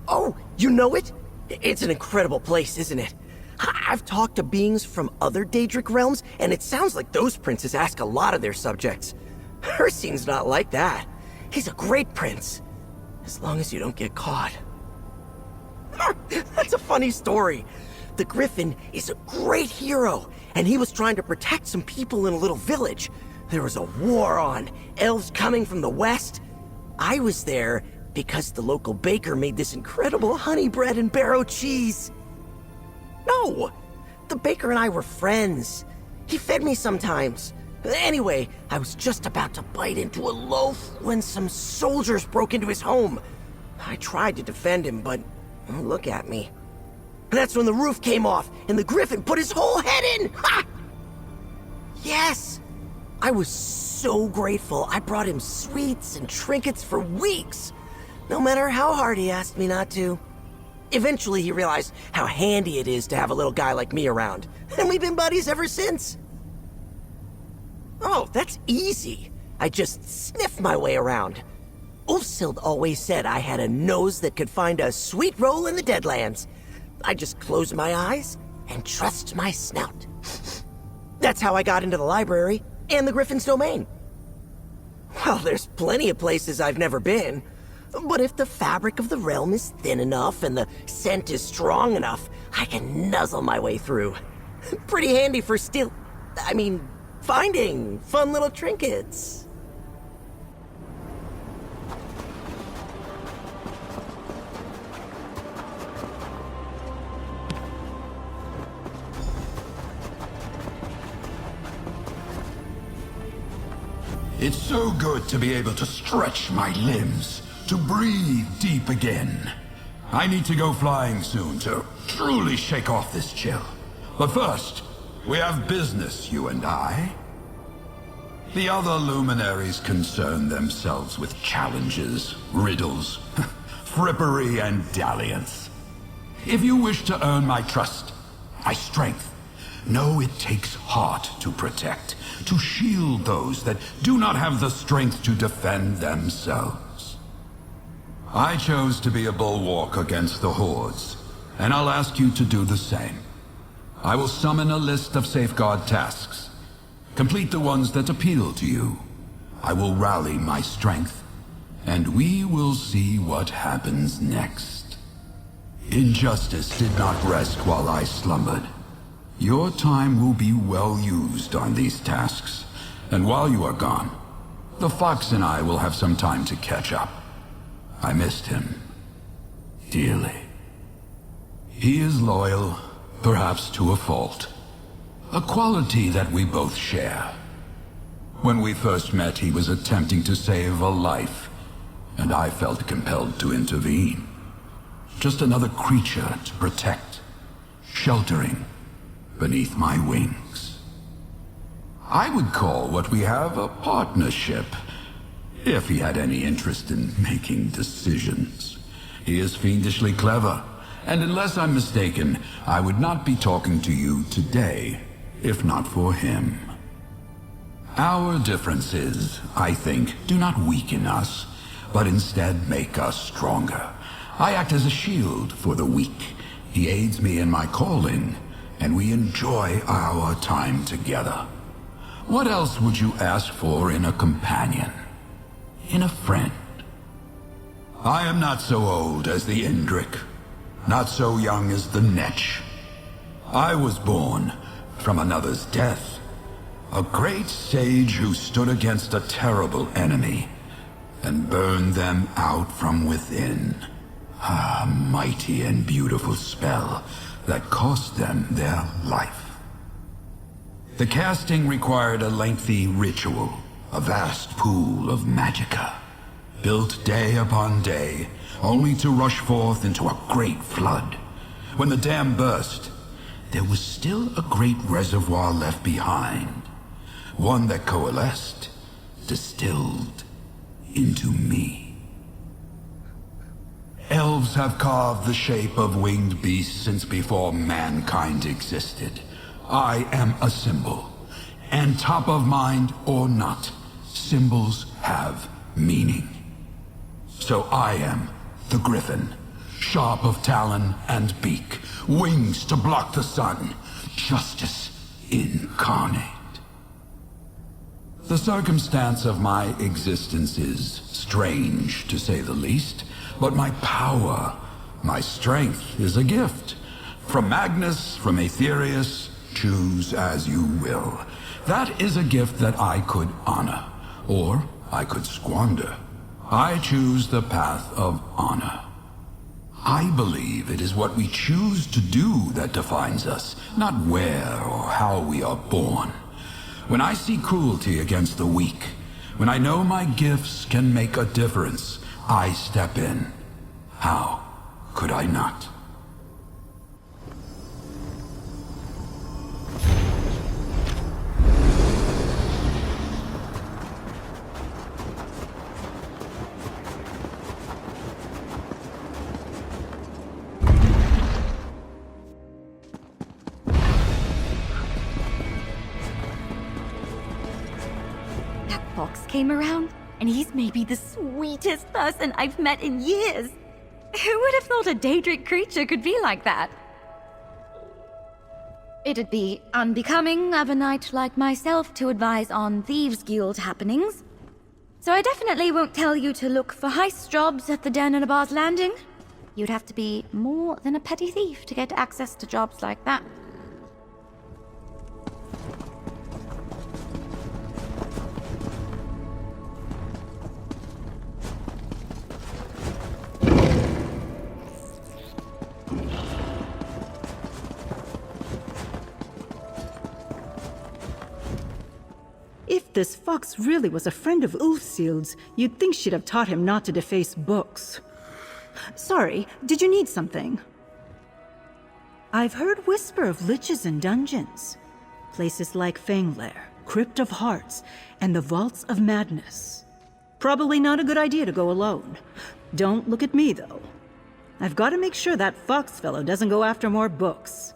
Oh, you know it? It's an incredible place, isn't it? I've talked to beings from other Daedric realms, and it sounds like those princes ask a lot of their subjects. Hircine's not like that. He's a great prince, as long as you don't get caught. That's a funny story. The Gryphon is a great hero, and he was trying to protect some people in a little village. There was a war on, elves coming from the west. I was there because the local baker made this incredible honey bread and barrow cheese. No, the baker and I were friends. He fed me sometimes. Anyway, I was just about to bite into a loaf when some soldiers broke into his home. I tried to defend him, but look at me. That's when the roof came off, and the Gryphon put his whole head in! Ha! Yes! I was so grateful. I brought him sweets and trinkets for weeks, no matter how hard he asked me not to. Eventually, he realized how handy it is to have a little guy like me around, and we've been buddies ever since. Oh, that's easy. I just sniff my way around. Ulfsild always said I had a nose that could find a sweet roll in the Deadlands. I just close my eyes and trust my snout. That's how I got into the library and the Gryphon's domain. Well, there's plenty of places I've never been. But if the fabric of the realm is thin enough and the scent is strong enough, I can nuzzle my way through. Pretty handy for finding fun little trinkets. It's so good to be able to stretch my limbs, to breathe deep again. I need to go flying soon to truly shake off this chill. But first, we have business, you and I. The other luminaries concern themselves with challenges, riddles, frippery, and dalliance. If you wish to earn my trust, my strength, know it takes heart to protect, to shield those that do not have the strength to defend themselves. I chose to be a bulwark against the hordes, and I'll ask you to do the same. I will summon a list of safeguard tasks. Complete the ones that appeal to you. I will rally my strength, and we will see what happens next. Injustice did not rest while I slumbered. Your time will be well used on these tasks, and while you are gone, the fox and I will have some time to catch up. I missed him dearly. He is loyal, perhaps to a fault, a quality that we both share. When we first met, he was attempting to save a life, and I felt compelled to intervene. Just another creature to protect, sheltering beneath my wings. I would call what we have a partnership, if he had any interest in making decisions. He is fiendishly clever, and unless I'm mistaken, I would not be talking to you today, if not for him. Our differences, I think, do not weaken us, but instead make us stronger. I act as a shield for the weak. He aids me in my calling, and we enjoy our time together. What else would you ask for in a companion? In a friend? I am not so old as the Indrik, not so young as the Netch. I was born from another's death, a great sage who stood against a terrible enemy and burned them out from within. A mighty and beautiful spell that cost them their life. The casting required a lengthy ritual, a vast pool of magicka, built day upon day, only to rush forth into a great flood. When the dam burst, there was still a great reservoir left behind, one that coalesced, distilled into me. Elves have carved the shape of winged beasts since before mankind existed. I am a symbol, and top of mind or not, symbols have meaning. So I am the Gryphon, sharp of talon and beak, wings to block the sun, justice incarnate. The circumstance of my existence is strange, to say the least, but my power, my strength, is a gift. From Magnus, from Aetherius, choose as you will. That is a gift that I could honor, or I could squander. I choose the path of honor. I believe it is what we choose to do that defines us, not where or how we are born. When I see cruelty against the weak, when I know my gifts can make a difference, I step in. How could I not? came around, and he's maybe the sweetest person I've met in years. Who would have thought a Daedric creature could be like that? It'd be unbecoming of a knight like myself to advise on Thieves' Guild happenings. So I definitely won't tell you to look for heist jobs at the Den in a Bar's Landing. You'd have to be more than a petty thief to get access to jobs like that. If this fox really was a friend of Ulfsild's, you'd think she'd have taught him not to deface books. Sorry, did you need something? I've heard whisper of liches in dungeons. Places like Fanglair, Crypt of Hearts, and the Vaults of Madness. Probably not a good idea to go alone. Don't look at me, though. I've got to make sure that fox fellow doesn't go after more books.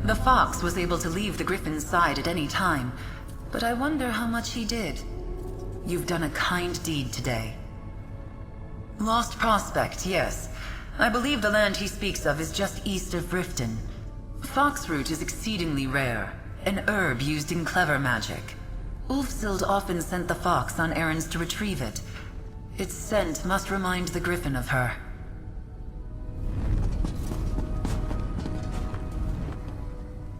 The fox was able to leave the Gryphon's side at any time, but I wonder how much he did. You've done a kind deed today. Lost Prospect, yes. I believe the land he speaks of is just east of Riften. Foxroot is exceedingly rare, an herb used in clever magic. Ulfsild often sent the fox on errands to retrieve it. Its scent must remind the Gryphon of her.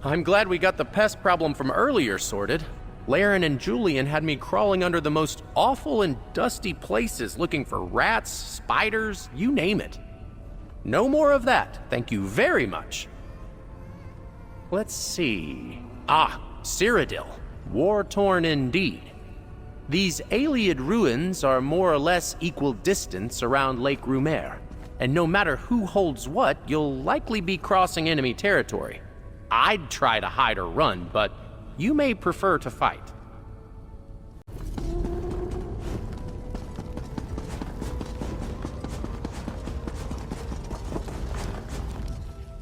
I'm glad we got the pest problem from earlier sorted. Laren and Julian had me crawling under the most awful and dusty places looking for rats, spiders, you name it. No more of that, thank you very much. Let's see. Cyrodiil. War-torn indeed. These Ayleid ruins are more or less equal distance around Lake Rumer, and no matter who holds what, you'll likely be crossing enemy territory. I'd try to hide or run, but you may prefer to fight.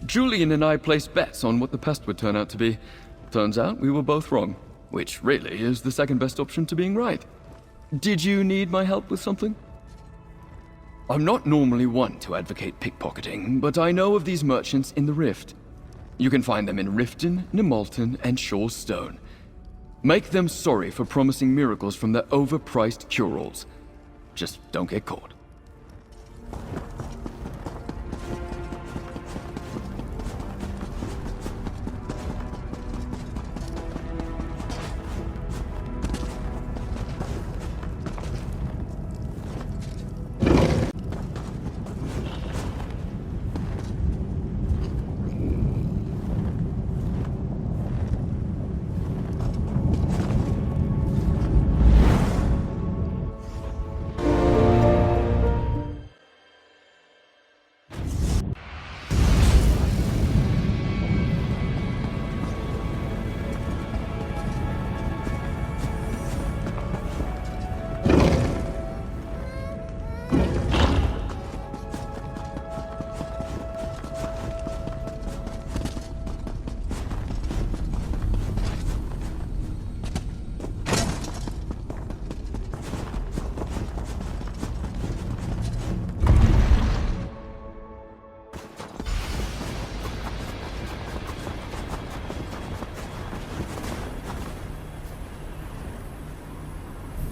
Julian and I placed bets on what the pest would turn out to be. Turns out we were both wrong, which really is the second best option to being right. Did you need my help with something? I'm not normally one to advocate pickpocketing, but I know of these merchants in the Rift. You can find them in Riften, Nemalton, and Shaw's Stone. Make them sorry for promising miracles from their overpriced cure-alls. Just don't get caught.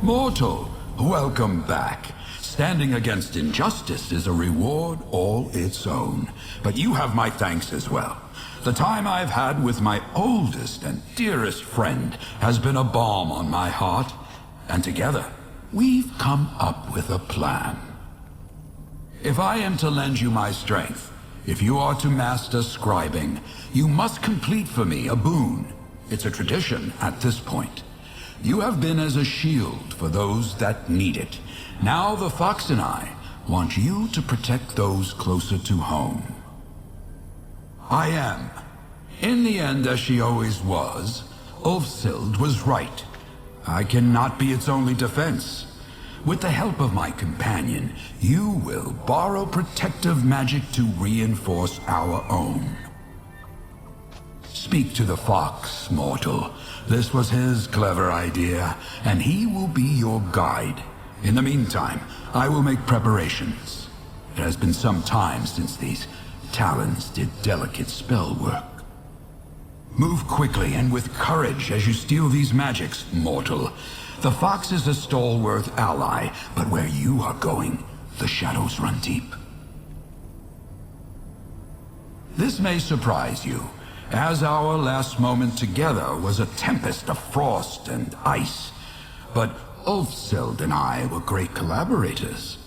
Mortal, welcome back. Standing against injustice is a reward all its own. But you have my thanks as well. The time I've had with my oldest and dearest friend has been a balm on my heart. And together, we've come up with a plan. If I am to lend you my strength, if you are to master scribing, you must complete for me a boon. It's a tradition at this point. You have been as a shield for those that need it. Now the Fox and I want you to protect those closer to home. I am. In the end, as she always was, Ulfsild was right. I cannot be its only defense. With the help of my companion, you will borrow protective magic to reinforce our own. Speak to the fox, mortal. This was his clever idea, and he will be your guide. In the meantime, I will make preparations. It has been some time since these talons did delicate spell work. Move quickly and with courage as you steal these magics, mortal. The fox is a stalwart ally, but where you are going, the shadows run deep. This may surprise you, as our last moment together was a tempest of frost and ice. But Ulfsild and I were great collaborators.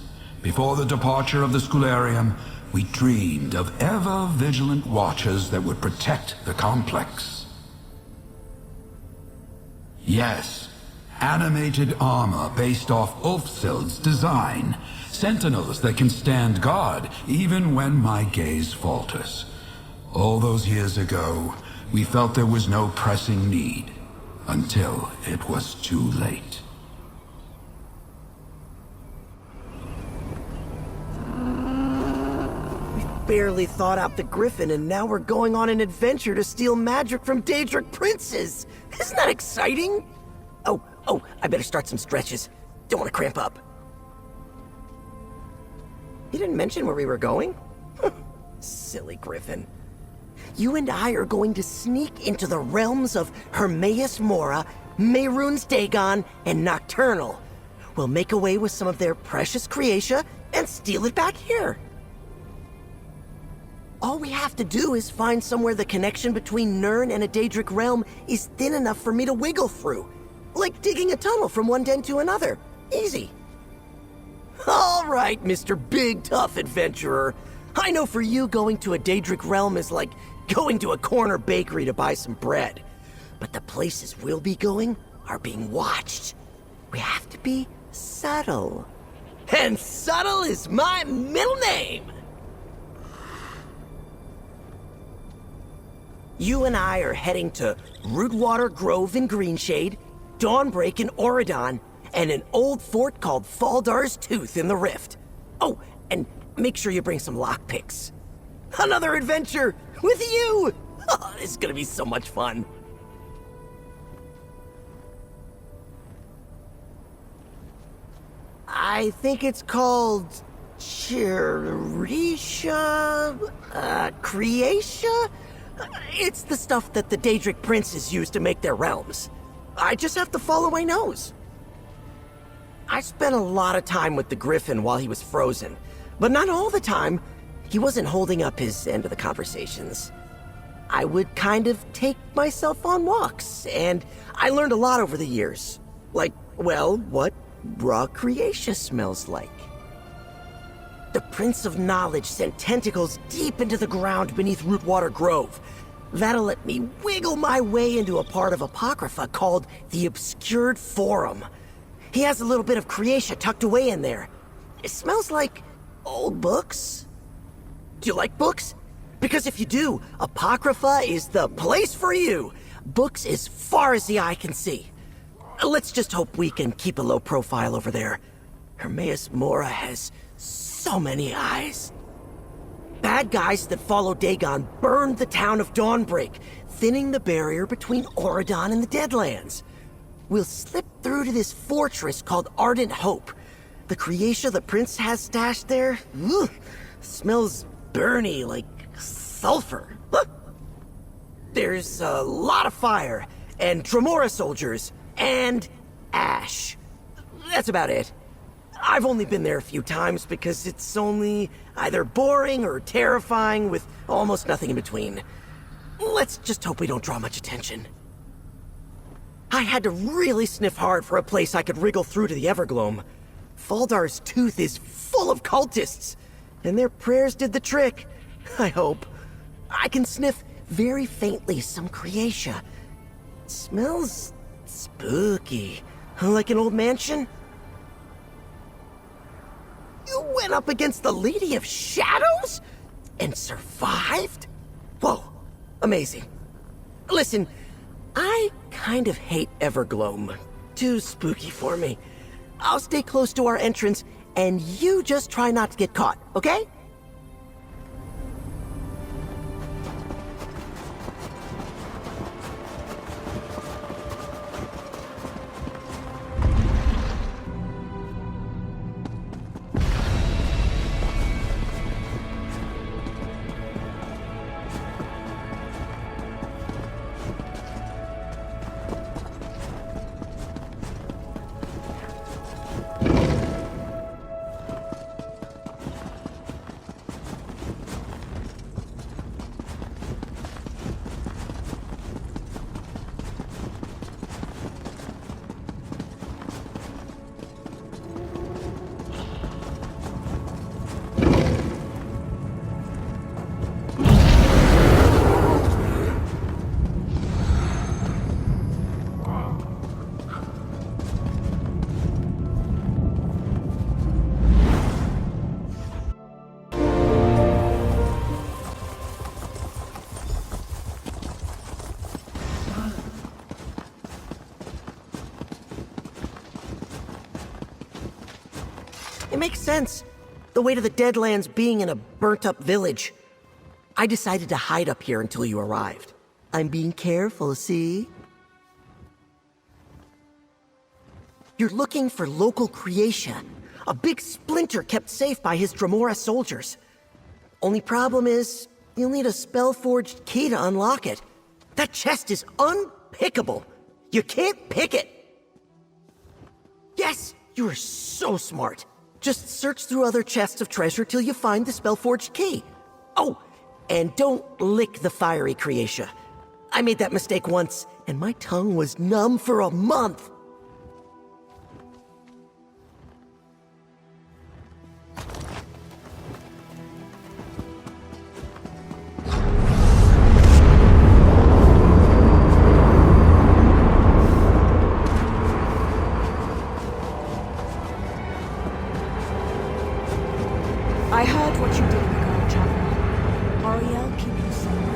Before the departure of the Schularium, we dreamed of ever-vigilant watchers that would protect the complex. Yes, animated armor based off Ulfsild's design. Sentinels that can stand guard even when my gaze falters. All those years ago, we felt there was no pressing need, until it was too late. Barely thought out the Gryphon, and now we're going on an adventure to steal magic from Daedric princes! Isn't that exciting? Oh, I better start some stretches. Don't want to cramp up. You didn't mention where we were going? Silly Gryphon. You and I are going to sneak into the realms of Hermaeus Mora, Mehrunes Dagon, and Nocturnal. We'll make away with some of their precious creatia and steal it back here. All we have to do is find somewhere the connection between Nirn and a Daedric realm is thin enough for me to wiggle through. Like digging a tunnel from one den to another. Easy. All right, Mr. Big Tough Adventurer. I know for you, going to a Daedric realm is like going to a corner bakery to buy some bread. But the places we'll be going are being watched. We have to be subtle. And subtle is my middle name! You and I are heading to Rootwater Grove in Greenshade, Dawnbreak in Auridon, and an old fort called Faldar's Tooth in the Rift. Oh, and make sure you bring some lockpicks. Another adventure with you! Oh, this is gonna be so much fun. I think it's called Chirisha? Creatia? It's the stuff that the Daedric princes use to make their realms. I just have to follow my nose. I spent a lot of time with the Gryphon while he was frozen, but not all the time. He wasn't holding up his end of the conversations. I would kind of take myself on walks, and I learned a lot over the years. Like, well, what raw creation smells like. The Prince of Knowledge sent tentacles deep into the ground beneath Rootwater Grove. That'll let me wiggle my way into a part of Apocrypha called the Obscured Forum. He has a little bit of creation tucked away in there. It smells like old books. Do you like books? Because if you do, Apocrypha is the place for you. Books as far as the eye can see. Let's just hope we can keep a low profile over there. Hermaeus Mora has so many eyes. Bad guys that follow Dagon burned the town of Dawnbreak, thinning the barrier between Auridon and the Deadlands. We'll slip through to this fortress called Ardent Hope. The creatia the prince has stashed there, smells burny like sulfur. There's a lot of fire, and Dremora soldiers, and ash. That's about it. I've only been there a few times because it's only either boring or terrifying with almost nothing in between. Let's just hope we don't draw much attention. I had to really sniff hard for a place I could wriggle through to the Evergloam. Faldar's Tooth is full of cultists, and their prayers did the trick, I hope. I can sniff very faintly some creatia. It smells spooky, like an old mansion. You went up against the Lady of Shadows? And survived? Whoa, amazing. Listen, I kind of hate Evergloam. Too spooky for me. I'll stay close to our entrance, and you just try not to get caught, okay? It makes sense. The weight of the Deadlands being in a burnt-up village. I decided to hide up here until you arrived. I'm being careful, see? You're looking for local creation. A big splinter kept safe by his Dremora soldiers. Only problem is, you'll need a spell-forged key to unlock it. That chest is unpickable. You can't pick it. Yes, you are so smart. Just search through other chests of treasure till you find the spell-forged key. Oh, and don't lick the fiery creatia. I made that mistake once, and my tongue was numb for a month. I heard what you did, girl traveler. Ariel, keep you safe.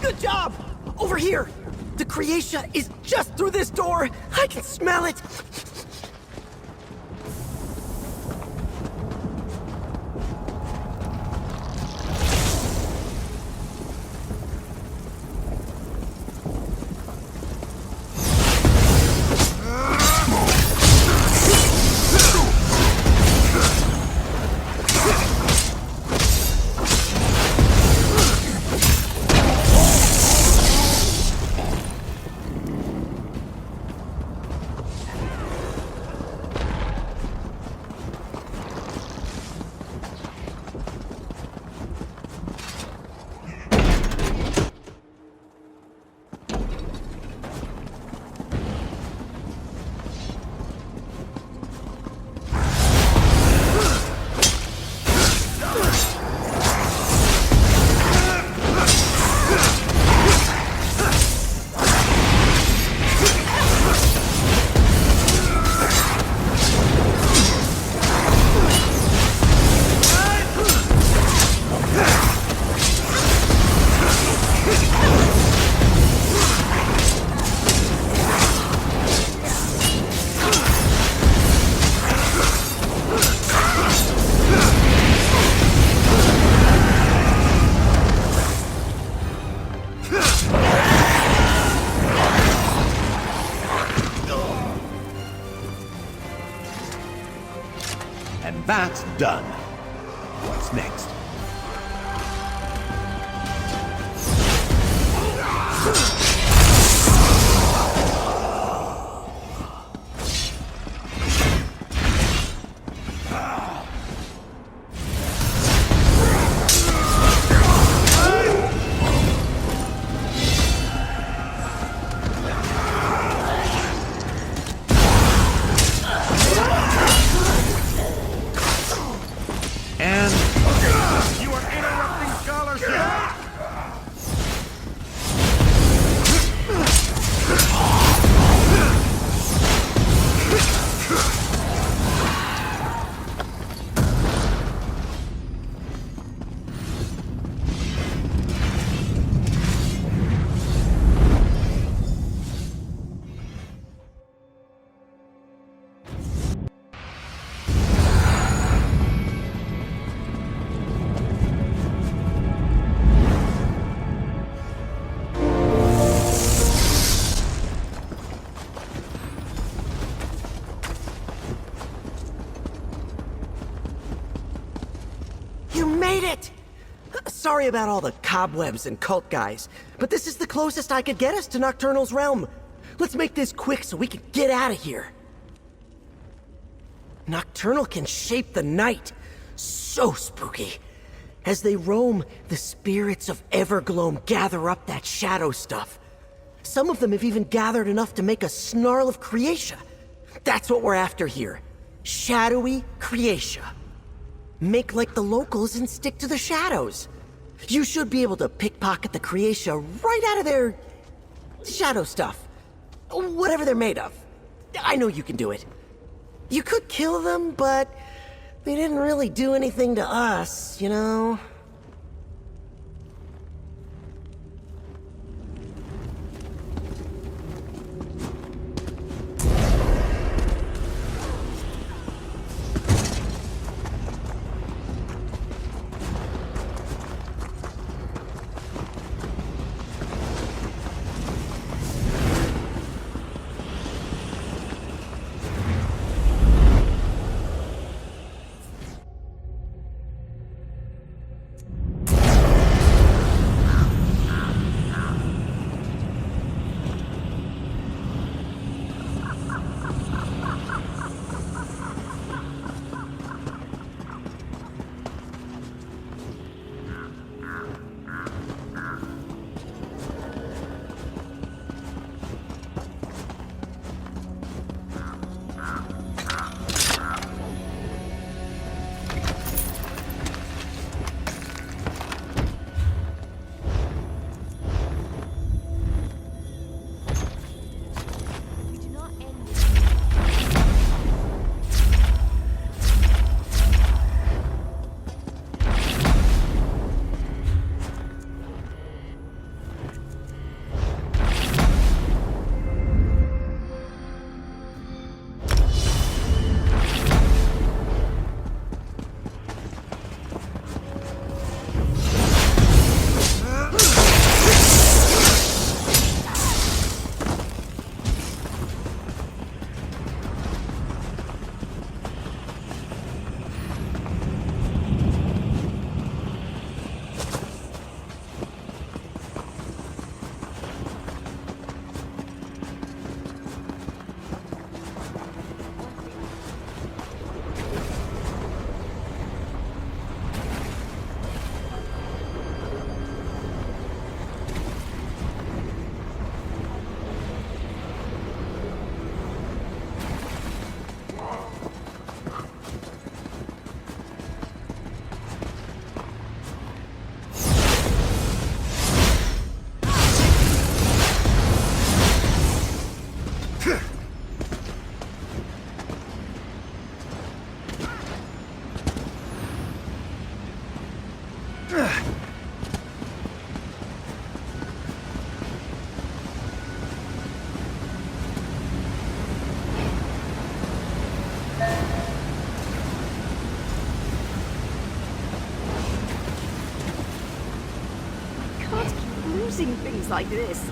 Good job! Over here! The Creatia is just through this door! I can smell it! And that's done. What's next? Sorry about all the cobwebs and cult guys, but this is the closest I could get us to Nocturnal's realm. Let's make this quick so we can get out of here. Nocturnal can shape the night. So spooky. As they roam, the spirits of Evergloam gather up that shadow stuff. Some of them have even gathered enough to make a snarl of Creatia. That's what we're after here. Shadowy Creatia. Make like the locals and stick to the shadows. You should be able to pickpocket the Creatia right out of their shadow stuff. Whatever they're made of. I know you can do it. You could kill them, but they didn't really do anything to us, you know? using things like this.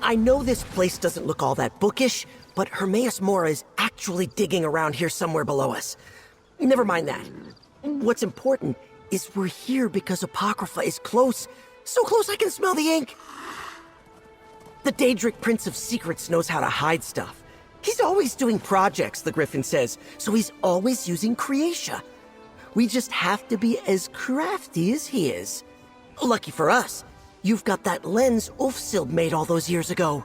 I know this place doesn't look all that bookish, but Hermaeus Mora is actually digging around here somewhere below us. Never mind that. What's important is we're here because Apocrypha is close. So close I can smell the ink. The Daedric Prince of Secrets knows how to hide stuff. He's always doing projects, the Gryphon says, so he's always using Creatia. We just have to be as crafty as he is. Lucky for us, you've got that lens Ulfsild made all those years ago.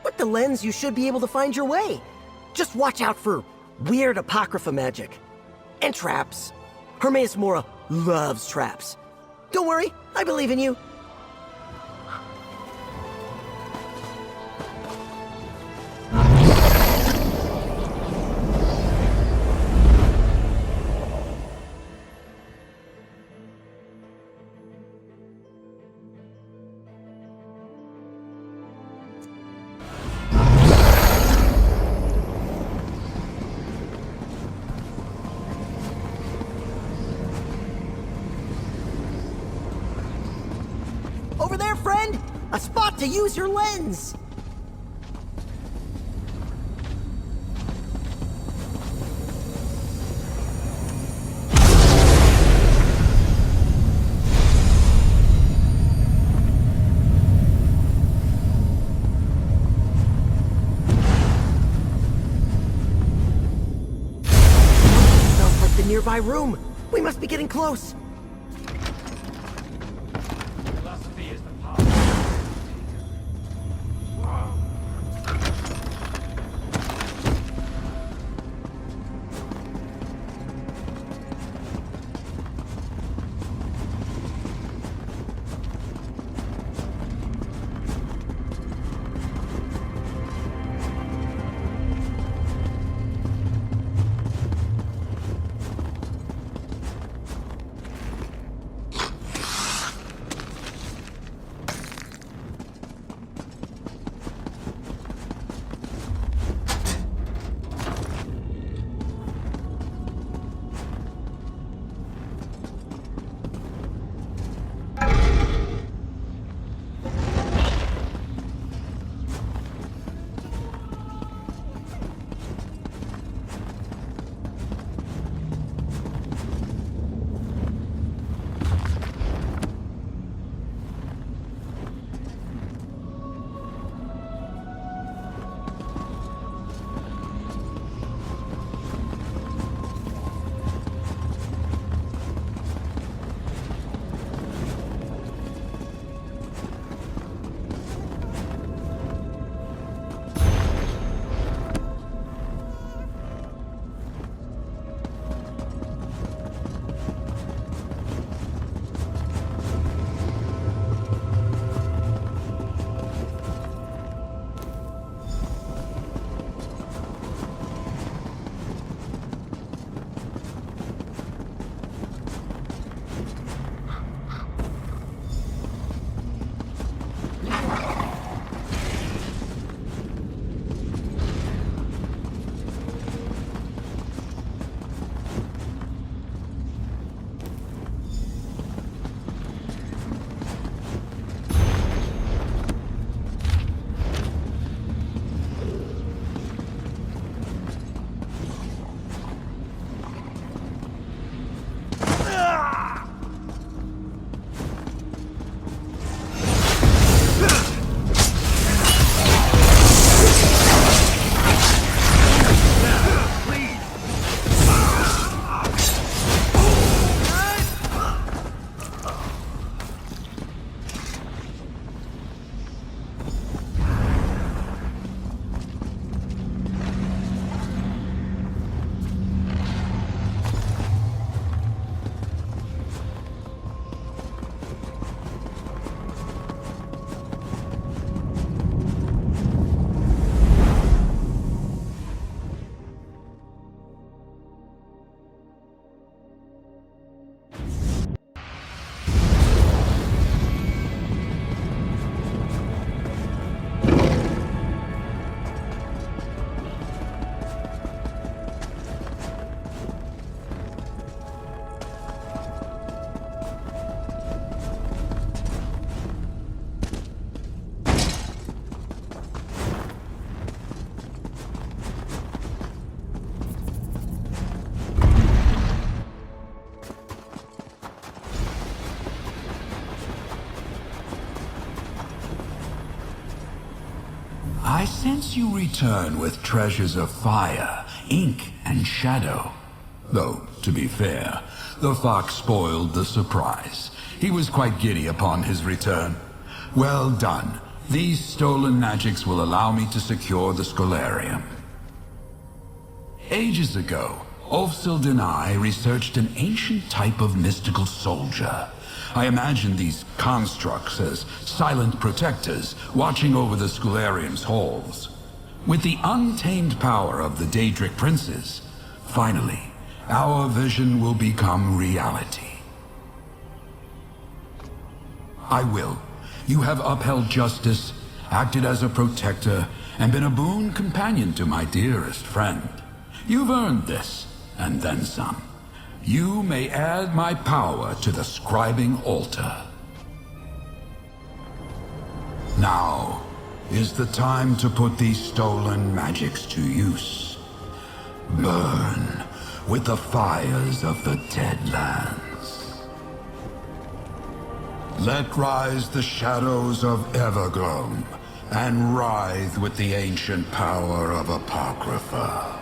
With the lens, you should be able to find your way. Just watch out for weird Apocrypha magic. And traps. Hermaeus Mora loves traps. Don't worry, I believe in you. Over there, friend! A spot to use your lens! Smells like the nearby room. We must be getting close. sense you return with treasures of fire, ink, and shadow. Though, to be fair, the fox spoiled the surprise. He was quite giddy upon his return. Well done. These stolen magics will allow me to secure the Scholarium. Ages ago, Ulfsild and I researched an ancient type of mystical soldier. I imagined these constructs as silent protectors watching over the Scholarium's halls. With the untamed power of the Daedric princes, finally, our vision will become reality. I will. You have upheld justice, acted as a protector, and been a boon companion to my dearest friend. You've earned this, and then some. You may add my power to the scribing altar. Now is the time to put these stolen magics to use. Burn with the fires of the Deadlands. Let rise the shadows of Evergloam, and writhe with the ancient power of Apocrypha.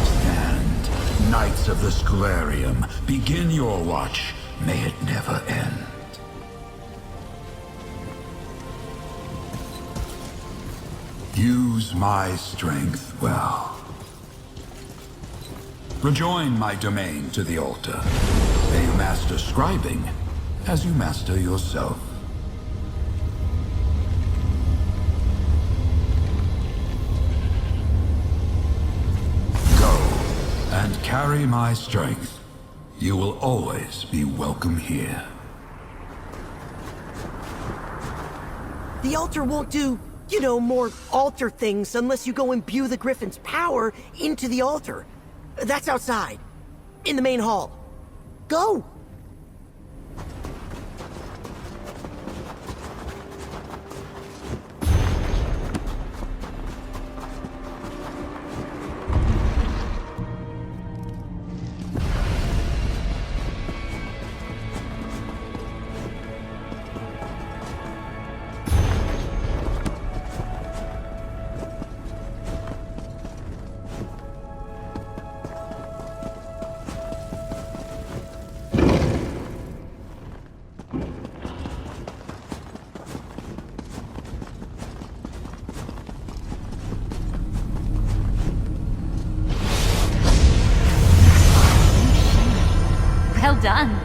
Stand, Knights of the Scholarium, begin your watch. May it never end. Use my strength well. Rejoin my domain to the altar. May you master scribing as you master yourself. Go and carry my strength. You will always be welcome here. The altar won't do, you know, more altar things unless you go imbue the Gryphon's power into the altar. That's outside, in the main hall. Go! Well done.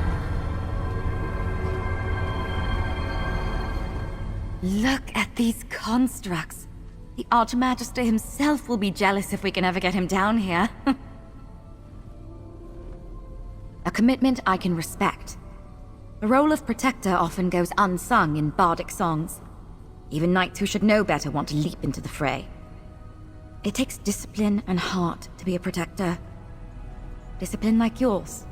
Look at these constructs. The Archmagister himself will be jealous if we can ever get him down here. A commitment I can respect. The role of protector often goes unsung in bardic songs. Even knights who should know better want to leap into the fray. It takes discipline and heart to be a protector. Discipline like yours.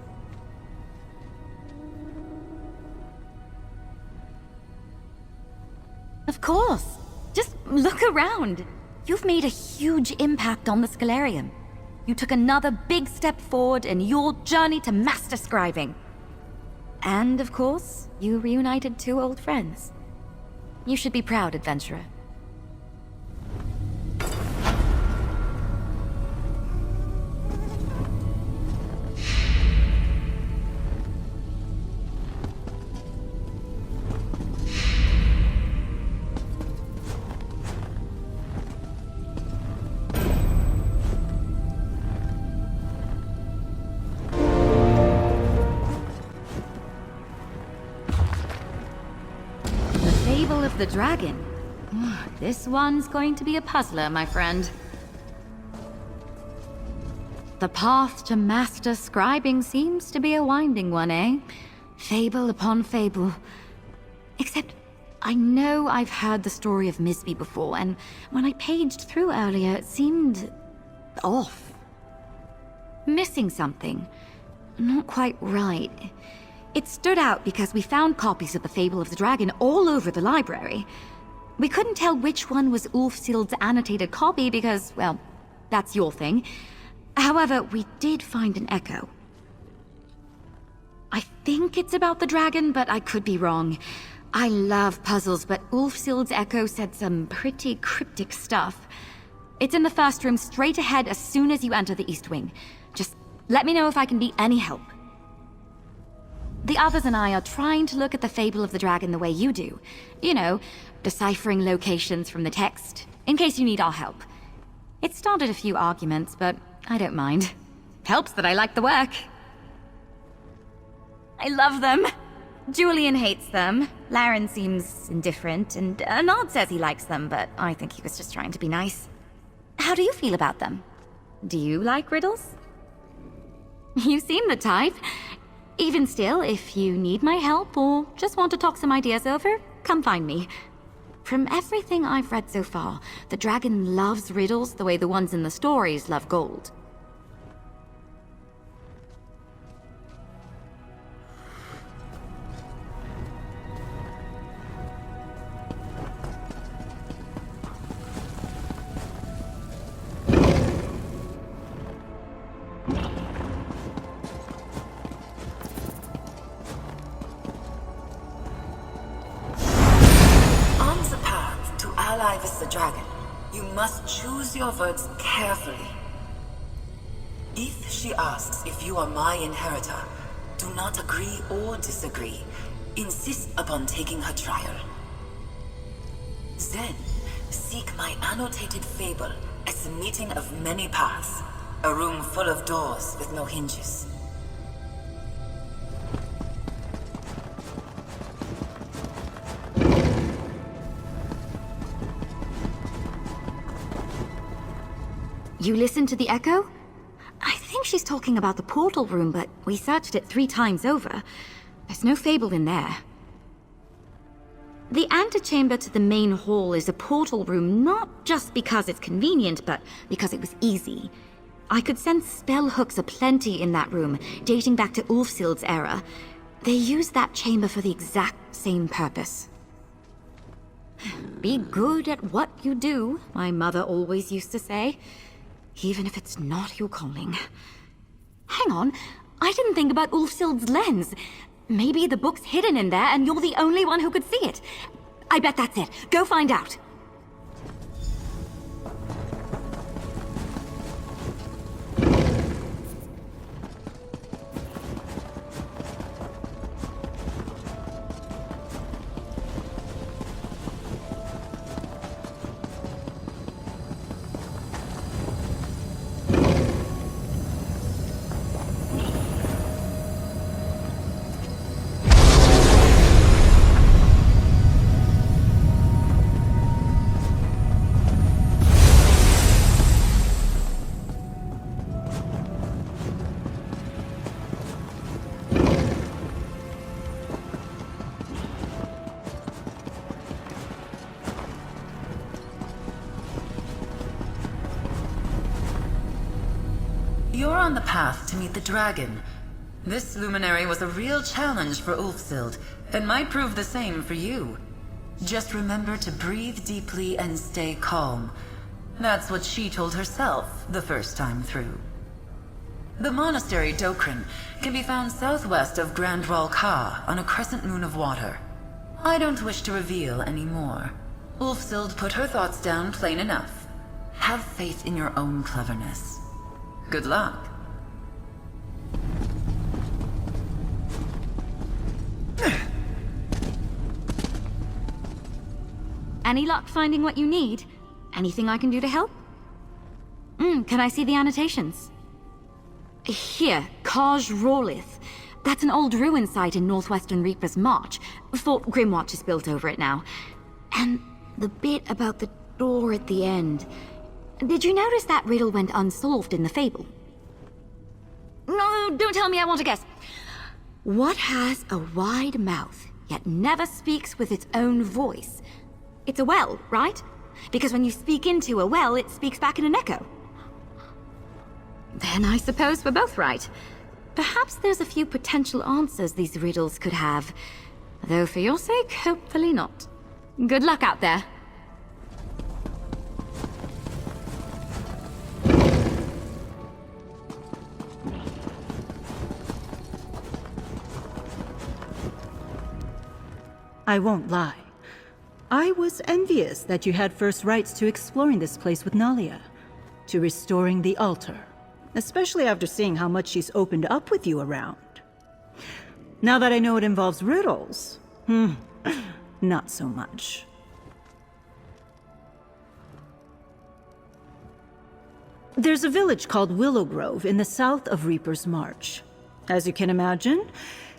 Of course. Just look around. You've made a huge impact on the Scholarium. You took another big step forward in your journey to master scribing. And, of course, you reunited two old friends. You should be proud, adventurer. The dragon. This one's going to be a puzzler, my friend. The path to master scribing seems to be a winding one, eh? Fable upon fable. Except, I know I've heard the story of Misby before, and when I paged through earlier, it seemed off. Missing something. Not quite right. It stood out because we found copies of the Fable of the Dragon all over the library. We couldn't tell which one was Ulfsild's annotated copy because, well, that's your thing. However, we did find an echo. I think it's about the dragon, but I could be wrong. I love puzzles, but Ulfsild's echo said some pretty cryptic stuff. It's in the first room straight ahead as soon as you enter the East Wing. Just let me know if I can be any help. The others and I are trying to look at the Fable of the Dragon the way you do. You know, deciphering locations from the text, in case you need our help. It started a few arguments, but I don't mind. Helps that I like the work. I love them. Julian hates them. Laren seems indifferent, and Nard says he likes them, but I think he was just trying to be nice. How do you feel about them? Do you like riddles? You seem the type. Even still, if you need my help or just want to talk some ideas over, come find me. From everything I've read so far, the dragon loves riddles the way the ones in the stories love gold. The dragon, you must choose your words carefully. If she asks if you are my inheritor, do not agree or disagree. Insist upon taking her trial. Then, seek my annotated fable as the meeting of many paths, a room full of doors with no hinges. You listened to the echo? I think she's talking about the portal room, but we searched it 3 times over. There's no fable in there. The antechamber to the main hall is a portal room, not just because it's convenient, but because it was easy. I could sense spell hooks aplenty in that room, dating back to Ulfsild's era. They used that chamber for the exact same purpose. Be good at what you do, my mother always used to say. Even if it's not your calling. Hang on, I didn't think about Ulfsild's lens. Maybe the book's hidden in there and you're the only one who could see it. I bet that's it. Go find out. You're on the path to meet the dragon. This luminary was a real challenge for Ulfsild, and might prove the same for you. Just remember to breathe deeply and stay calm. That's what she told herself the first time through. The monastery Dokrin can be found southwest of Grand Ral Ka on a crescent moon of water. I don't wish to reveal any more. Ulfsild put her thoughts down plain enough. Have faith in your own cleverness. Good luck. Any luck finding what you need? Anything I can do to help? Can I see the annotations? Here, Kaj Rawlith. That's an old ruin site in northwestern Reaper's March. Fort Grimwatch is built over it now. And the bit about the door at the end. Did you notice that riddle went unsolved in the fable? No, don't tell me, I want to guess. What has a wide mouth, yet never speaks with its own voice? It's a well, right? Because when you speak into a well, it speaks back in an echo. Then I suppose we're both right. Perhaps there's a few potential answers these riddles could have. Though for your sake, hopefully not. Good luck out there. I won't lie. I was envious that you had first rights to exploring this place with Nalia, to restoring the altar, especially after seeing how much she's opened up with you around. Now that I know it involves riddles, not so much. There's a village called Willow Grove in the south of Reaper's March. As you can imagine,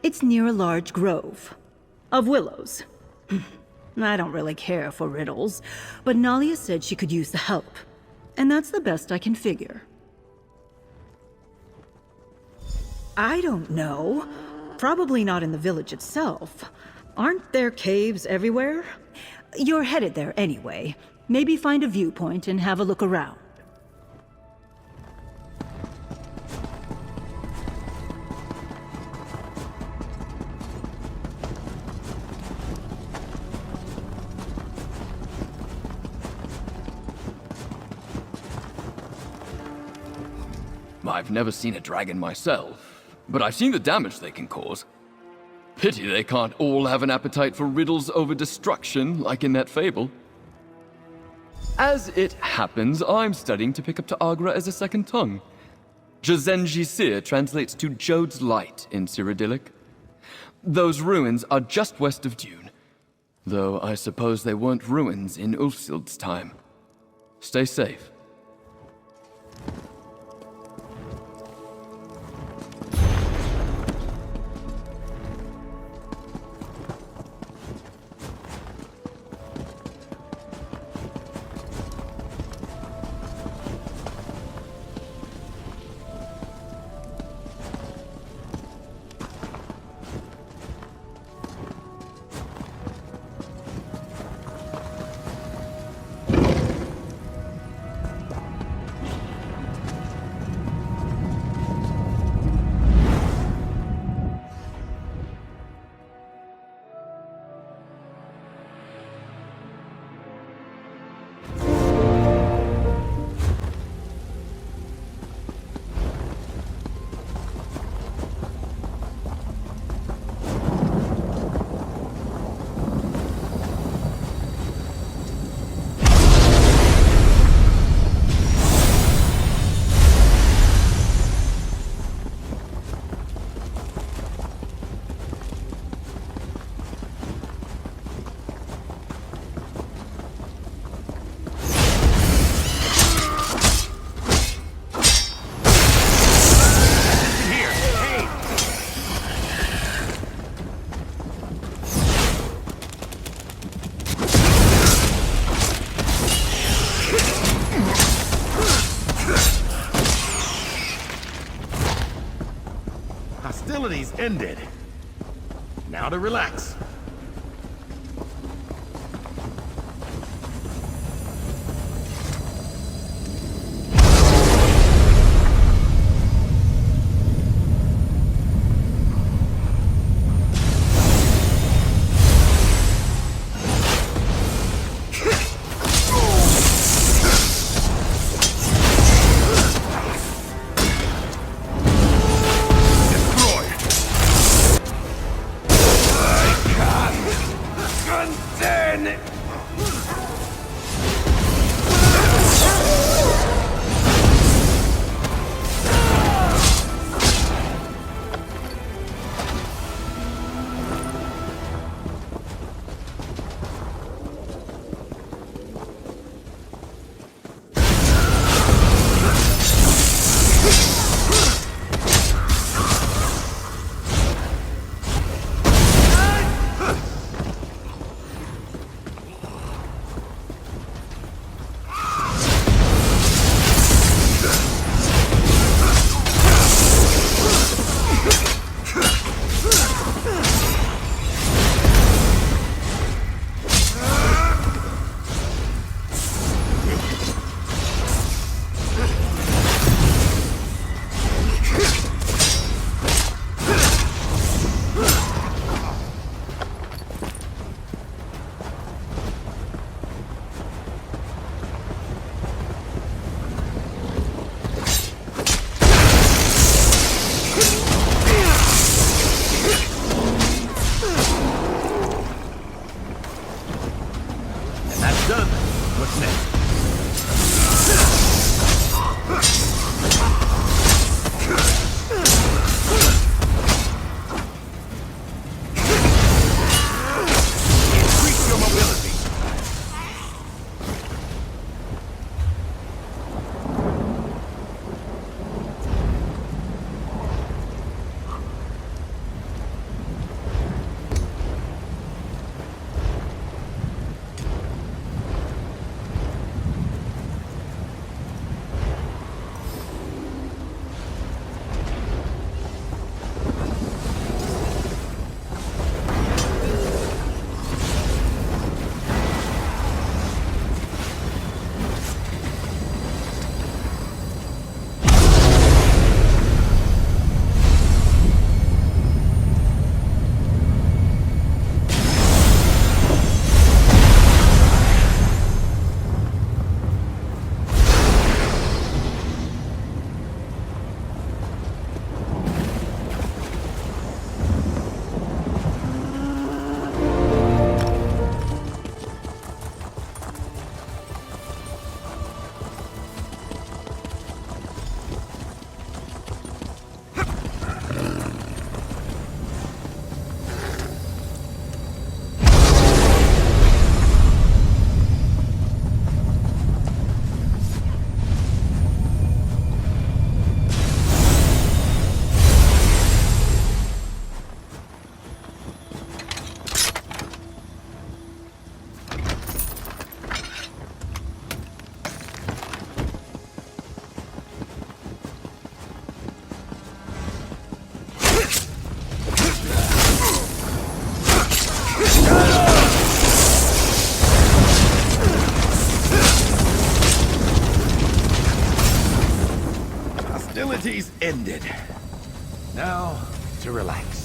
it's near a large grove of willows. I don't really care for riddles, but Nalia said she could use the help, and that's the best I can figure. I don't know. Probably not in the village itself. Aren't there caves everywhere? You're headed there anyway. Maybe find a viewpoint and have a look around. I've never seen a dragon myself, but I've seen the damage they can cause. Pity they can't all have an appetite for riddles over destruction, like in that fable. As it happens, I'm studying to pick up to Agra as a second tongue. Jazenji Sir translates to Jode's Light in Cyrodiilic. Those ruins are just west of Dune, though I suppose they weren't ruins in Ulfsild's time. Stay safe. Hostilities ended. Now to relax. What's next? Increase your mobility. Hostilities ended. Now, to relax.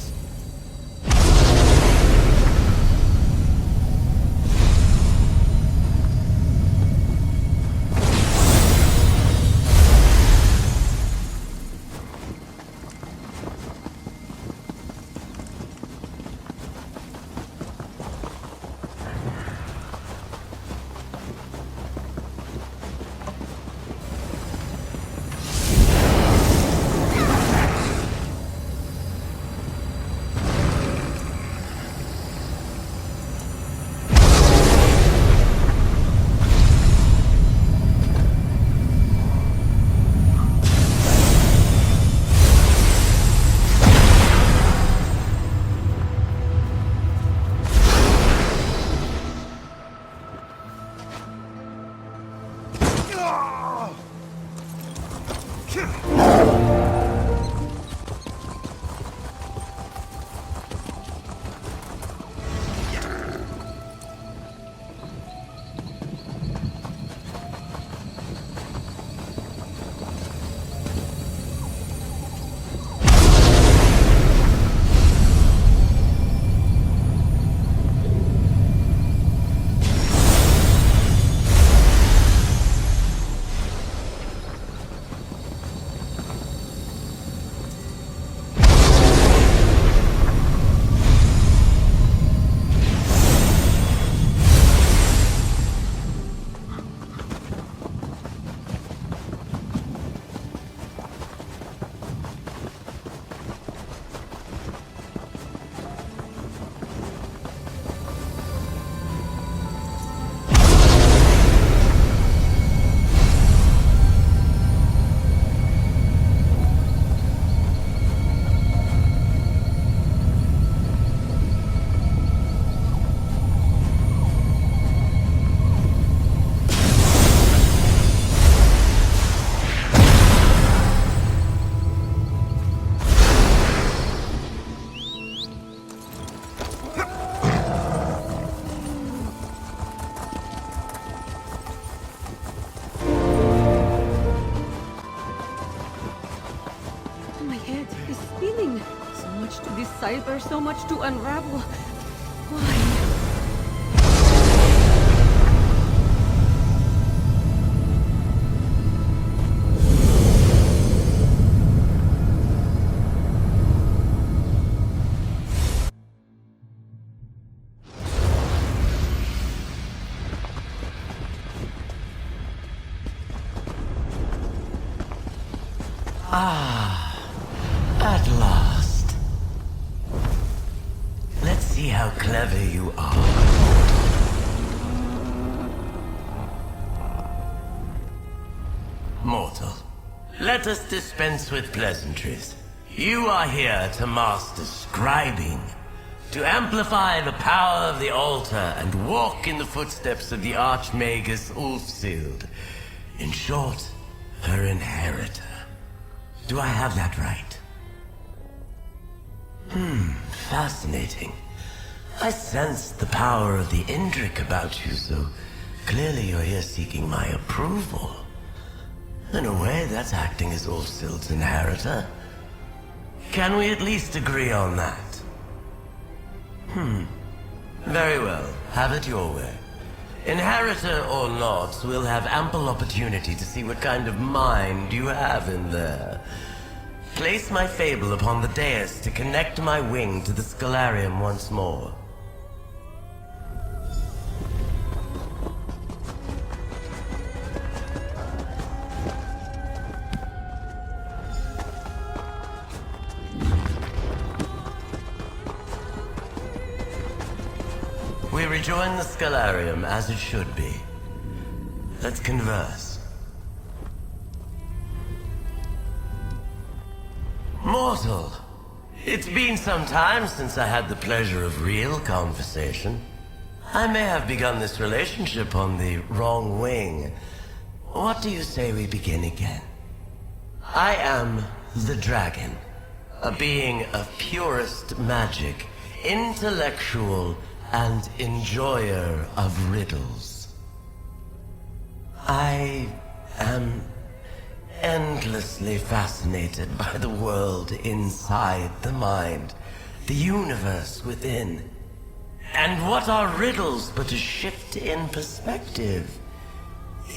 Decipher, so much to unravel. Ah, at last. Let's see how clever you are. Mortal, let us dispense with pleasantries. You are here to master scribing, to amplify the power of the altar and walk in the footsteps of the Archmagus Ulfsild. In short, her inheritor. Do I have that right? Fascinating. I sensed the power of the Indrik about you, so clearly you're here seeking my approval. In a way, that's acting as Ulfsild's inheritor. Can we at least agree on that? Very well. Have it your way. Inheritor or not, we'll have ample opportunity to see what kind of mind you have in there. Place my fable upon the dais to connect my wing to the Scholarium once more. We rejoin the Scholarium as it should be. Let's converse. Mortal, it's been some time since I had the pleasure of real conversation. I may have begun this relationship on the wrong wing. What do you say we begin again? I am the dragon, a being of purest magic, intellectual, and enjoyer of riddles. I am endlessly fascinated by the world inside the mind, the universe within. And what are riddles but a shift in perspective?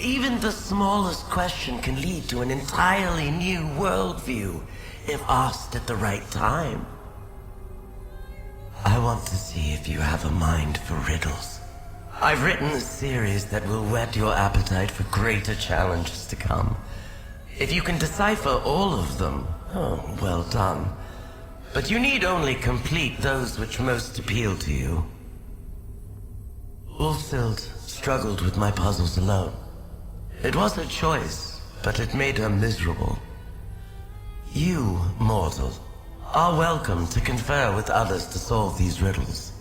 Even the smallest question can lead to an entirely new worldview, if asked at the right time. I want to see if you have a mind for riddles. I've written a series that will whet your appetite for greater challenges to come. If you can decipher all of them, oh, well done. But you need only complete those which most appeal to you. Ulfsild struggled with my puzzles alone. It was her choice, but it made her miserable. You, mortal, are welcome to confer with others to solve these riddles.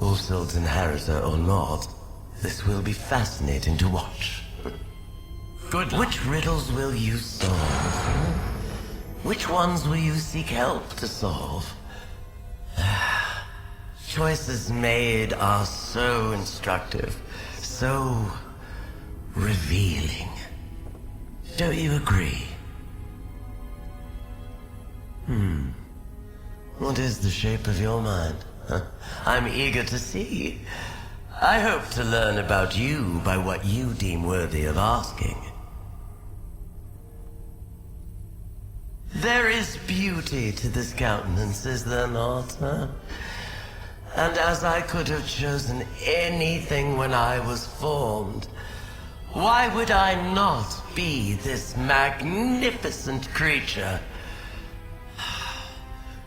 Ulfsild's inheritor or not, this will be fascinating to watch. Good luck. Which riddles will you solve? Which ones will you seek help to solve? Choices made are so instructive, so revealing. Don't you agree? What is the shape of your mind? I'm eager to see. I hope to learn about you by what you deem worthy of asking. There is beauty to this countenance, is there not? Huh? And as I could have chosen anything when I was formed, why would I not be this magnificent creature?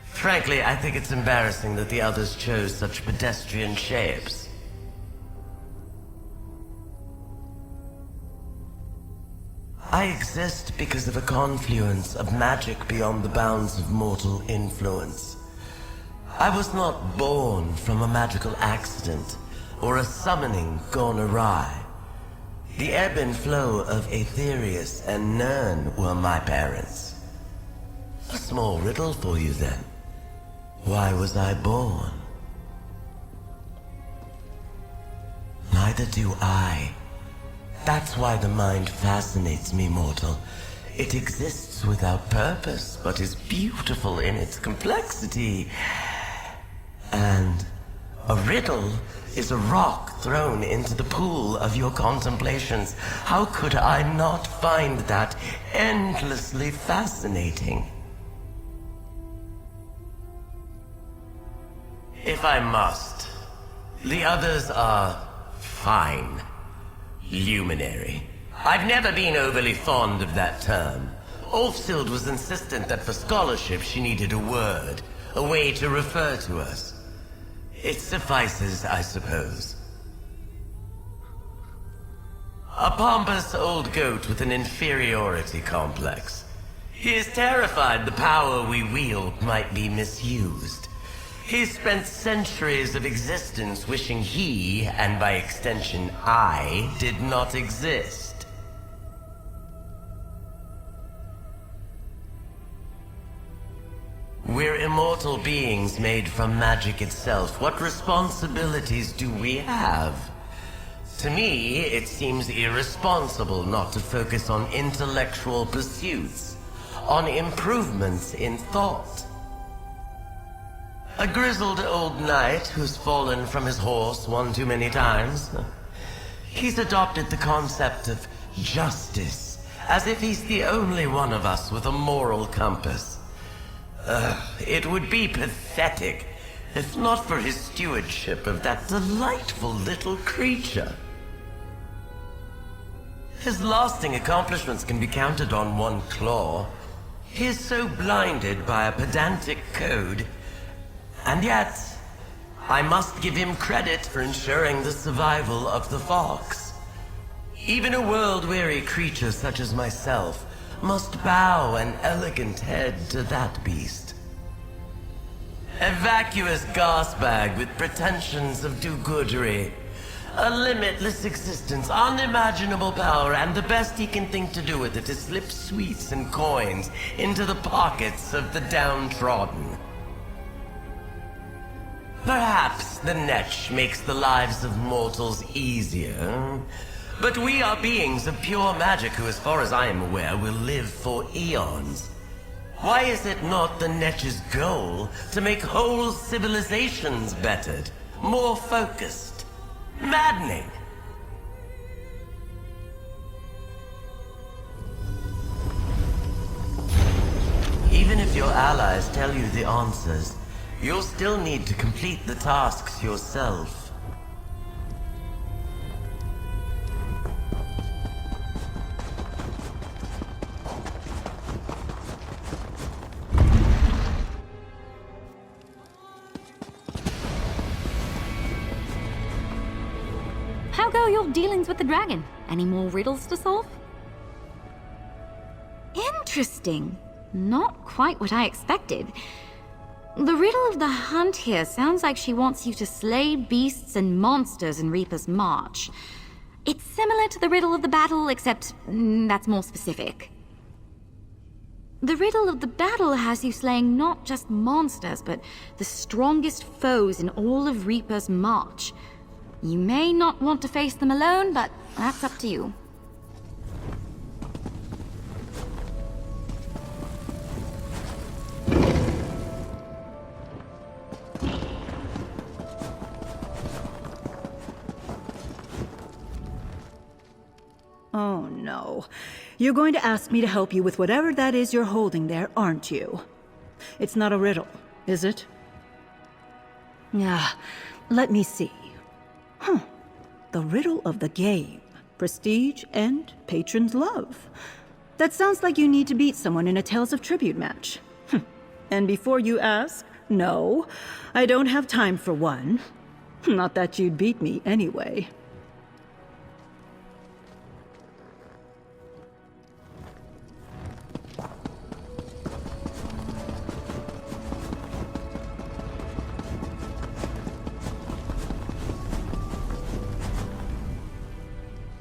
Frankly, I think it's embarrassing that the others chose such pedestrian shapes. I exist because of a confluence of magic beyond the bounds of mortal influence. I was not born from a magical accident or a summoning gone awry. The ebb and flow of Aetherius and Nirn were my parents. A small riddle for you then. Why was I born? Neither do I. That's why the mind fascinates me, mortal. It exists without purpose, but is beautiful in its complexity. And a riddle is a rock thrown into the pool of your contemplations. How could I not find that endlessly fascinating? If I must, the others are fine. Luminary. I've never been overly fond of that term. Ulfsild was insistent that for scholarship she needed a word, a way to refer to us. It suffices, I suppose. A pompous old goat with an inferiority complex. He is terrified the power we wield might be misused. He spent centuries of existence wishing he, and by extension I, did not exist. We're immortal beings made from magic itself. What responsibilities do we have? To me, it seems irresponsible not to focus on intellectual pursuits, on improvements in thought. A grizzled old knight who's fallen from his horse one too many times. He's adopted the concept of justice, as if he's the only one of us with a moral compass. It would be pathetic, if not for his stewardship of that delightful little creature. His lasting accomplishments can be counted on one claw. He is so blinded by a pedantic code, and yet, I must give him credit for ensuring the survival of the fox. Even a world-weary creature such as myself must bow an elegant head to that beast. A vacuous gasbag with pretensions of do-goodery. A limitless existence, unimaginable power, and the best he can think to do with it is slip sweets and coins into the pockets of the downtrodden. Perhaps the Netch makes the lives of mortals easier, but we are beings of pure magic who, as far as I am aware, will live for eons. Why is it not the Netch's goal to make whole civilizations bettered, more focused? Maddening! Even if your allies tell you the answers, you'll still need to complete the tasks yourself. How go your dealings with the dragon? Any more riddles to solve? Interesting. Not quite what I expected. The riddle of the hunt here sounds like she wants you to slay beasts and monsters in Reaper's March. It's similar to the riddle of the battle, except that's more specific. The riddle of the battle has you slaying not just monsters, but the strongest foes in all of Reaper's March. You may not want to face them alone, but that's up to you. Oh no. You're going to ask me to help you with whatever that is you're holding there, aren't you? It's not a riddle, is it? Let me see. The riddle of the game. Prestige and patron's love. That sounds like you need to beat someone in a Tales of Tribute match. And before you ask, no, I don't have time for one. Not that you'd beat me anyway.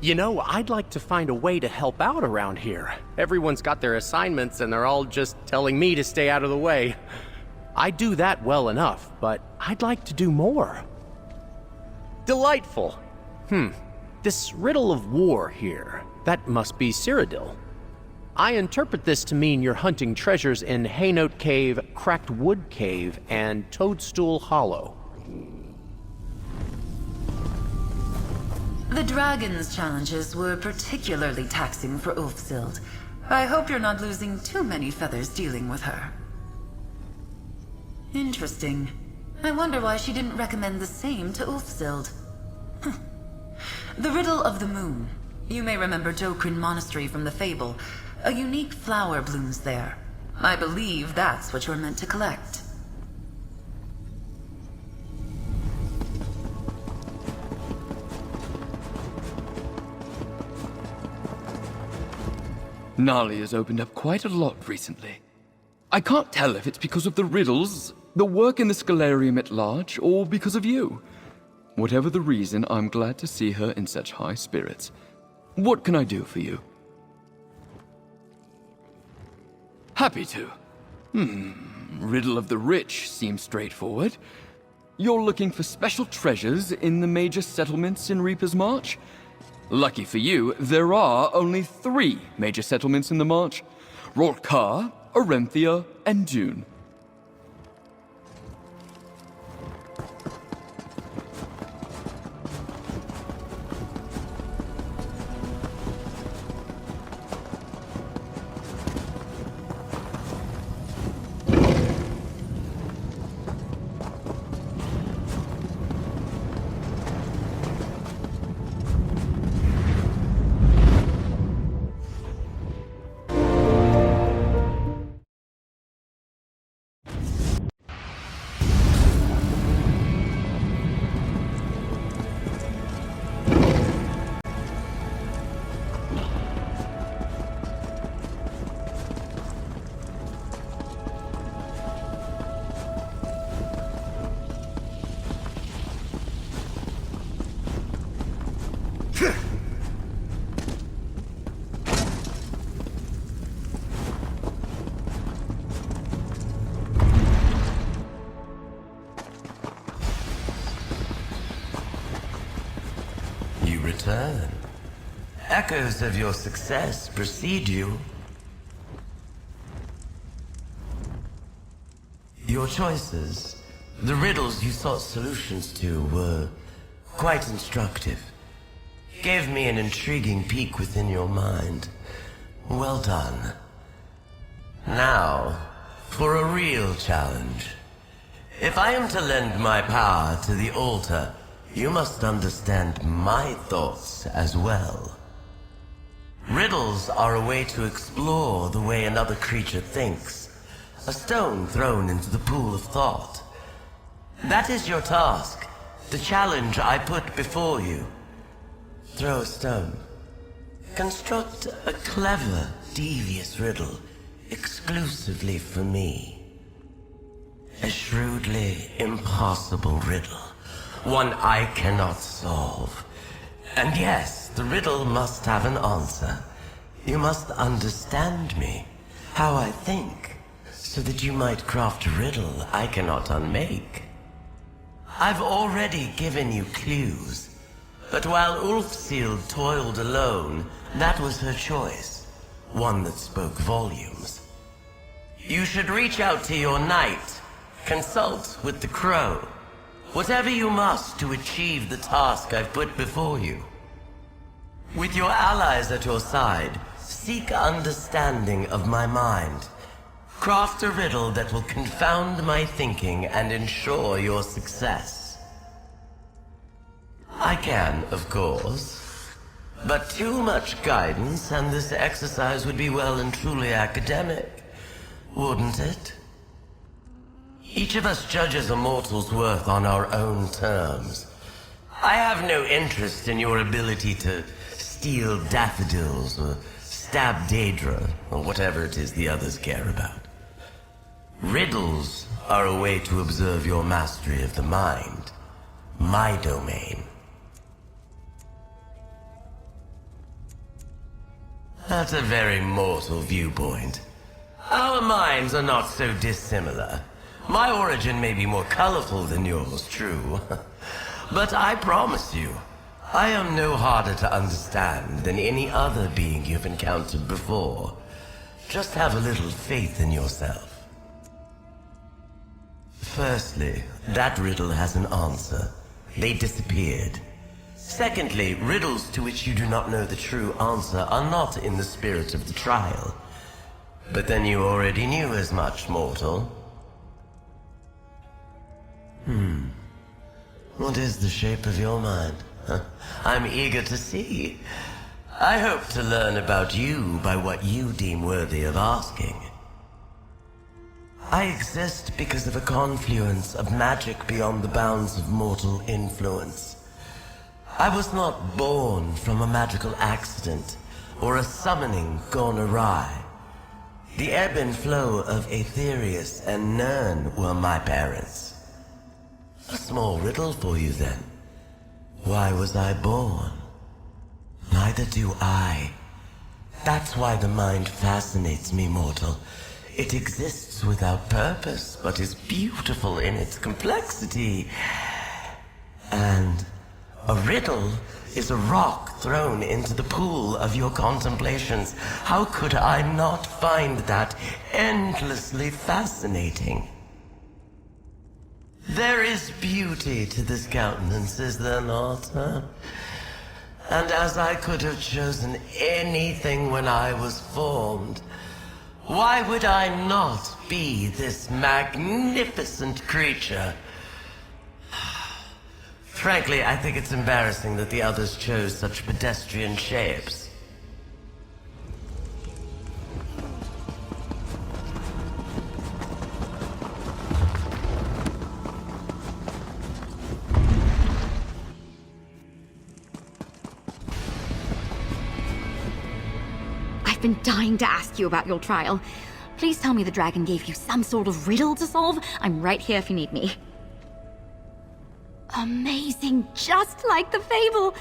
You know, I'd like to find a way to help out around here. Everyone's got their assignments and they're all just telling me to stay out of the way. I do that well enough, but I'd like to do more. Delightful. This riddle of war here, that must be Cyrodiil. I interpret this to mean you're hunting treasures in Haynote Cave, Cracked Wood Cave, and Toadstool Hollow. The dragon's challenges were particularly taxing for Ulfsild. I hope you're not losing too many feathers dealing with her. Interesting. I wonder why she didn't recommend the same to Ulfsild. The Riddle of the Moon. You may remember Jokrin Monastery from the fable. A unique flower blooms there. I believe that's what you're meant to collect. Gnarly has opened up quite a lot recently. I can't tell if it's because of the riddles, the work in the Scholarium at large, or because of you. Whatever the reason, I'm glad to see her in such high spirits. What can I do for you? Happy to. Riddle of the Rich seems straightforward. You're looking for special treasures in the major settlements in Reaper's March? Lucky for you, there are only 3 major settlements in the March: Rolkar, Orenthia, and Dune. Return. Echoes of your success precede you. Your choices, the riddles you sought solutions to, were quite instructive. Gave me an intriguing peek within your mind. Well done. Now, for a real challenge. If I am to lend my power to the altar, you must understand my thoughts as well. Riddles are a way to explore the way another creature thinks. A stone thrown into the pool of thought. That is your task, the challenge I put before you. Throw a stone. Construct a clever, devious riddle, exclusively for me. A shrewdly impossible riddle. One I cannot solve. And yes, the riddle must have an answer. You must understand me, how I think, so that you might craft a riddle I cannot unmake. I've already given you clues, but while Ulfsild toiled alone, that was her choice, one that spoke volumes. You should reach out to your knight, consult with the crow. Whatever you must to achieve the task I've put before you. With your allies at your side, seek understanding of my mind. Craft a riddle that will confound my thinking and ensure your success. I can, of course, but too much guidance and this exercise would be well and truly academic, wouldn't it? Each of us judges a mortal's worth on our own terms. I have no interest in your ability to steal daffodils or stab Daedra, or whatever it is the others care about. Riddles are a way to observe your mastery of the mind. My domain. That's a very mortal viewpoint. Our minds are not so dissimilar. My origin may be more colorful than yours, true. But I promise you, I am no harder to understand than any other being you've encountered before. Just have a little faith in yourself. Firstly, that riddle has an answer. They disappeared. Secondly, riddles to which you do not know the true answer are not in the spirit of the trial. But then you already knew as much, mortal. What is the shape of your mind? I'm eager to see. I hope to learn about you by what you deem worthy of asking. I exist because of a confluence of magic beyond the bounds of mortal influence. I was not born from a magical accident or a summoning gone awry. The ebb and flow of Aetherius and Nern were my parents. A small riddle for you then. Why was I born? Neither do I. That's why the mind fascinates me, mortal. It exists without purpose, but is beautiful in its complexity. And a riddle is a rock thrown into the pool of your contemplations. How could I not find that endlessly fascinating? There is beauty to this countenance, is there not, huh? And as I could have chosen anything when I was formed, why would I not be this magnificent creature? Frankly, I think it's embarrassing that the others chose such pedestrian shapes. I've been dying to ask you about your trial. Please tell me the dragon gave you some sort of riddle to solve. I'm right here if you need me. Amazing, just like the fable.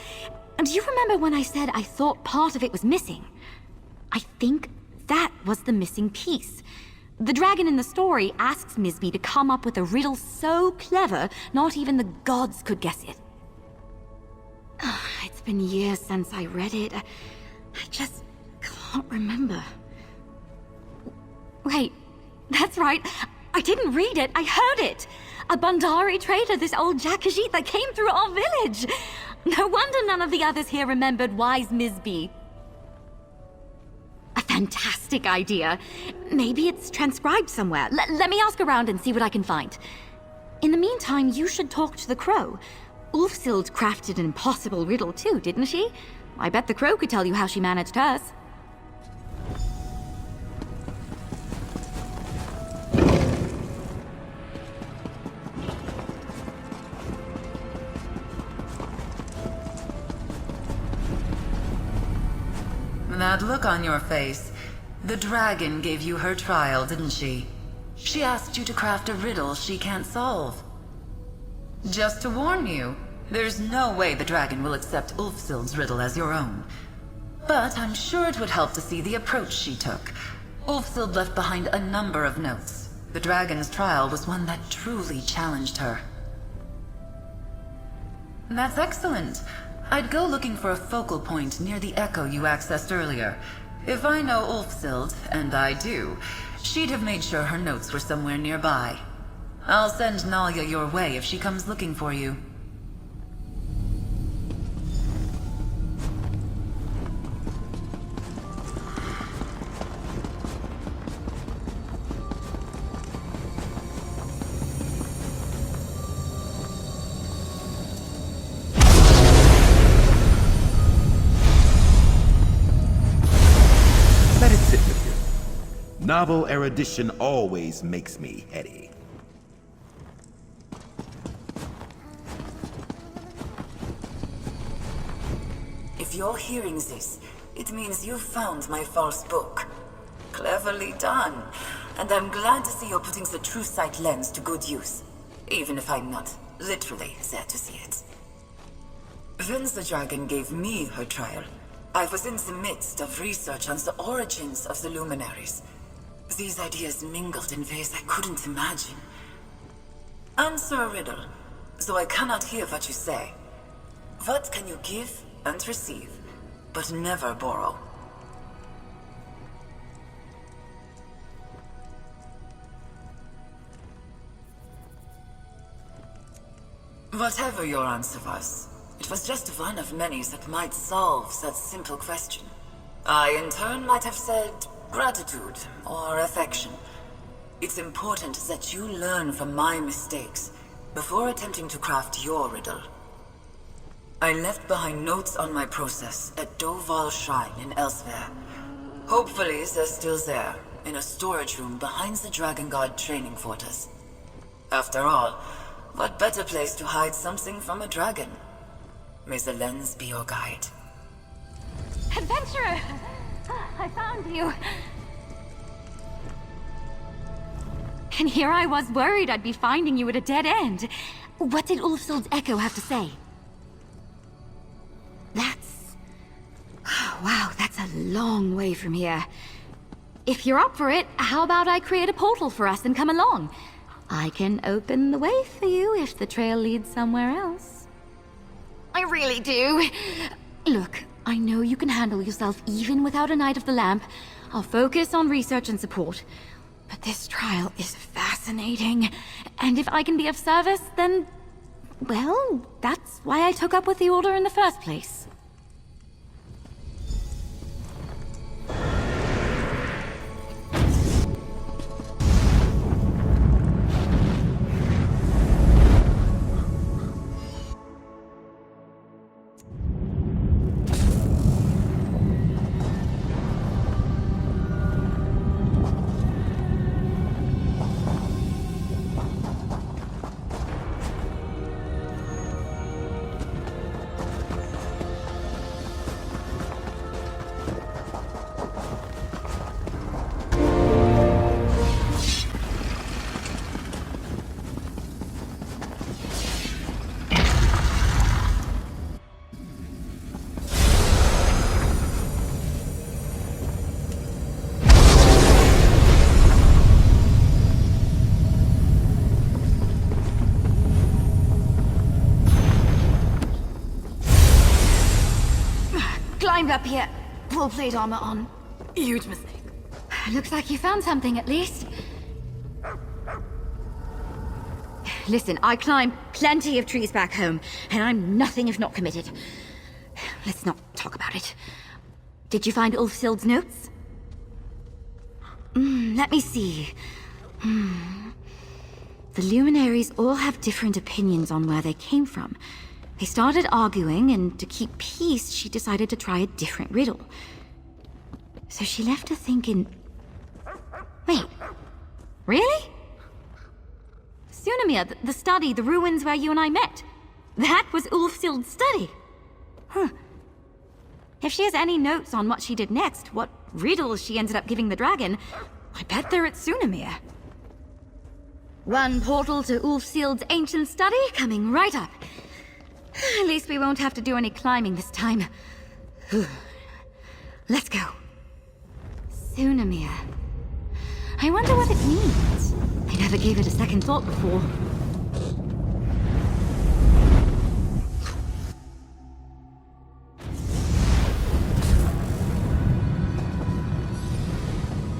And do you remember when I said I thought part of it was missing? I think that was the missing piece. The dragon in the story asks Misby to come up with a riddle so clever, not even the gods could guess it. It's been years since I read it. I just can't remember. Wait, that's right. I didn't read it, I heard it. A Bandari trader, this old Jakajit that came through our village. No wonder none of the others here remembered wise Misby. A fantastic idea. Maybe it's transcribed somewhere. Let me ask around and see what I can find. In the meantime, you should talk to the crow. Ulfsild crafted an impossible riddle too, didn't she? I bet the crow could tell you how she managed hers. That look on your face. The dragon gave you her trial, didn't she? She asked you to craft a riddle she can't solve. Just to warn you, there's no way the dragon will accept Ulfsild's riddle as your own. But I'm sure it would help to see the approach she took. Ulfsild left behind a number of notes. The dragon's trial was one that truly challenged her. That's excellent. I'd go looking for a focal point near the echo you accessed earlier. If I know Ulfsild, and I do, she'd have made sure her notes were somewhere nearby. I'll send Nalia your way if she comes looking for you. Let it sit with you. Novel erudition always makes me heady. If you're hearing this, it means you found my false book. Cleverly done. And I'm glad to see you're putting the true sight lens to good use. Even if I'm not literally there to see it. When the dragon gave me her trial, I was in the midst of research on the origins of the luminaries. These ideas mingled in ways I couldn't imagine. Answer a riddle, though I cannot hear what you say. What can you give and receive, but never borrow? Whatever your answer was, it was just one of many that might solve that simple question. I, in turn, might have said gratitude or affection. It's important that you learn from my mistakes before attempting to craft your riddle. I left behind notes on my process at Doval Shrine in Elsewhere. Hopefully, they're still there, in a storage room behind the Dragon God training fortress. After all, what better place to hide something from a dragon? May the lens be your guide. Adventurer! I found you! And here I was worried I'd be finding you at a dead end. What did Ulfsild's echo have to say? Wow, that's a long way from here. If you're up for it, how about I create a portal for us and come along? I can open the way for you if the trail leads somewhere else. I really do. Look, I know you can handle yourself even without a Knight of the Lamp. I'll focus on research and support. But this trial is fascinating. And if I can be of service, then... well, that's why I took up with the Order in the first place. Climbed up here, full plate armor on. Huge mistake. Looks like you found something at least. Listen, I climbed plenty of trees back home, and I'm nothing if not committed. Let's not talk about it. Did you find Ulfsild's notes? Let me see. The luminaries all have different opinions on where they came from. They started arguing, and to keep peace, she decided to try a different riddle. So she left her thinking... Wait. Really? Sunamir, the study, the ruins where you and I met. That was Ulfsild's study. Huh. If she has any notes on what she did next, what riddles she ended up giving the dragon, I bet they're at Sunamir. One portal to Ulfsild's ancient study coming right up. At least we won't have to do any climbing this time. Let's go. Sunamir. I wonder what it means. I never gave it a second thought before.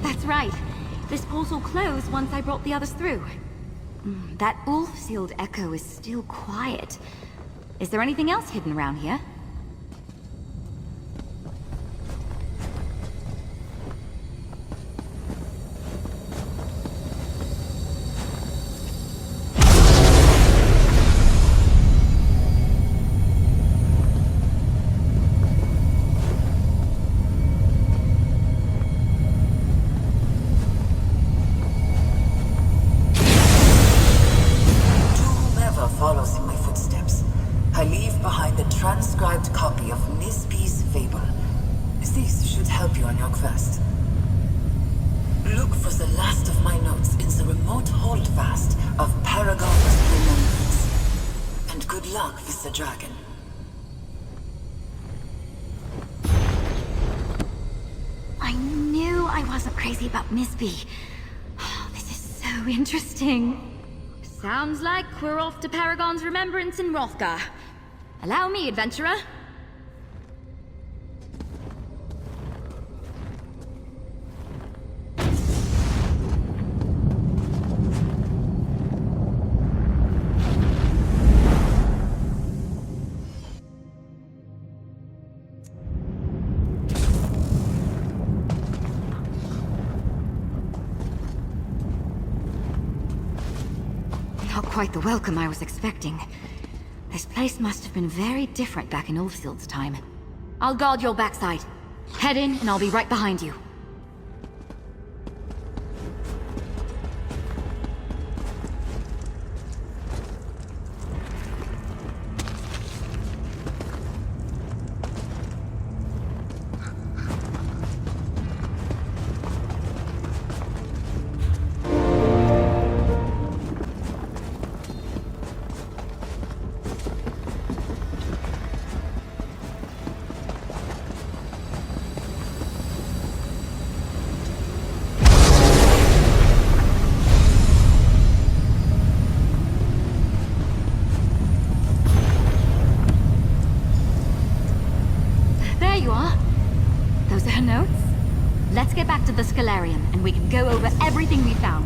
That's right. This portal closed once I brought the others through. That Ulfsild echo is still quiet. Is there anything else hidden around here? Dragon. I knew I wasn't crazy about Misby. Oh, this is so interesting. Sounds like we're off to Paragon's Remembrance in Hrothgar. Allow me, adventurer. Not quite the welcome I was expecting. This place must have been very different back in Ulfsild's time. I'll guard your backside. Head in, and I'll be right behind you. Those are her notes? Let's get back to the Scalarium, and we can go over everything we found.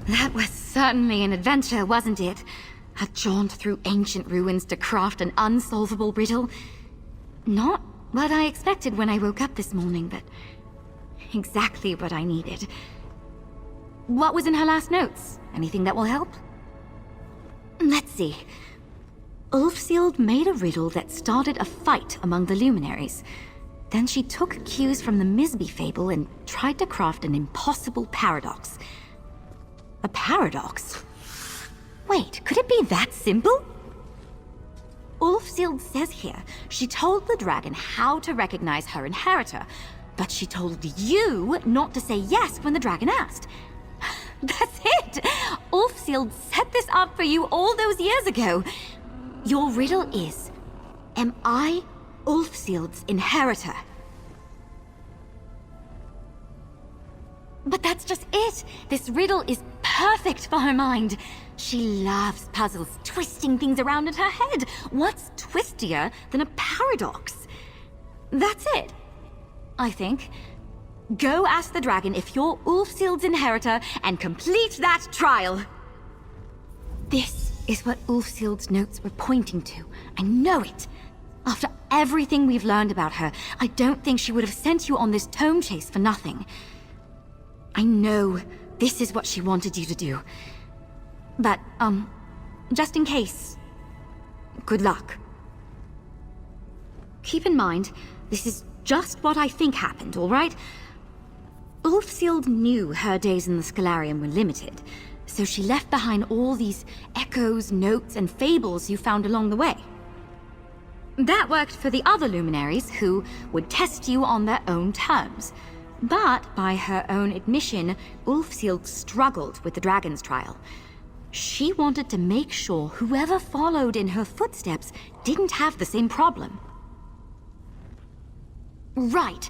That was certainly an adventure, wasn't it? A jaunt through ancient ruins to craft an unsolvable riddle. Not what I expected when I woke up this morning, but exactly what I needed. What was in her last notes? Anything that will help? Let's see. Ulfsild made a riddle that started a fight among the luminaries. Then she took cues from the Misby fable and tried to craft an impossible paradox. A paradox? Wait, could it be that simple? Ulfsild says here she told the dragon how to recognize her inheritor, but she told you not to say yes when the dragon asked. That's it! Ulfsild set this up for you all those years ago. Your riddle is, am I Ulfsild's inheritor? But that's just it! This riddle is perfect for her mind. She loves puzzles, twisting things around in her head. What's twistier than a paradox? That's it, I think. Go ask the dragon if you're Ulfsild's inheritor and complete that trial. This is what Ulfsild's notes were pointing to. I know it. After everything we've learned about her, I don't think she would have sent you on this tome chase for nothing. I know this is what she wanted you to do. But, just in case, good luck. Keep in mind, this is just what I think happened, all right? Ulfsild knew her days in the Scalarium were limited, so she left behind all these echoes, notes, and fables you found along the way. That worked for the other luminaries, who would test you on their own terms. But, by her own admission, Ulfsild struggled with the dragon's trial. She wanted to make sure whoever followed in her footsteps didn't have the same problem. Right.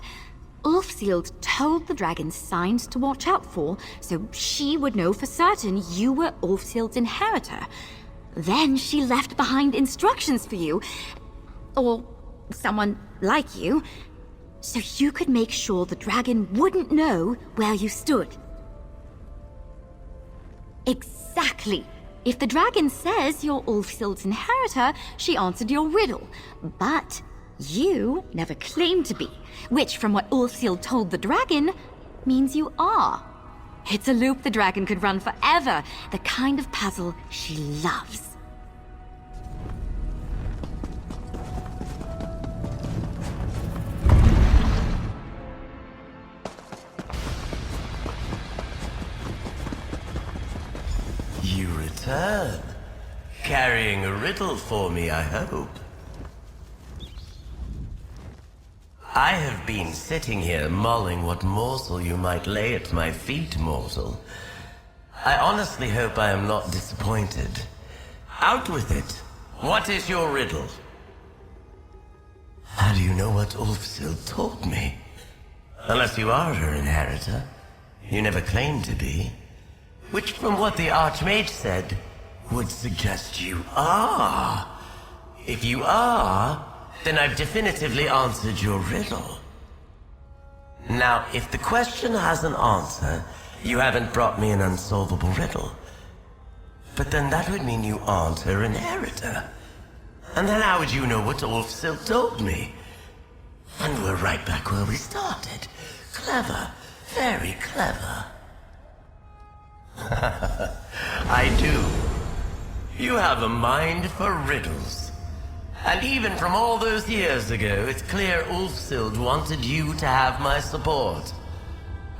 Ulfsild told the dragon signs to watch out for, so she would know for certain you were Ulfsild's inheritor. Then she left behind instructions for you, or someone like you, so you could make sure the dragon wouldn't know where you stood. Exactly. If the dragon says you're Ulfsild's inheritor, she answered your riddle. But you never claimed to be, which, from what Ulfsild told the dragon, means you are. It's a loop the dragon could run forever, the kind of puzzle she loves. You return, carrying a riddle for me, I hope. I have been sitting here mulling what morsel you might lay at my feet, mortal. I honestly hope I am not disappointed. Out with it. What is your riddle? How do you know what Ulfsild told me? Unless you are her inheritor. You never claimed to be. Which, from what the Archmage said, would suggest you are. If you are, then I've definitively answered your riddle. Now, if the question has an answer, you haven't brought me an unsolvable riddle. But then that would mean you aren't her inheritor. And then how would you know what Ulfsil told me? And we're right back where we started. Clever. Very clever. I do. You have a mind for riddles. And even from all those years ago, it's clear Ulfsild wanted you to have my support.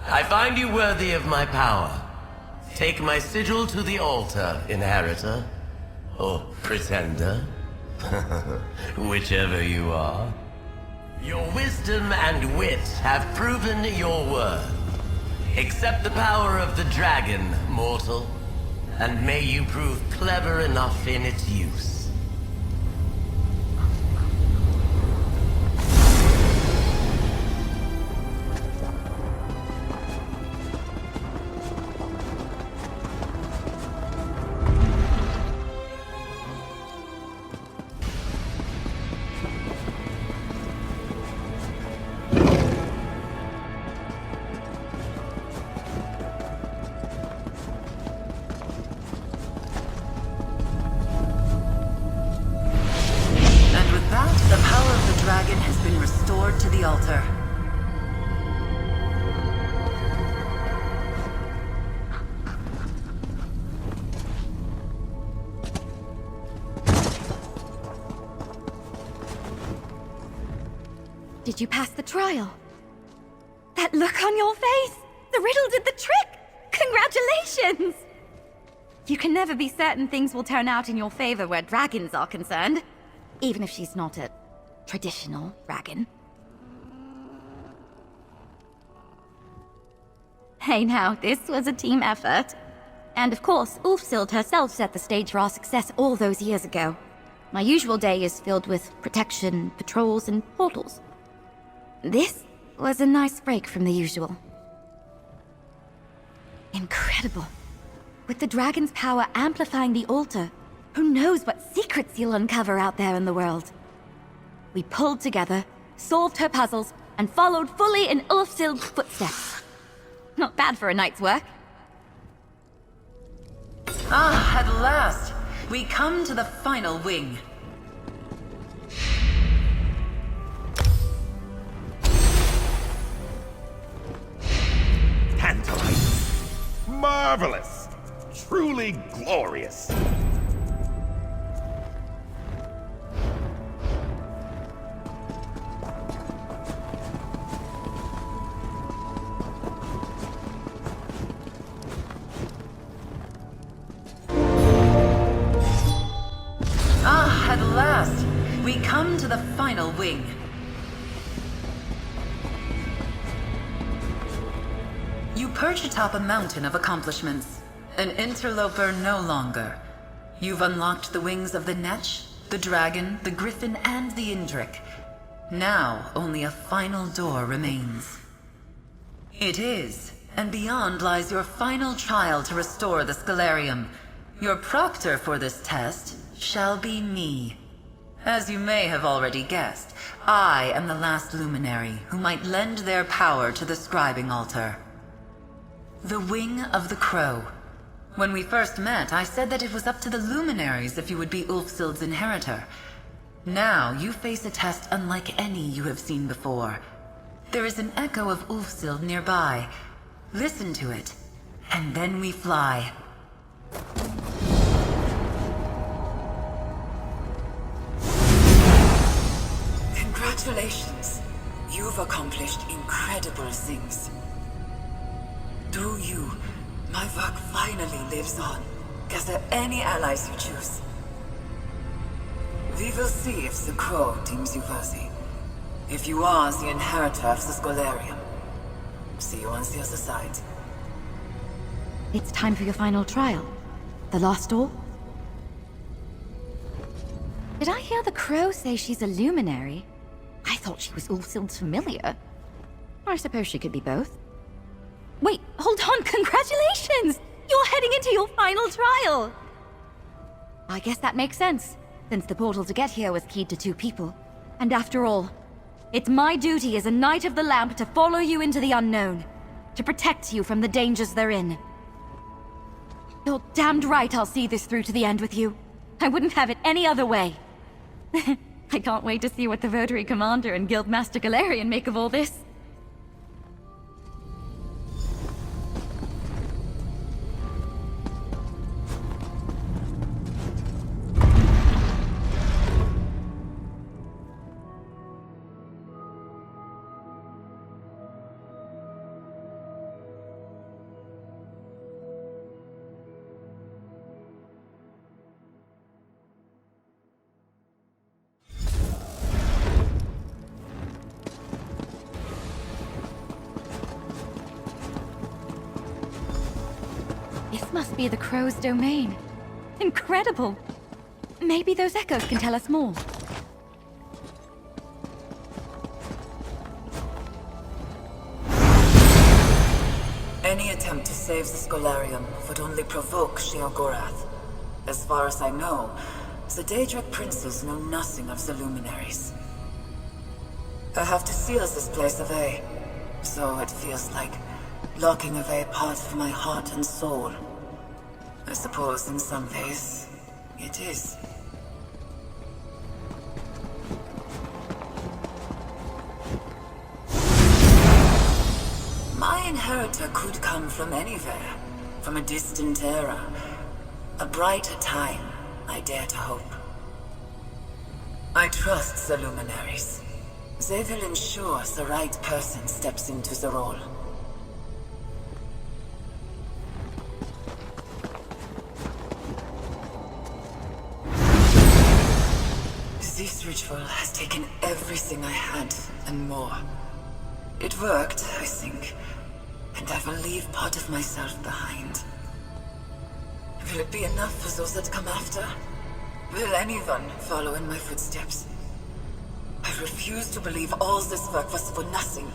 I find you worthy of my power. Take my sigil to the altar, inheritor. Or pretender. Whichever you are. Your wisdom and wit have proven your worth. Accept the power of the dragon, mortal. And may you prove clever enough in its use. Did you pass the trial? That look on your face! The riddle did the trick! Congratulations! You can never be certain things will turn out in your favor where dragons are concerned. Even if she's not a traditional dragon. Hey now, this was a team effort. And of course, Ulfsild herself set the stage for our success all those years ago. My usual day is filled with protection, patrols, and portals. This was a nice break from the usual. Incredible. With the dragon's power amplifying the altar, who knows what secrets you'll uncover out there in the world? We pulled together, solved her puzzles, and followed fully in Ulfsild's footsteps. Not bad for a night's work. Ah, at last! We come to the final wing. Tantalizing. Marvelous. Truly glorious. Ah, at last! We come to the final wing. You perch atop a mountain of accomplishments. An interloper no longer. You've unlocked the wings of the Netch, the dragon, the Gryphon, and the Indrik. Now, only a final door remains. It is, and beyond lies your final trial to restore the Scalarium. Your proctor for this test shall be me. As you may have already guessed, I am the last luminary who might lend their power to the scribing altar. The Wing of the Crow. When we first met, I said that it was up to the luminaries if you would be Ulfsild's inheritor. Now, you face a test unlike any you have seen before. There is an echo of Ulfsild nearby. Listen to it, and then we fly. Congratulations. You've accomplished incredible things. Through you, my work finally lives on. Gather any allies you choose. We will see if the Crow deems you worthy. If you are the inheritor of the Scalarium. See you on the other side. It's time for your final trial. The last door? Did I hear the Crow say she's a luminary? I thought she was Ulfsild's familiar. I suppose she could be both. Wait, hold on, congratulations! You're heading into your final trial! I guess that makes sense, since the portal to get here was keyed to 2 people. And after all, it's my duty as a Knight of the Lamp to follow you into the unknown, to protect you from the dangers therein. You're damned right I'll see this through to the end with you. I wouldn't have it any other way. I can't wait to see what the Votary Commander and Guildmaster Galarian make of all this. This must be the Crow's domain. Incredible! Maybe those echoes can tell us more. Any attempt to save the Scholarium would only provoke Sheogorath. As far as I know, the Daedric princes know nothing of the luminaries. I have to seal this place away, so it feels like locking away parts of my heart and soul. I suppose in some ways, it is. My inheritor could come from anywhere, from a distant era. A brighter time, I dare to hope. I trust the luminaries. They will ensure the right person steps into the role. This ritual has taken everything I had, and more. It worked, I think, and I will leave part of myself behind. Will it be enough for those that come after? Will anyone follow in my footsteps? I refuse to believe all this work was for nothing.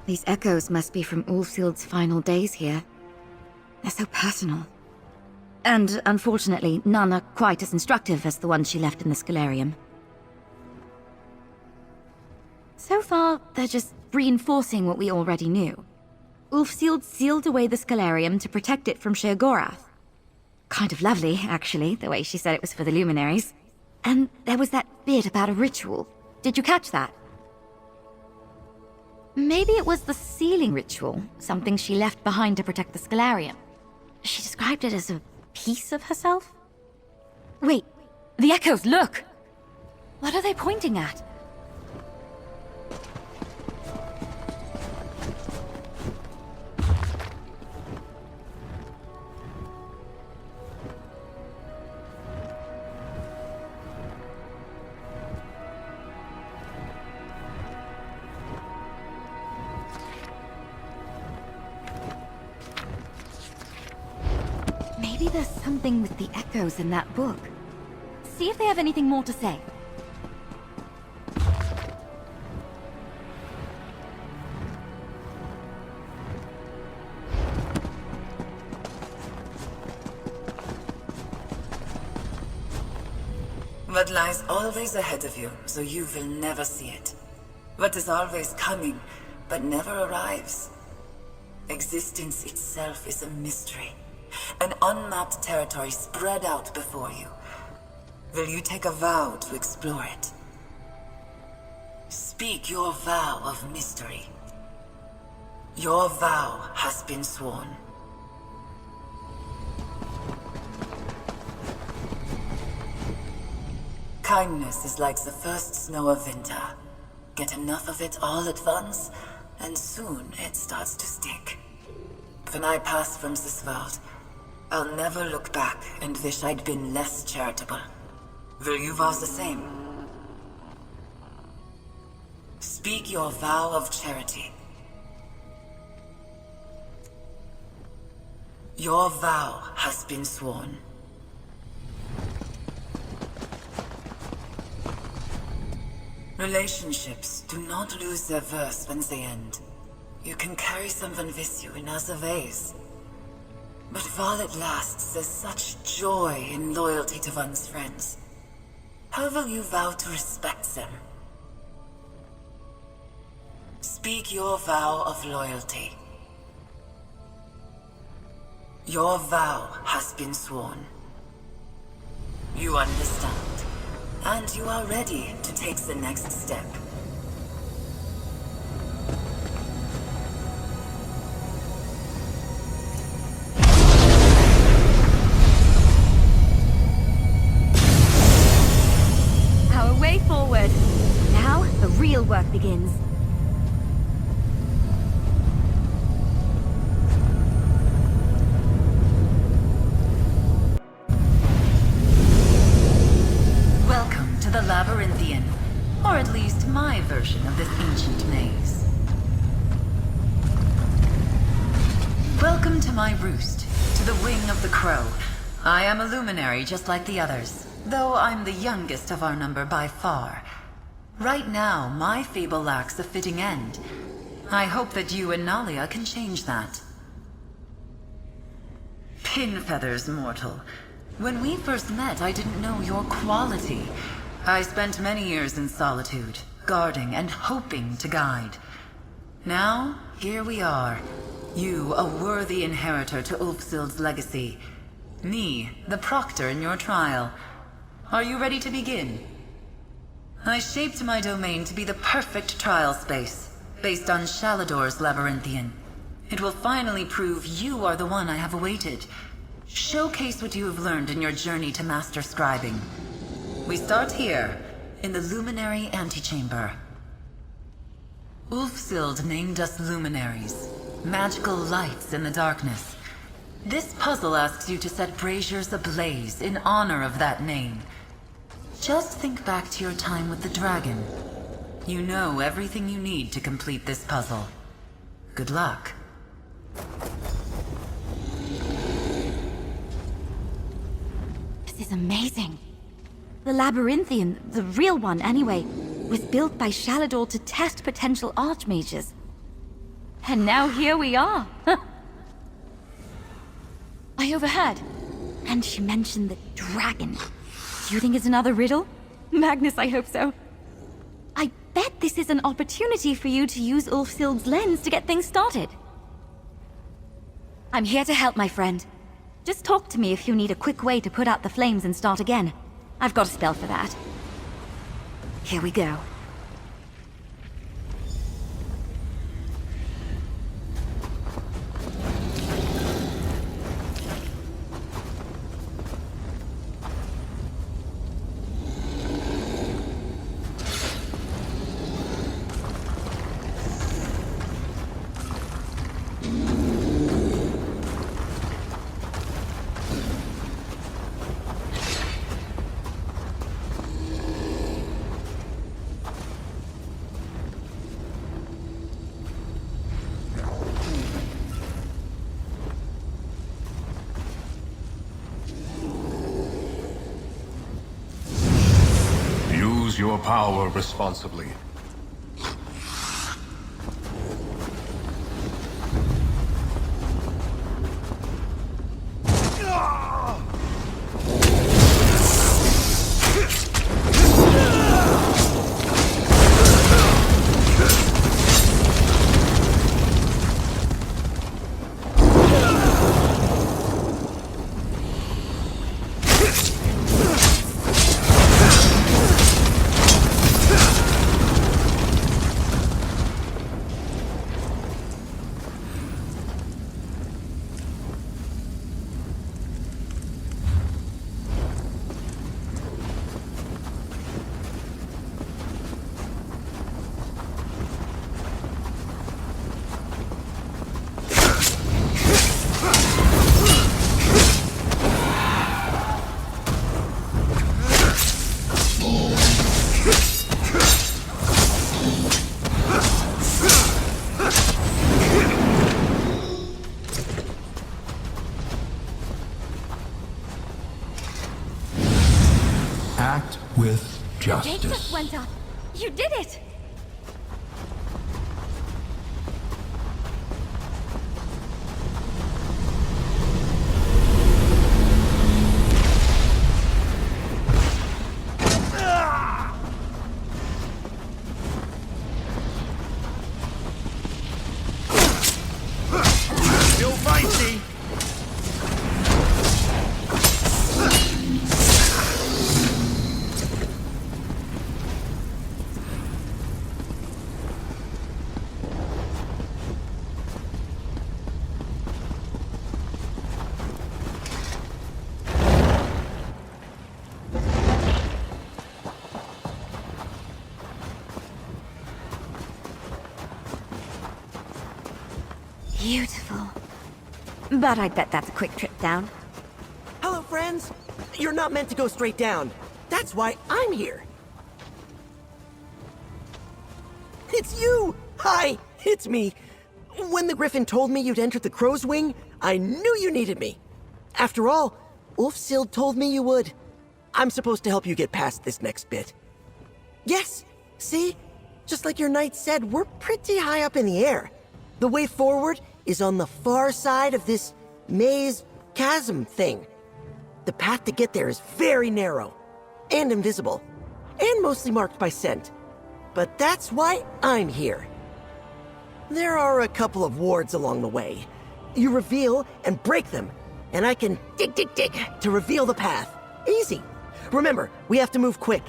These echoes must be from Ulfsild's final days here. They're so personal. And unfortunately, none are quite as instructive as the ones she left in the Scholarium. So far, they're just reinforcing what we already knew. Ulfsild sealed away the Scholarium to protect it from Sheogorath. Kind of lovely, actually, the way she said it was for the luminaries. And there was that bit about a ritual. Did you catch that? Maybe it was the sealing ritual, something she left behind to protect the Scholarium. She described it as a piece of herself? Wait, the echoes, look! What are they pointing at? Maybe there's something with the echoes in that book. See if they have anything more to say. What lies always ahead of you, so you will never see it. What is always coming, but never arrives. Existence itself is a mystery. An unmapped territory spread out before you. Will you take a vow to explore it? Speak your vow of mystery. Your vow has been sworn. Kindness is like the first snow of winter. Get enough of it all at once, and soon it starts to stick. When I pass from this world, I'll never look back and wish I'd been less charitable. Will you vow the same? Speak your vow of charity. Your vow has been sworn. Relationships do not lose their worth when they end. You can carry some van Vissu in other ways. But while it lasts, there's such joy in loyalty to one's friends. How will you vow to respect them? Speak your vow of loyalty. Your vow has been sworn. You understand, and you are ready to take the next step. Our way forward. Now, the real work begins. Welcome to the Labyrinthian, or at least my version of this ancient maze. Welcome to my roost, to the wing of the crow. I am a luminary just like the others, though I'm the youngest of our number by far. Right now, my fable lacks a fitting end. I hope that you and Nalia can change that. Pin feathers, mortal. When we first met, I didn't know your quality. I spent many years in solitude, guarding and hoping to guide. Now, here we are. You, a worthy inheritor to Ulfsild's legacy. Me, the proctor in your trial. Are you ready to begin? I shaped my domain to be the perfect trial space, based on Shalador's Labyrinthian. It will finally prove you are the one I have awaited. Showcase what you have learned in your journey to master scribing. We start here, in the Luminary Antechamber. Ulfsild named us Luminaries, magical lights in the darkness. This puzzle asks you to set braziers ablaze in honor of that name. Just think back to your time with the dragon. You know everything you need to complete this puzzle. Good luck. This is amazing. The Labyrinthian, the real one anyway, was built by Shalador to test potential archmages. And now here we are. I overheard. And she mentioned the dragon. Do you think it's another riddle? Magnus, I hope so. I bet this is an opportunity for you to use Ulfsild's lens to get things started. I'm here to help, my friend. Just talk to me if you need a quick way to put out the flames and start again. I've got a spell for that. Here we go. Use your power responsibly. Act with justice. Gate just went up. You did it! Beautiful. But I bet that's a quick trip down. Hello, friends. You're not meant to go straight down. That's why I'm here. It's you! Hi, it's me. When the Gryphon told me you'd entered the Crow's Wing, I knew you needed me. After all, Ulfsild told me you would. I'm supposed to help you get past this next bit. Yes, see? Just like your knight said, we're pretty high up in the air. The way forward is on the far side of this maze chasm thing. The path to get there is very narrow, and invisible, and mostly marked by scent. But that's why I'm here. There are a couple of wards along the way. You reveal and break them, and I can dig to reveal the path. Easy. Remember, we have to move quick.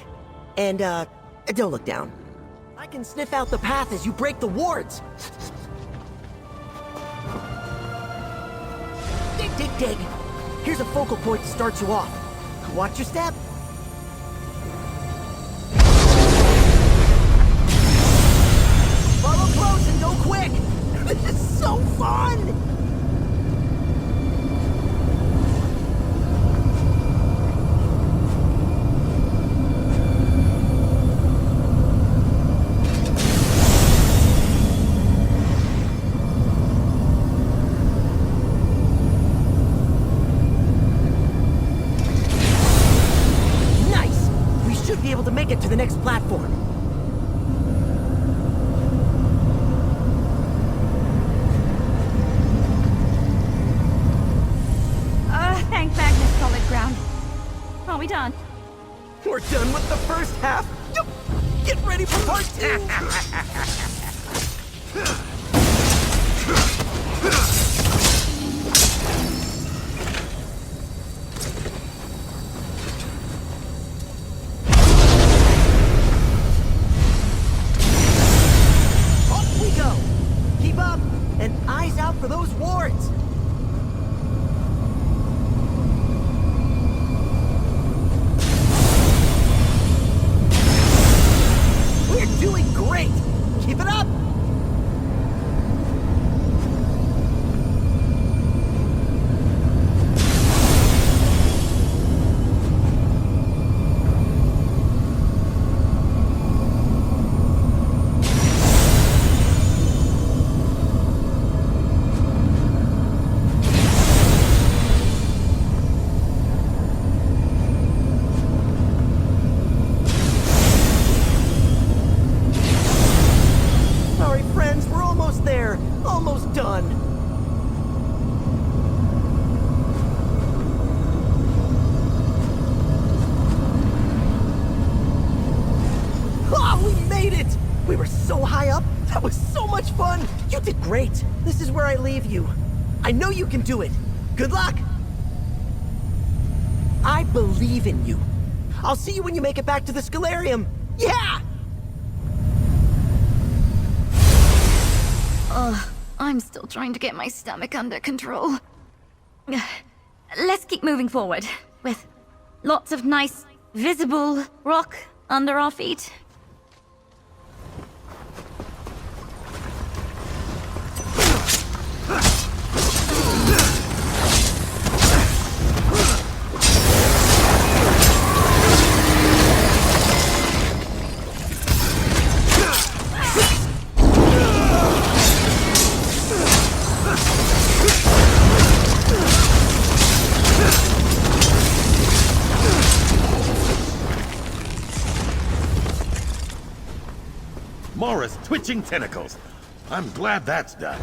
And, don't look down. I can sniff out the path as you break the wards. Dig. Here's a focal point to start you off. Watch your step. Follow close and go quick. This is so fun! Get to the next platform. Thank Magnus, solid ground. Are we done? We're done with the first half. Get ready for part 2. For those wards! We're doing great! Keep it up! Great. This is where I leave you. I know you can do it. Good luck. I believe in you. I'll see you when you make it back to the Scalarium. Yeah! I'm still trying to get my stomach under control. Let's keep moving forward, with lots of nice, visible rock under our feet. Mora's twitching tentacles. I'm glad that's done.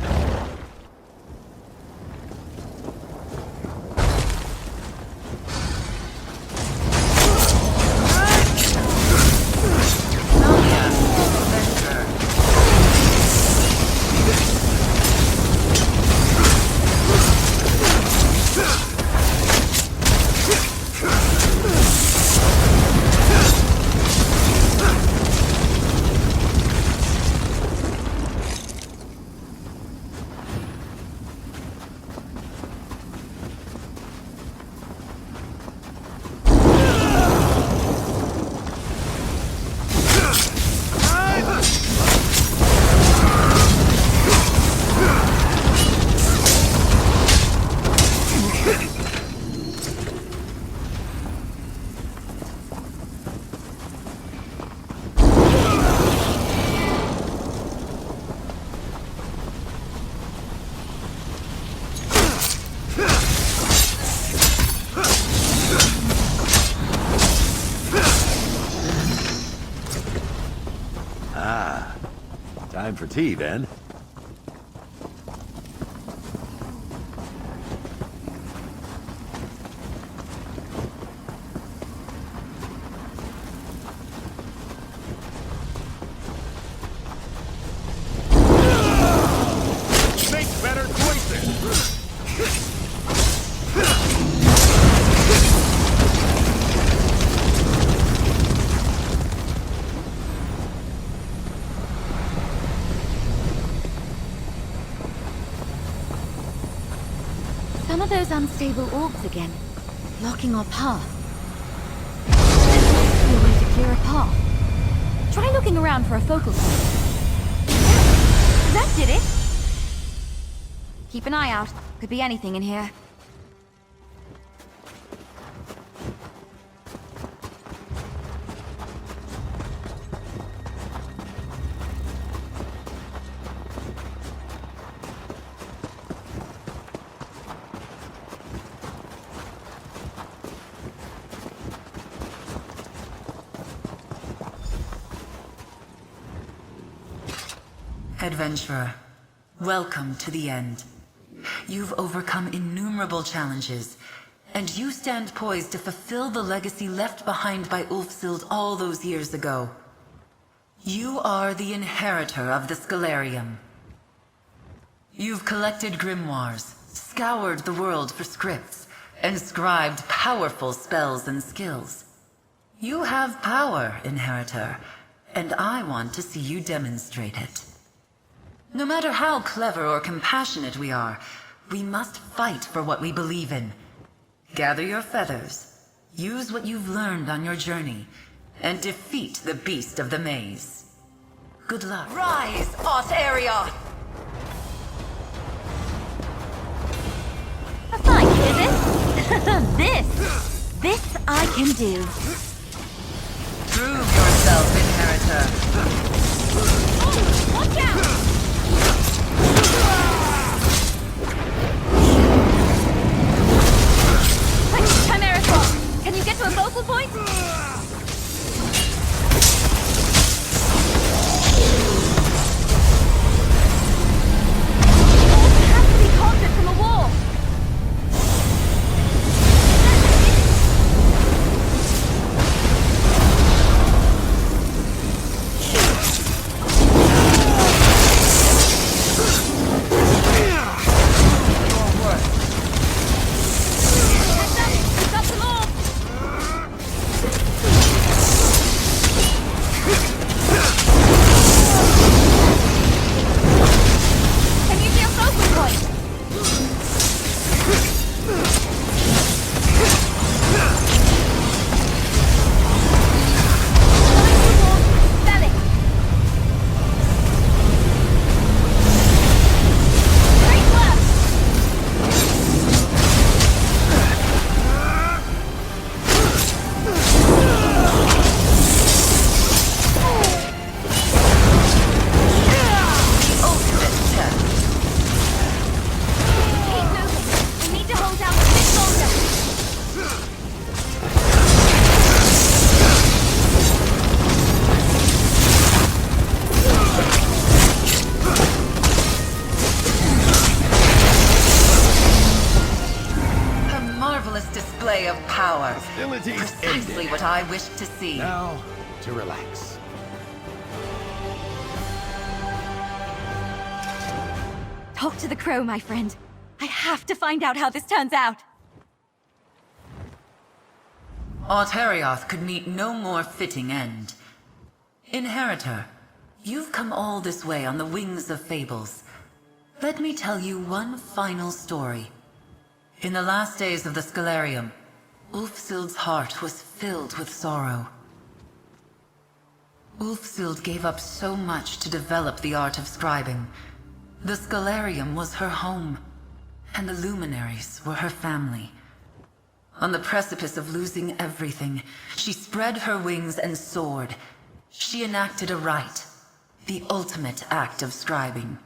Time for tea, then. Make better choices! Some of those unstable orbs again, blocking our path. No way to clear a path. Try looking around for a focal point. That did it! Keep an eye out. Could be anything in here. Adventurer, welcome to the end. You've overcome innumerable challenges, and you stand poised to fulfill the legacy left behind by Ulfsild all those years ago. You are the inheritor of the Scalarium. You've collected grimoires, scoured the world for scripts, and scribed powerful spells and skills. You have power, Inheritor, and I want to see you demonstrate it. No matter how clever or compassionate we are, we must fight for what we believe in. Gather your feathers, use what you've learned on your journey, and defeat the beast of the maze. Good luck. Rise, Art-Area! A fight, is it? This I can do. Prove yourself, Inheritor. Oh, watch out! Chimera Swamp! Can you get to a focal point? It has to be conjured from a wall! Of power. Hostilities Precisely ended. what I wished to see. Now, to relax. Talk to the crow, my friend. I have to find out how this turns out. Art-Harioth could meet no more fitting end. Inheritor, you've come all this way on the wings of fables. Let me tell you one final story. In the last days of the Scalarium, Ulfsild's heart was filled with sorrow. Ulfsild gave up so much to develop the art of scribing. The Scalarium was her home, and the luminaries were her family. On the precipice of losing everything, she spread her wings and soared. She enacted a rite, the ultimate act of scribing.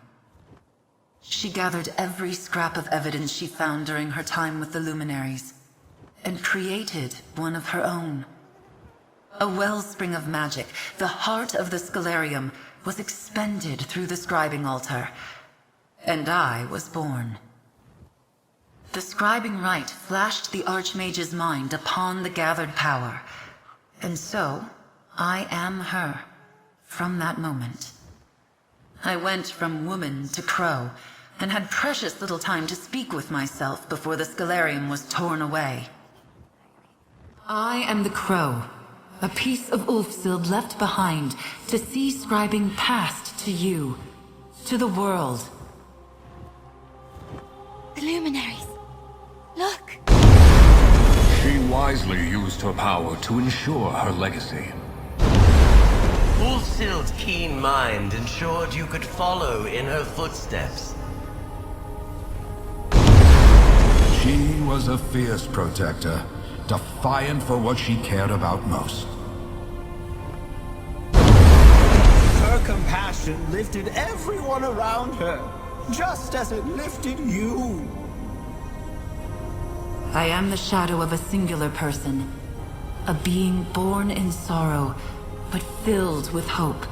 She gathered every scrap of evidence she found during her time with the luminaries, and created one of her own. A wellspring of magic, the heart of the Scholarium, was expended through the scribing altar. And I was born. The scribing rite flashed the Archmage's mind upon the gathered power. And so, I am her, from that moment. I went from woman to crow, and had precious little time to speak with myself before the Scholarium was torn away. I am the crow, a piece of Ulfsild left behind to see scribing passed to you, to the world. The luminaries. Look! She wisely used her power to ensure her legacy. Ulfsild's keen mind ensured you could follow in her footsteps. She was a fierce protector, defiant for what she cared about most. Her compassion lifted everyone around her, just as it lifted you. I am the shadow of a singular person, a being born in sorrow, but filled with hope.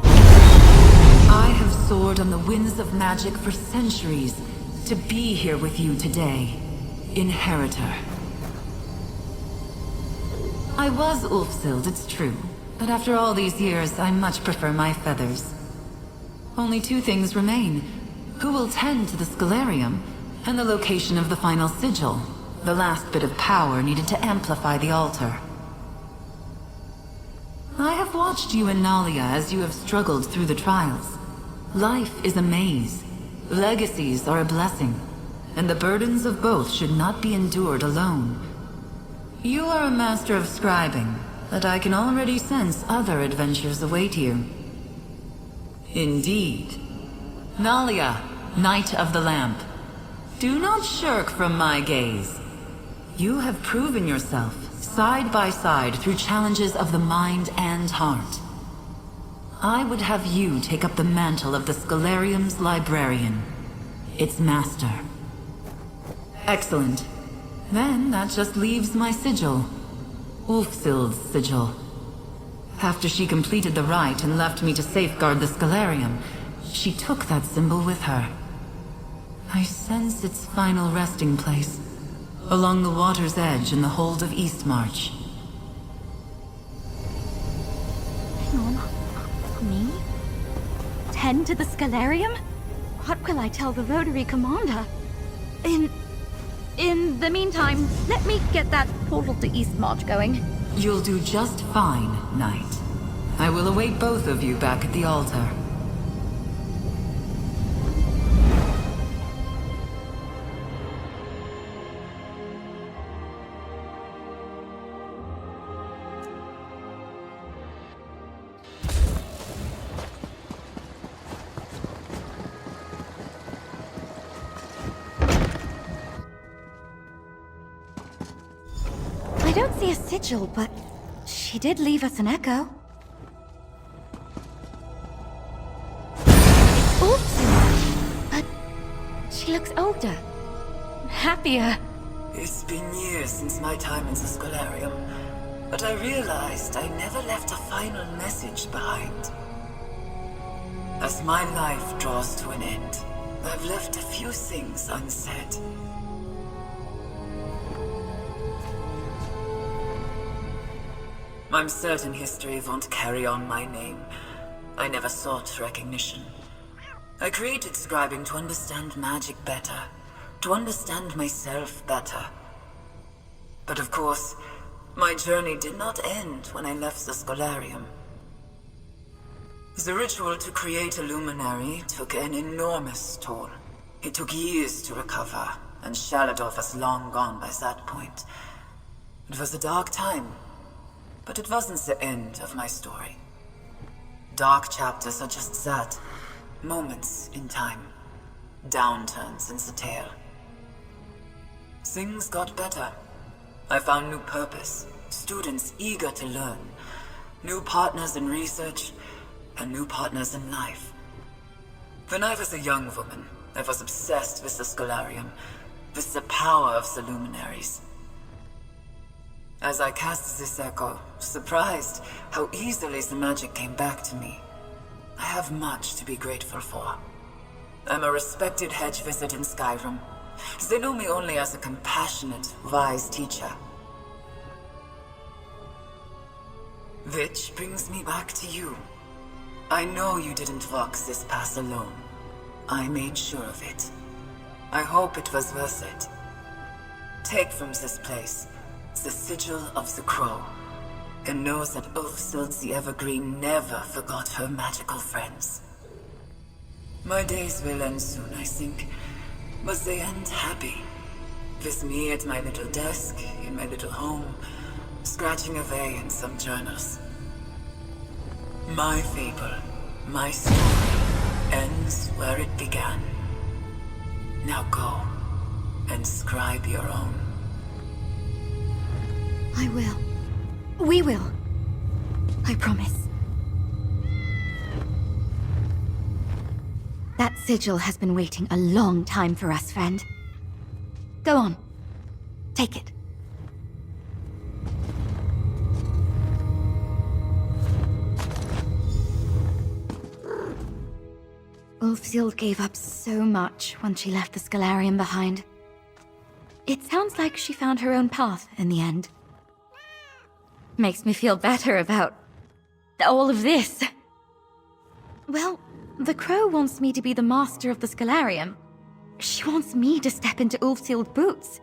I have soared on the winds of magic for centuries to be here with you today, Inheritor. I was Ulfsild, it's true, but after all these years, I much prefer my feathers. Only two things remain: who will tend to the Scholarium, and the location of the final sigil, the last bit of power needed to amplify the altar. I have watched you and Nalia as you have struggled through the trials. Life is a maze. Legacies are a blessing, and the burdens of both should not be endured alone. You are a master of scribing, but I can already sense other adventures await you. Indeed. Nalia, Knight of the Lamp. Do not shirk from my gaze. You have proven yourself, side by side, through challenges of the mind and heart. I would have you take up the mantle of the Scholarium's librarian, its master. Excellent. Then that just leaves my sigil. Ulfsild's sigil. After she completed the rite and left me to safeguard the Scholarium, she took that symbol with her. I sense its final resting place, along the water's edge in the hold of Eastmarch. Hang on. Me? Tend to the Scholarium? What will I tell the Rotary Commander? In the meantime, let me get that portal to Eastmarch going. You'll do just fine, Knight. I will await both of you back at the altar. I don't see a sigil, but she did leave us an echo. It's Ulfsild, but she looks older, happier. It's been years since my time in the Scholarium, but I realized I never left a final message behind. As my life draws to an end, I've left a few things unsaid. I'm certain history won't carry on my name. I never sought recognition. I created scribing to understand magic better, to understand myself better. But of course, my journey did not end when I left the Scholarium. The ritual to create a luminary took an enormous toll. It took years to recover, and Shaladov was long gone by that point. It was a dark time. But it wasn't the end of my story. Dark chapters are just that. Moments in time. Downturns in the tale. Things got better. I found new purpose. Students eager to learn. New partners in research. And new partners in life. When I was a young woman, I was obsessed with the Scholarium. With the power of the luminaries. As I cast this echo, surprised how easily the magic came back to me. I have much to be grateful for. I'm a respected hedge wizard in Skyrim. They know me only as a compassionate, wise teacher. Which brings me back to you. I know you didn't walk this path alone. I made sure of it. I hope it was worth it. Take from this place the sigil of the Crow, and know that Ulfsild the Evergreen never forgot her magical friends. My days will end soon, I think, but they end happy. With me at my little desk, in my little home, scratching away in some journals. My fable, my story, ends where it began. Now go, and scribe your own. I will. We will. I promise. That sigil has been waiting a long time for us, friend. Go on. Take it. Ulfsild gave up so much when she left the Scalarium behind. It sounds like she found her own path in the end. Makes me feel better about all of this. Well, the Crow wants me to be the master of the Scalarium. She wants me to step into Ulfsild's boots.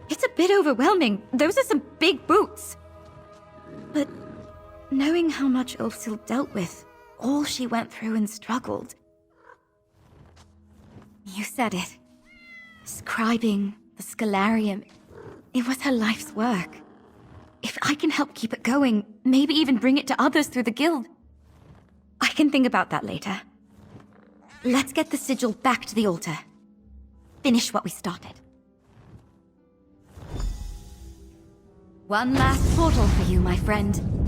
It's a bit overwhelming. Those are some big boots. But knowing how much Ulfsild dealt with, all she went through and struggled. You said it. Scribing, the Scalarium, it was her life's work. If I can help keep it going, maybe even bring it to others through the guild. I can think about that later. Let's get the sigil back to the altar. Finish what we started. One last portal for you, my friend.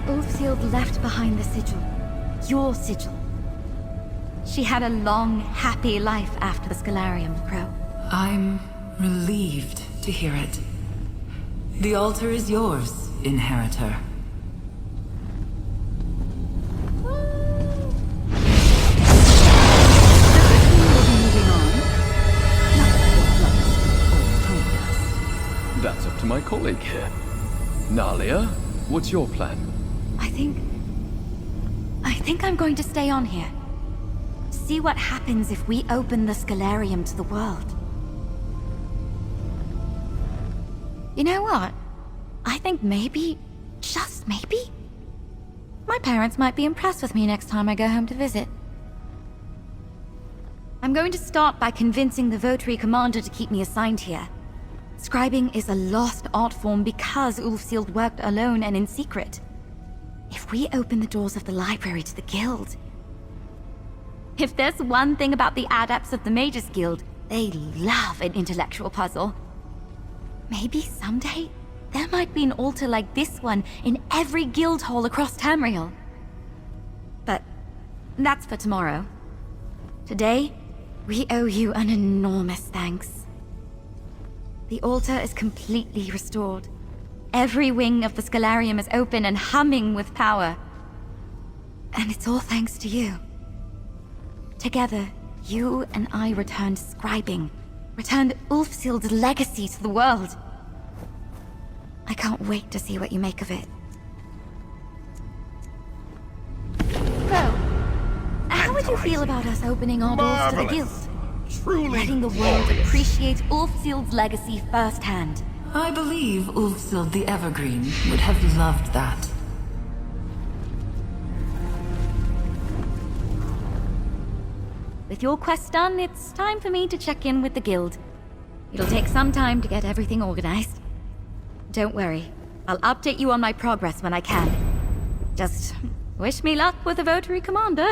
Ulfsild left behind the sigil. Your sigil. She had a long, happy life after the Scalarium, Crow. I'm relieved to hear it. The altar is yours, inheritor. That's up to my colleague here. Nalia, what's your plan? I think I'm going to stay on here. See what happens if we open the Scalarium to the world. You know what? I think maybe, just maybe, my parents might be impressed with me next time I go home to visit. I'm going to start by convincing the Votary Commander to keep me assigned here. Scribing is a lost art form because Ulfsild worked alone and in secret. If we open the doors of the library to the guild... If there's one thing about the adepts of the Mages Guild, they love an intellectual puzzle. Maybe someday, there might be an altar like this one in every guild hall across Tamriel. But that's for tomorrow. Today, we owe you an enormous thanks. The altar is completely restored. Every wing of the Scalarium is open and humming with power. And it's all thanks to you. Together, you and I returned scribing, returned Ulfsild's legacy to the world. I can't wait to see what you make of it. So, how would you feel about us opening our doors to the guild? Truly letting the world appreciate Ulfsild's legacy firsthand. I believe Ulfsild the Evergreen would have loved that. With your quest done, it's time for me to check in with the guild. It'll take some time to get everything organized. Don't worry, I'll update you on my progress when I can. Just wish me luck with the Votary Commander.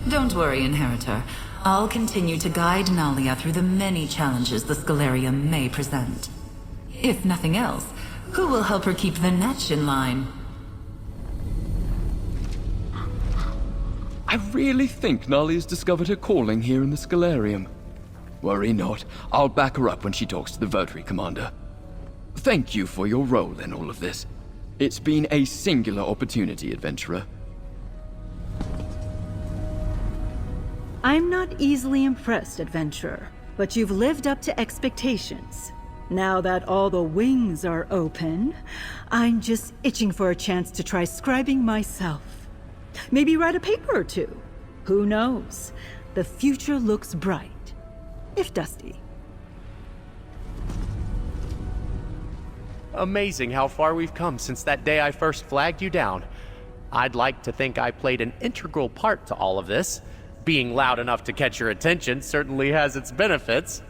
Don't worry, Inheritor. I'll continue to guide Nalia through the many challenges the Scalarium may present. If nothing else, who will help her keep the Netch in line? I really think Nalia's discovered her calling here in the Scalarium. Worry not, I'll back her up when she talks to the Votary Commander. Thank you for your role in all of this. It's been a singular opportunity, adventurer. I'm not easily impressed, adventurer, but you've lived up to expectations. Now that all the wings are open, I'm just itching for a chance to try scribing myself. Maybe write a paper or two. Who knows? The future looks bright, if dusty. Amazing how far we've come since that day I first flagged you down. I'd like to think I played an integral part to all of this. Being loud enough to catch your attention certainly has its benefits.